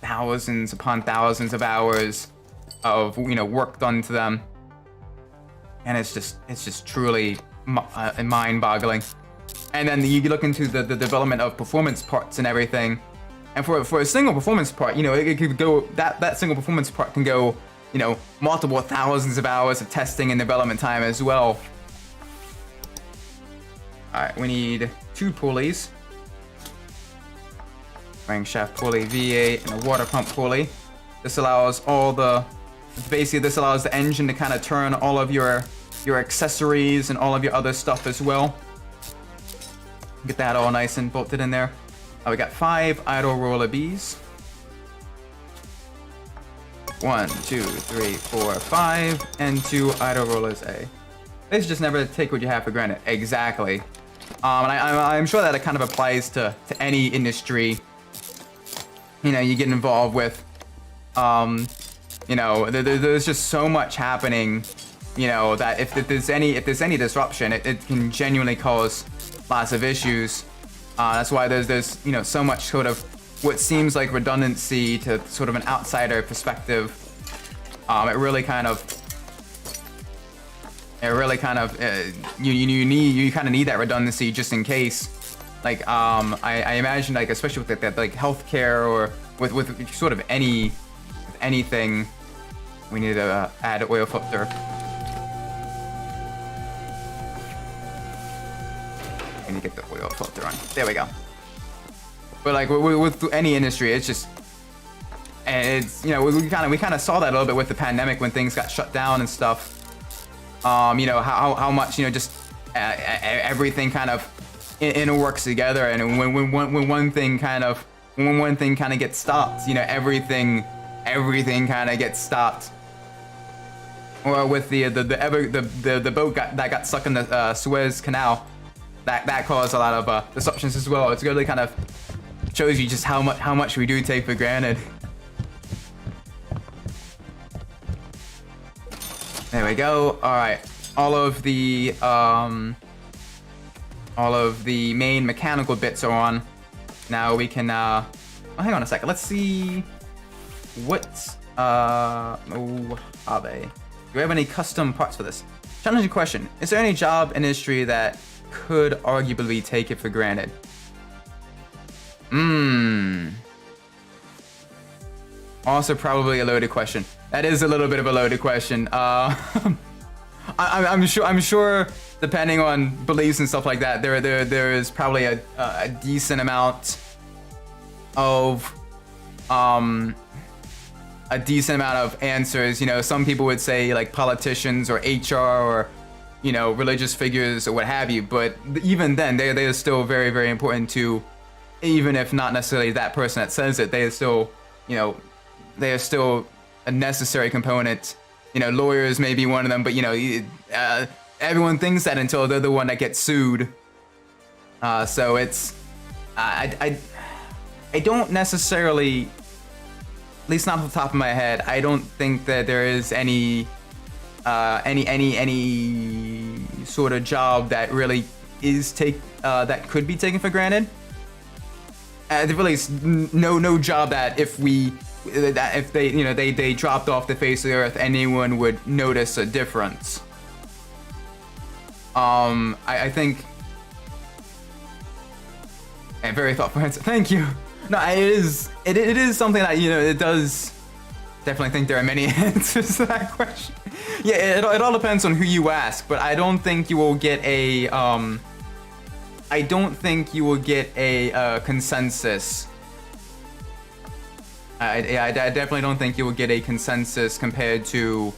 Speaker 1: thousands upon thousands of hours of work done to them, and it's just truly mind-boggling. And then you look into the development of performance parts and everything, and for a single performance part, it could go, that single performance part can go, multiple thousands of hours of testing and development time as well. Alright, we need 2 pulleys. Crankshaft pulley V8 and a water pump pulley. This allows this allows the engine to kind of turn all of your accessories and all of your other stuff as well. Get that all nice and bolted in there. We got 5 idle roller Bs. 1, 2, 3, 4, 5, and 2 idle rollers A. Please just never take what you have for granted. Exactly. And I'm sure that it kind of applies to any industry, you get involved with. There's just so much happening, that if there's any disruption, it can genuinely cause lots of issues. That's why there's so much sort of what seems like redundancy to sort of an outsider perspective. You really kind of need that redundancy just in case. Like I imagine, like, especially with that like healthcare or with sort of anything, we need to add an oil filter. We need to get the oil filter on. There we go. But like with any industry, it's just, and it's we kind of saw that a little bit with the pandemic when things got shut down and stuff. How much just everything kind of interworks together, and when one thing kind of gets stopped, everything kind of gets stopped. Or with the boat that got stuck in the Suez Canal, that caused a lot of disruptions as well. It's really kind of shows you just how much we do take for granted. There we go. All right, all of the main mechanical bits are on. Now we can hang on a second. Let's see what are they? Do we have any custom parts for this? Challenging question. Is there any job industry that could arguably take it for granted? Also probably a loaded question. That is a little bit of a loaded question. I'm sure depending on beliefs and stuff like that, there is probably a decent amount of answers. Some people would say like politicians or HR or religious figures or what have you, but even then they are still very, very important to, even if not necessarily that person that says it, they are still a necessary component. Lawyers may be one of them, but everyone thinks that until they're the one that gets sued. So it's I don't necessarily, at least not off the top of my head, I don't think that there is any sort of job that really is that could be taken for granted. Really, no job that if they they dropped off the face of the earth, anyone would notice a difference. I think. And very thoughtful answer. Thank you. No, it is something that it does. Definitely think there are many answers to that question. Yeah, it all depends on who you ask, but I don't think you will get a consensus. I definitely don't think you will get a consensus compared to,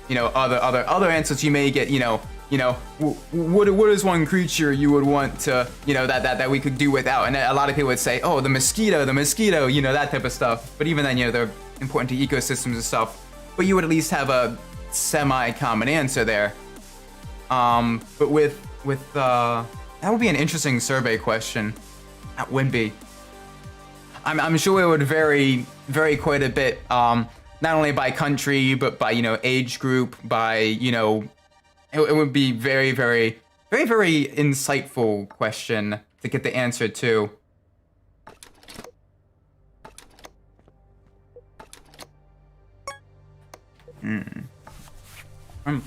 Speaker 1: other answers you may get. What is one creature you would want to, that we could do without? And a lot of people would say, oh, the mosquito, that type of stuff. But even then, they're important to ecosystems and stuff. But you would at least have a semi-common answer there. But with that would be an interesting survey question. That would be. I'm sure it would vary quite a bit. Not only by country, but by age group, by it would be very insightful question to get the answer to.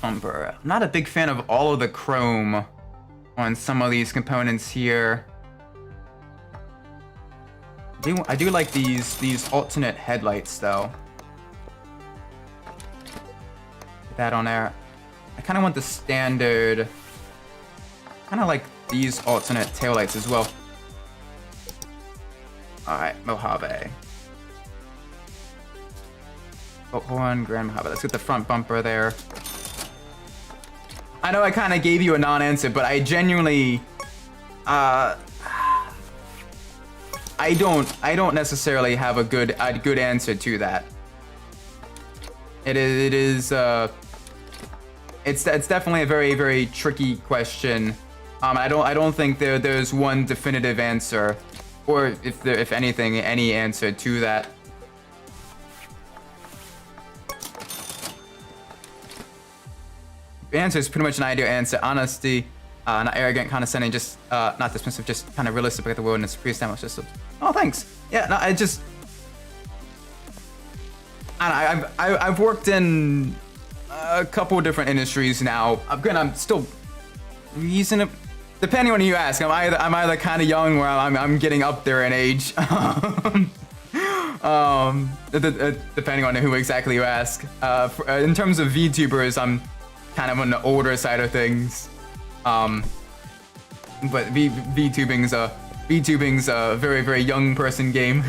Speaker 1: Bumper. I'm not a big fan of all of the chrome on some of these components here. I do like these alternate headlights though. Put that on there. I kind of want the standard. Kind of like these alternate taillights as well. All right, Mojave. Horn, Grand Mojave. Let's get the front bumper there. I know I kind of gave you a non-answer, but I genuinely, I don't necessarily have a good answer to that. It's definitely a very tricky question. I don't think there's one definitive answer, or if anything, any answer to that. The answer is pretty much an ideal answer. Honesty, not arrogant, condescending, just not dismissive, just kind of realistic about the world and its pre-established systems. Oh, thanks. Yeah, no, I've worked in a couple of different industries now. I'm still reasonable. Depending on who you ask, I'm either kind of young or I'm getting up there in age. Depending on who exactly you ask. In terms of VTubers, I'm kind of on the older side of things. But VTubing's a very young person game.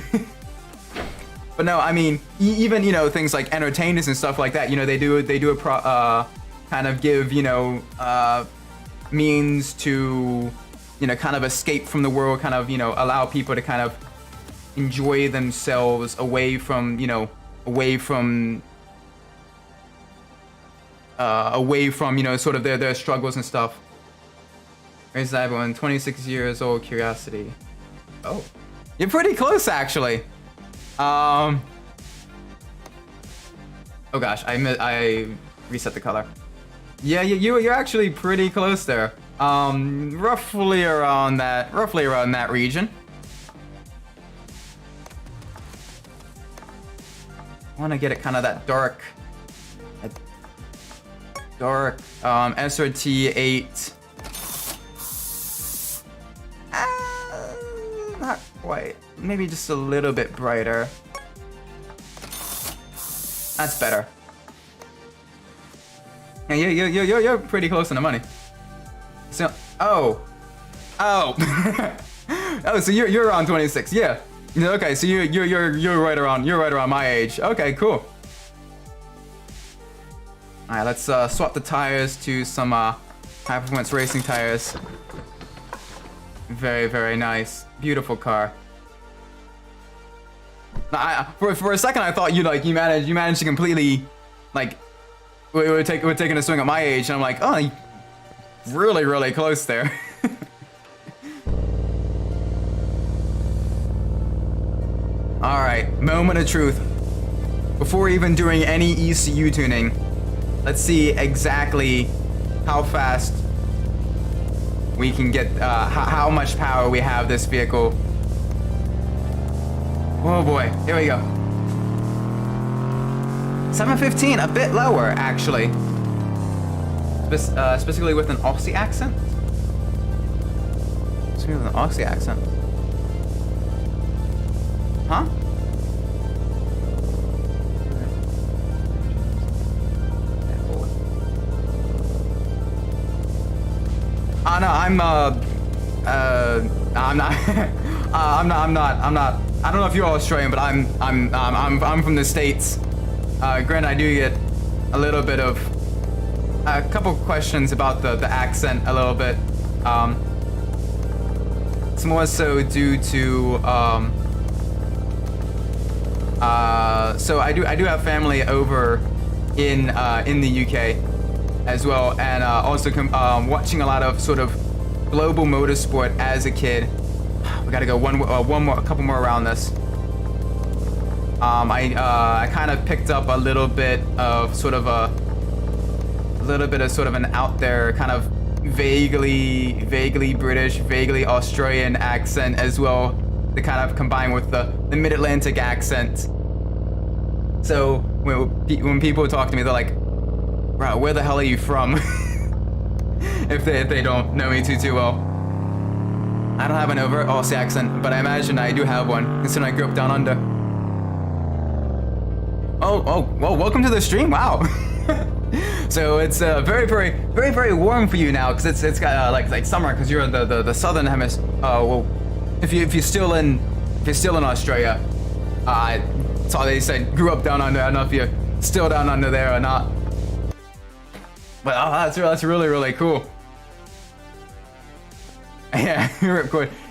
Speaker 1: But no, I mean, even things like entertainers and stuff like that. They do kind of give means to kind of escape from the world, kind of allow people to kind of enjoy themselves away from sort of their struggles and stuff. Where's that one? 26 years old, curiosity. Oh, you're pretty close actually. Oh gosh, I reset the color. Yeah, you're actually pretty close there. Roughly around that region. I want to get it kind of that dark SRT 8. Not quite. Maybe just a little bit brighter. That's better. Yeah, you're pretty close on the money. So, oh, oh, so you're around 26. Yeah. Okay, so you're right around my age. Okay, cool. All right, let's swap the tires to some high performance racing tires. Very nice, beautiful car. For a second, I thought you managed to completely, like, we're taking a swing at my age, and I'm like, oh, really close there. right, moment of truth. Before even doing any ECU tuning, let's see exactly how fast we can get, how much power we have this vehicle. Oh boy, here we go. 715, a bit lower actually. Specifically with an Aussie accent. Specifically with an Aussie accent. Huh? Oh no, I'm not. I don't know if you're Australian, but I'm from the States. Granted, I do get a little bit of a couple questions about the accent a little bit. It's more so due to so I do have family over in the UK as well, and also watching a lot of sort of global motorsport as a kid. We gotta go a couple more around this. I kind of picked up a little bit of sort of an out there kind of vaguely British, vaguely Australian accent as well, to kind of combine with the mid-Atlantic accent. So when people talk to me, they're like, "Bro, where the hell are you from?" if they don't know me too well. I don't have an overt Aussie accent, but I imagine I do have one, considering I grew up down under. Oh, well, welcome to the stream. Wow. So it's very warm for you now, because it's got like summer, because you're in the southern hemisphere. Well, if you're still in Australia, so they said grew up down under. I don't know if you're still down under there or not. But that's really cool. Yeah,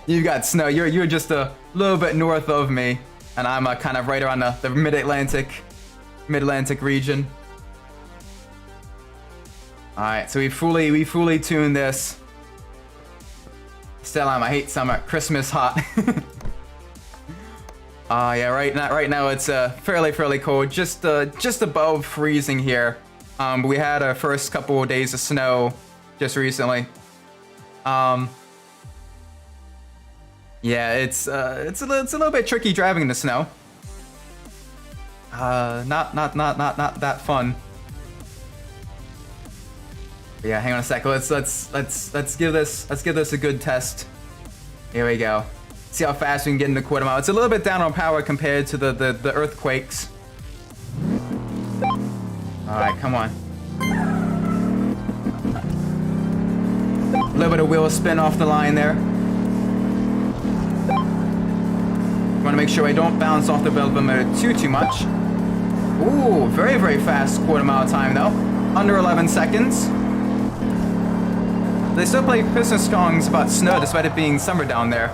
Speaker 1: you've got snow. You're just a little bit north of me, and I'm kind of right around the mid-Atlantic region. All right, so we fully tuned this. Still, I hate summer. Christmas hot. Yeah, right now it's fairly cold, just above freezing here. But we had our first couple of days of snow just recently. Yeah, it's a little bit tricky driving in the snow. Not that fun. But yeah, hang on a sec. Let's give this a good test. Here we go. See how fast we can get into quarter mile. It's a little bit down on power compared to the earthquakes. All right, come on. A little bit of wheel spin off the line there. Want to make sure I don't bounce off the motor too much. Ooh, very fast quarter mile time though. Under 11 seconds. They still play Christmas songs about snow despite it being summer down there.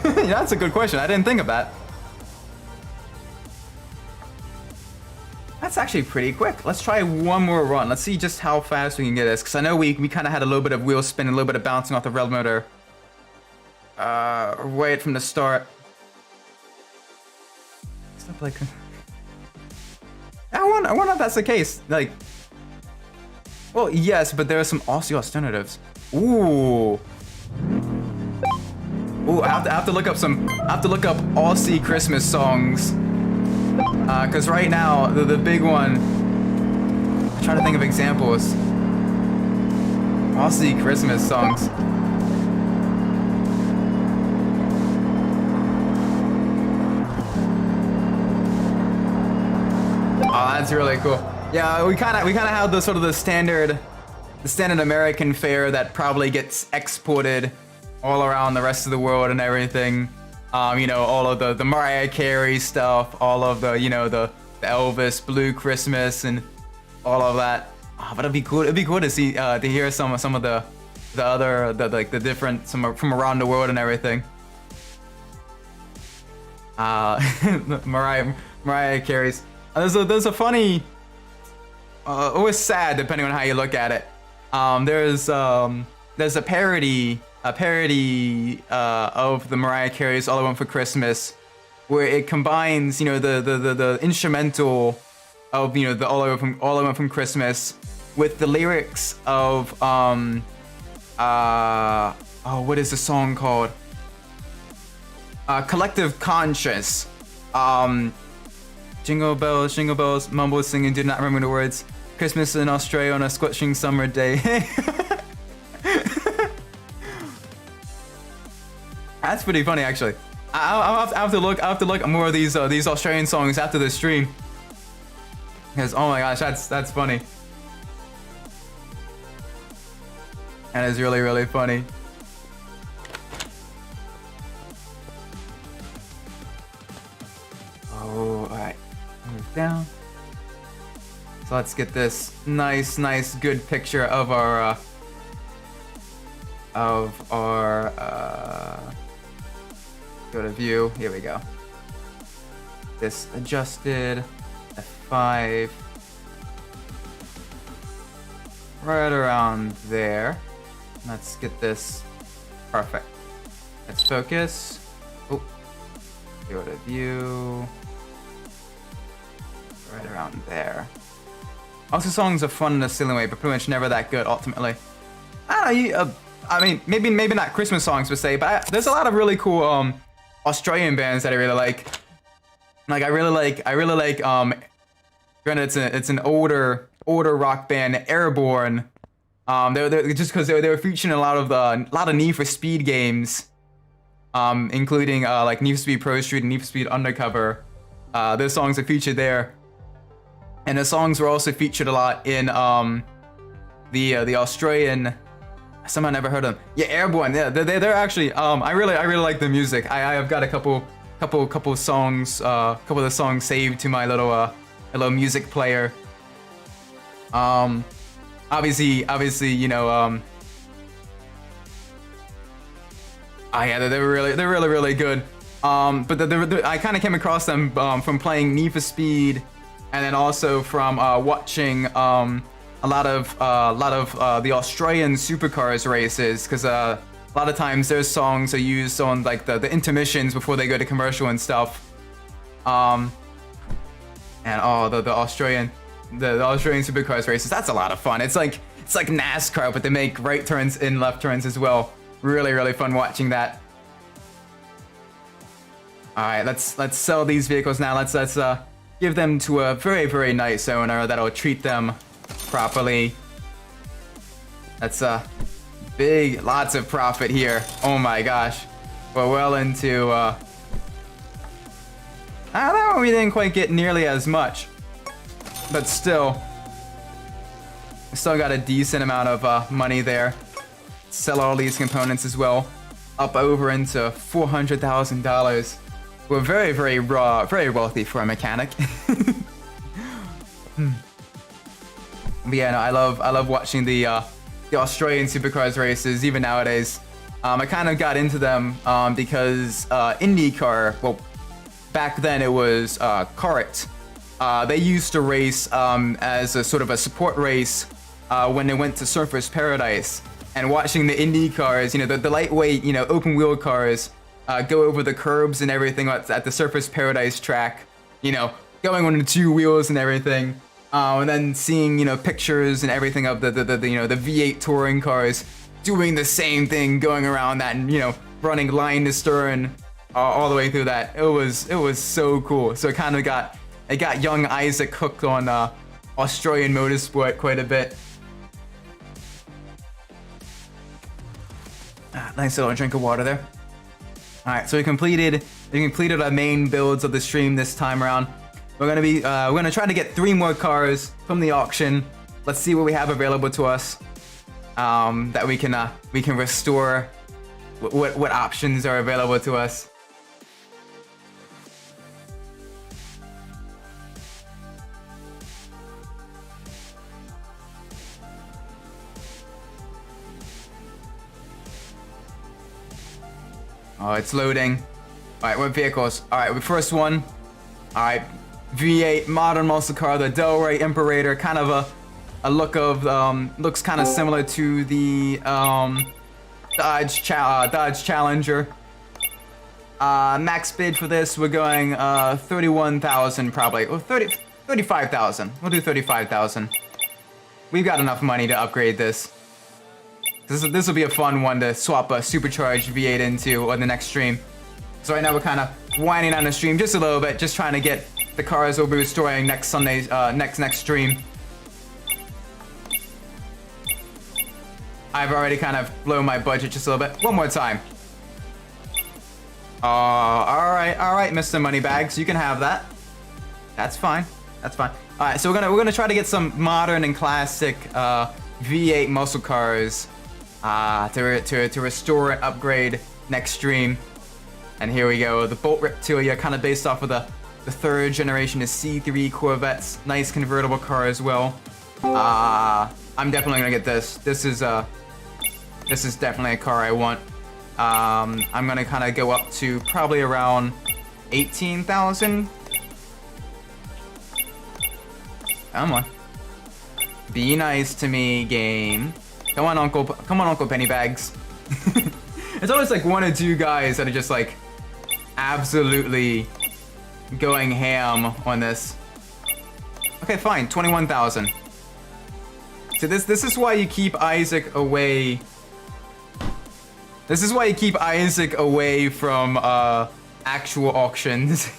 Speaker 1: Yeah, that's a good question. I didn't think of that. That's actually pretty quick. Let's try one more run. Let's see just how fast we can get this, because I know we kind of had a little bit of wheel spin and a little bit of bouncing off the rail motor right from the start. Stuff like, I wonder if that's the case. Like, well, yes, but there are some Aussie alternatives. Ooh. Ooh, I have to look up Aussie Christmas songs. Cause right now the big one. I'm trying to think of examples. Aussie Christmas songs. Oh, that's really cool. Yeah, we kind of have the sort of the standard American fare that probably gets exported all around the rest of the world and everything. You know, all of the Mariah Carey stuff, all of the, you know, the Elvis Blue Christmas and all of that. Oh, but it'd be cool to see to hear some of the other the different from around the world and everything. Mariah Carey's. There's a funny, always sad depending on how you look at it. There's a parody of the Mariah Carey's "All I Want for Christmas," where it combines, you know, the instrumental of, you know, the All I Want from Christmas with the lyrics of what is the song called? Collective Conscious. Jingle bells, mumble singing, do not remember the words. Christmas in Australia on a scorching summer day. That's pretty funny, actually. I'll have to look at more of these Australian songs after the stream. Because oh my gosh, that's funny. That is really, really funny. Oh, alright. Move down. So let's get this nice, good picture of our go to view. Here we go. This adjusted F5 right around there. Let's get this perfect. Let's focus. Oh, go to view. Right around there. Also, songs are fun in a silly way, but pretty much never that good ultimately. I don't know. I mean, maybe not Christmas songs per se, but there's a lot of really cool Australian bands that I really like. Like I really like granted it's an older rock band, Airborne. They're just because they were featured in a lot of Need for Speed games, including like Need for Speed Pro Street and Need for Speed Undercover. Their songs are featured there, and the songs were also featured a lot in the Australian. Somehow never heard of them. Yeah, Airborne. Yeah, they're actually I really like the music. I've got a couple songs, couple of the songs saved to my little music player. Obviously, you know, oh yeah, they're really good. But I kind of came across them from playing Need for Speed, and then also from watching a lot of the Australian supercars races, because a lot of times their songs are used on like the intermissions before they go to commercial and stuff. And the Australian supercars races, that's a lot of fun. It's like NASCAR, but they make right turns and left turns as well. Really fun watching that. All right, let's sell these vehicles now. Let's give them to a very nice owner that'll treat them properly. That's lots of profit here. Oh my gosh, we're well into that one we didn't quite get nearly as much, but still got a decent amount of money there. Sell all these components as well, up over into $400,000. We're very wealthy for a mechanic. But yeah, no, I love watching the Australian supercars races even nowadays. I kind of got into them because IndyCar, well, back then it was CART. They used to race as a sort of a support race when they went to Surfers Paradise. And watching the Indy cars, you know, the lightweight, you know, open wheel cars go over the curbs and everything at the Surfers Paradise track, you know, going on the two wheels and everything. And then seeing, you know, pictures and everything of the you know, the V8 touring cars doing the same thing, going around that and, you know, running line to stern all the way through that. It was so cool. So it kind of got young Isaac hooked on Australian motorsport quite a bit. Nice little drink of water there. All right, so we completed our main builds of the stream this time around. We're gonna try to get 3 more cars from the auction. Let's see what we have available to us that we can restore. What options are available to us? Oh, it's loading. All right, what vehicles? All right, the first one. All right, V8 modern muscle car, the Delray Imperator, kind of a look of looks kind of similar to the Dodge Challenger. Max bid for this, we're going 31,000 probably. Or 35,000. We'll do 35,000. We've got enough money to upgrade this. This will be a fun one to swap a supercharged V8 into on the next stream. So right now we're kind of winding down the stream just a little bit, just trying to get the cars we'll be restoring next Sunday's next stream. I've already kind of blown my budget just a little bit. One more time. All right, Mr. Moneybags, you can have that. That's fine. That's fine. All right, so we're gonna try to get some modern and classic V8 muscle cars to restore and upgrade next stream. And here we go. The Bolt Reptilia, kind of based off of the third generation of C3 Corvettes. Nice convertible car as well. I'm definitely gonna get this. This is definitely a car I want. I'm gonna kind of go up to probably around 18,000. Come on. Be nice to me, game. Come on, Uncle Pennybags. It's always like one or two guys that are just like absolutely going ham on this. Okay, fine, 21,000. So this is why you keep Isaac away. This is why you keep Isaac away from actual auctions.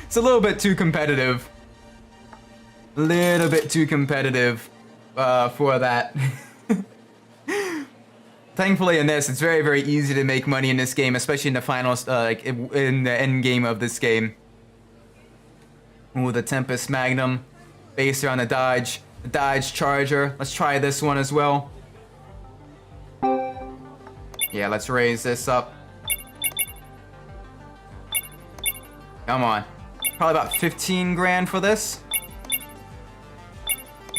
Speaker 1: It's a little bit too competitive. Little bit too competitive for that. Thankfully in this, it's very, very easy to make money in this game, especially in the finals, like in the end game of this game. Ooh, the Tempest Magnum, based around the Dodge Charger. Let's try this one as well. Yeah, let's raise this up. Come on. Probably about 15 grand for this.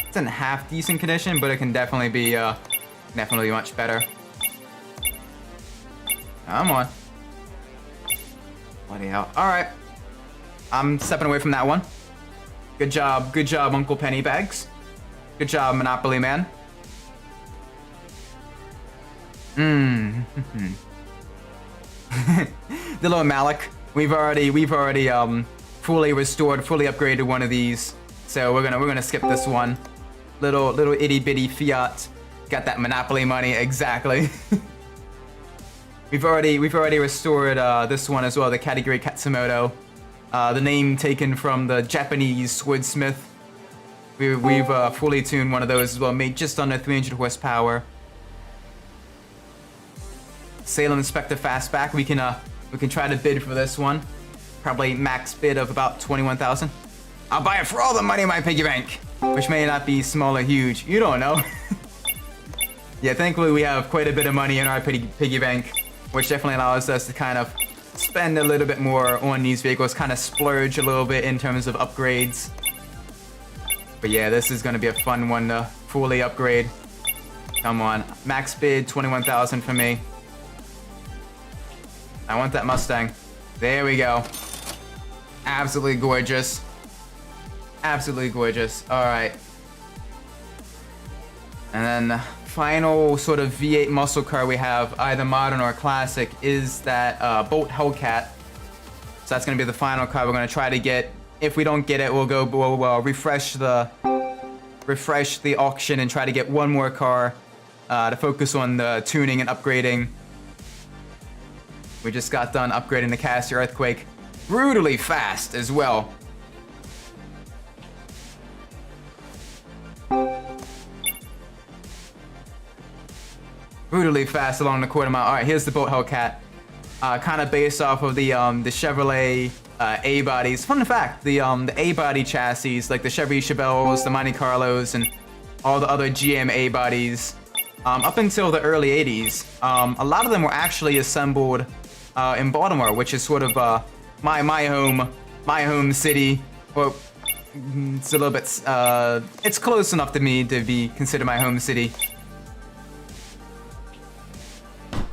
Speaker 1: It's in half decent condition, but it can definitely be much better. Come on. Bloody hell. Alright. I'm stepping away from that one. Good job, Uncle Pennybags. Good job, Monopoly Man. The little Malik. We've already fully restored, fully upgraded one of these. So we're gonna skip this one. Little itty bitty Fiat. Got that Monopoly money, exactly. We've already restored this one as well, the category Katsumoto. The name taken from the Japanese woodsmith. We've fully tuned one of those as well, made just under 300 horsepower. Salem Inspector Fastback. We can try to bid for this one. Probably max bid of about 21,000. I'll buy it for all the money in my piggy bank, which may not be small or huge. You don't know. Yeah, thankfully we have quite a bit of money in our piggy bank, which definitely allows us to kind of spend a little bit more on these vehicles, kind of splurge a little bit in terms of upgrades. But yeah, this is going to be a fun one to fully upgrade. Come on, max bid 21,000 for me. I want that Mustang. There we go. Absolutely gorgeous. Absolutely gorgeous. All right. And then the final sort of V8 muscle car we have, either modern or classic, is that Bolt Hellcat. So that's going to be the final car we're going to try to get. If we don't get it, we'll refresh the auction and try to get one more car to focus on the tuning and upgrading. We just got done upgrading the Cassia Earthquake brutally fast as well. Brutally fast along the quarter mile. All right, here's the Bolt Hellcat. Kind of based off of the Chevrolet A-bodies. Fun fact, the A-body chassis, like the Chevy Chevelles, the Monte Carlos, and all the other GM A-bodies, up until the early 80s, a lot of them were actually assembled in Baltimore, which is sort of my home city. Well, it's a little bit, it's close enough to me to be considered my home city.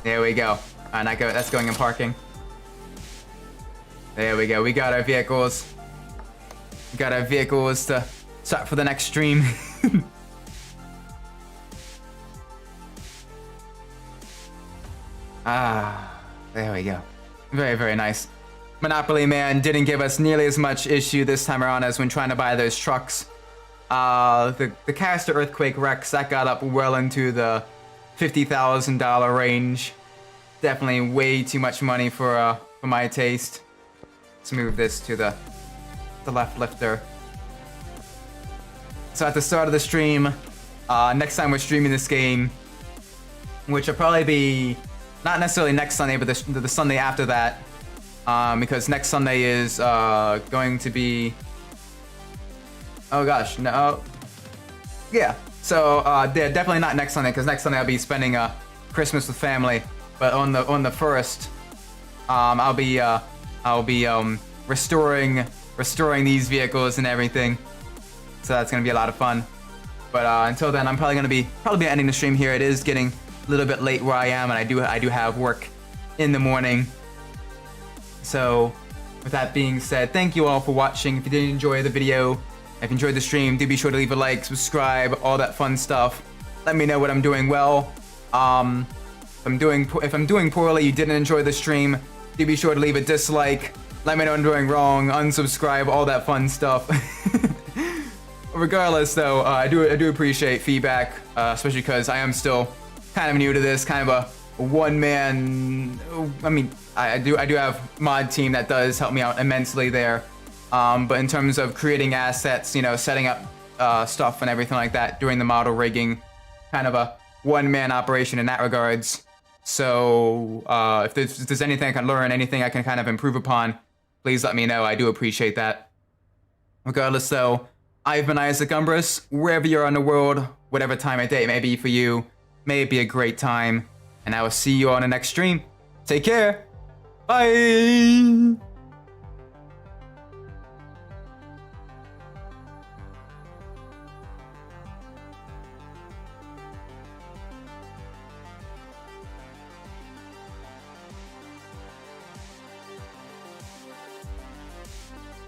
Speaker 1: There we go. And that's going in parking. There we go. We got our vehicles. We got our vehicles to start for the next stream. There we go. Very, very nice. Monopoly Man didn't give us nearly as much issue this time around as when trying to buy those trucks. The Caster Earthquake Rex, that got up well into the $50,000 range. Definitely way too much money for my taste. Let's move this to the left lifter. So at the start of the stream, next time we're streaming this game, which will probably be not necessarily next Sunday, but the Sunday after that, because next Sunday is going to be, oh gosh, no, yeah. So yeah, definitely not next Sunday, because next Sunday I'll be spending Christmas with family. But on the first, I'll be restoring these vehicles and everything. So that's gonna be a lot of fun. But until then, I'm probably gonna be ending the stream here. It is getting a little bit late where I am, and I do have work in the morning. So with that being said, thank you all for watching. If you did enjoy the video, if you enjoyed the stream, do be sure to leave a like, subscribe, all that fun stuff. Let me know what I'm doing well. If I'm doing poorly, you didn't enjoy the stream, do be sure to leave a dislike. Let me know I'm doing wrong, unsubscribe, all that fun stuff. Regardless, though, I do appreciate feedback, especially because I am still kind of new to this, kind of a one-man. I mean, I do have mod team that does help me out immensely there. But in terms of creating assets, you know, setting up stuff and everything like that, doing the model rigging, kind of a one-man operation in that regards. So if there's anything I can learn, anything I can kind of improve upon, please let me know. I do appreciate that. Regardless, though, I've been Isaac Umbras. Wherever you're in the world, whatever time of day it may be for you, may it be a great time. And I will see you on the next stream. Take care. Bye.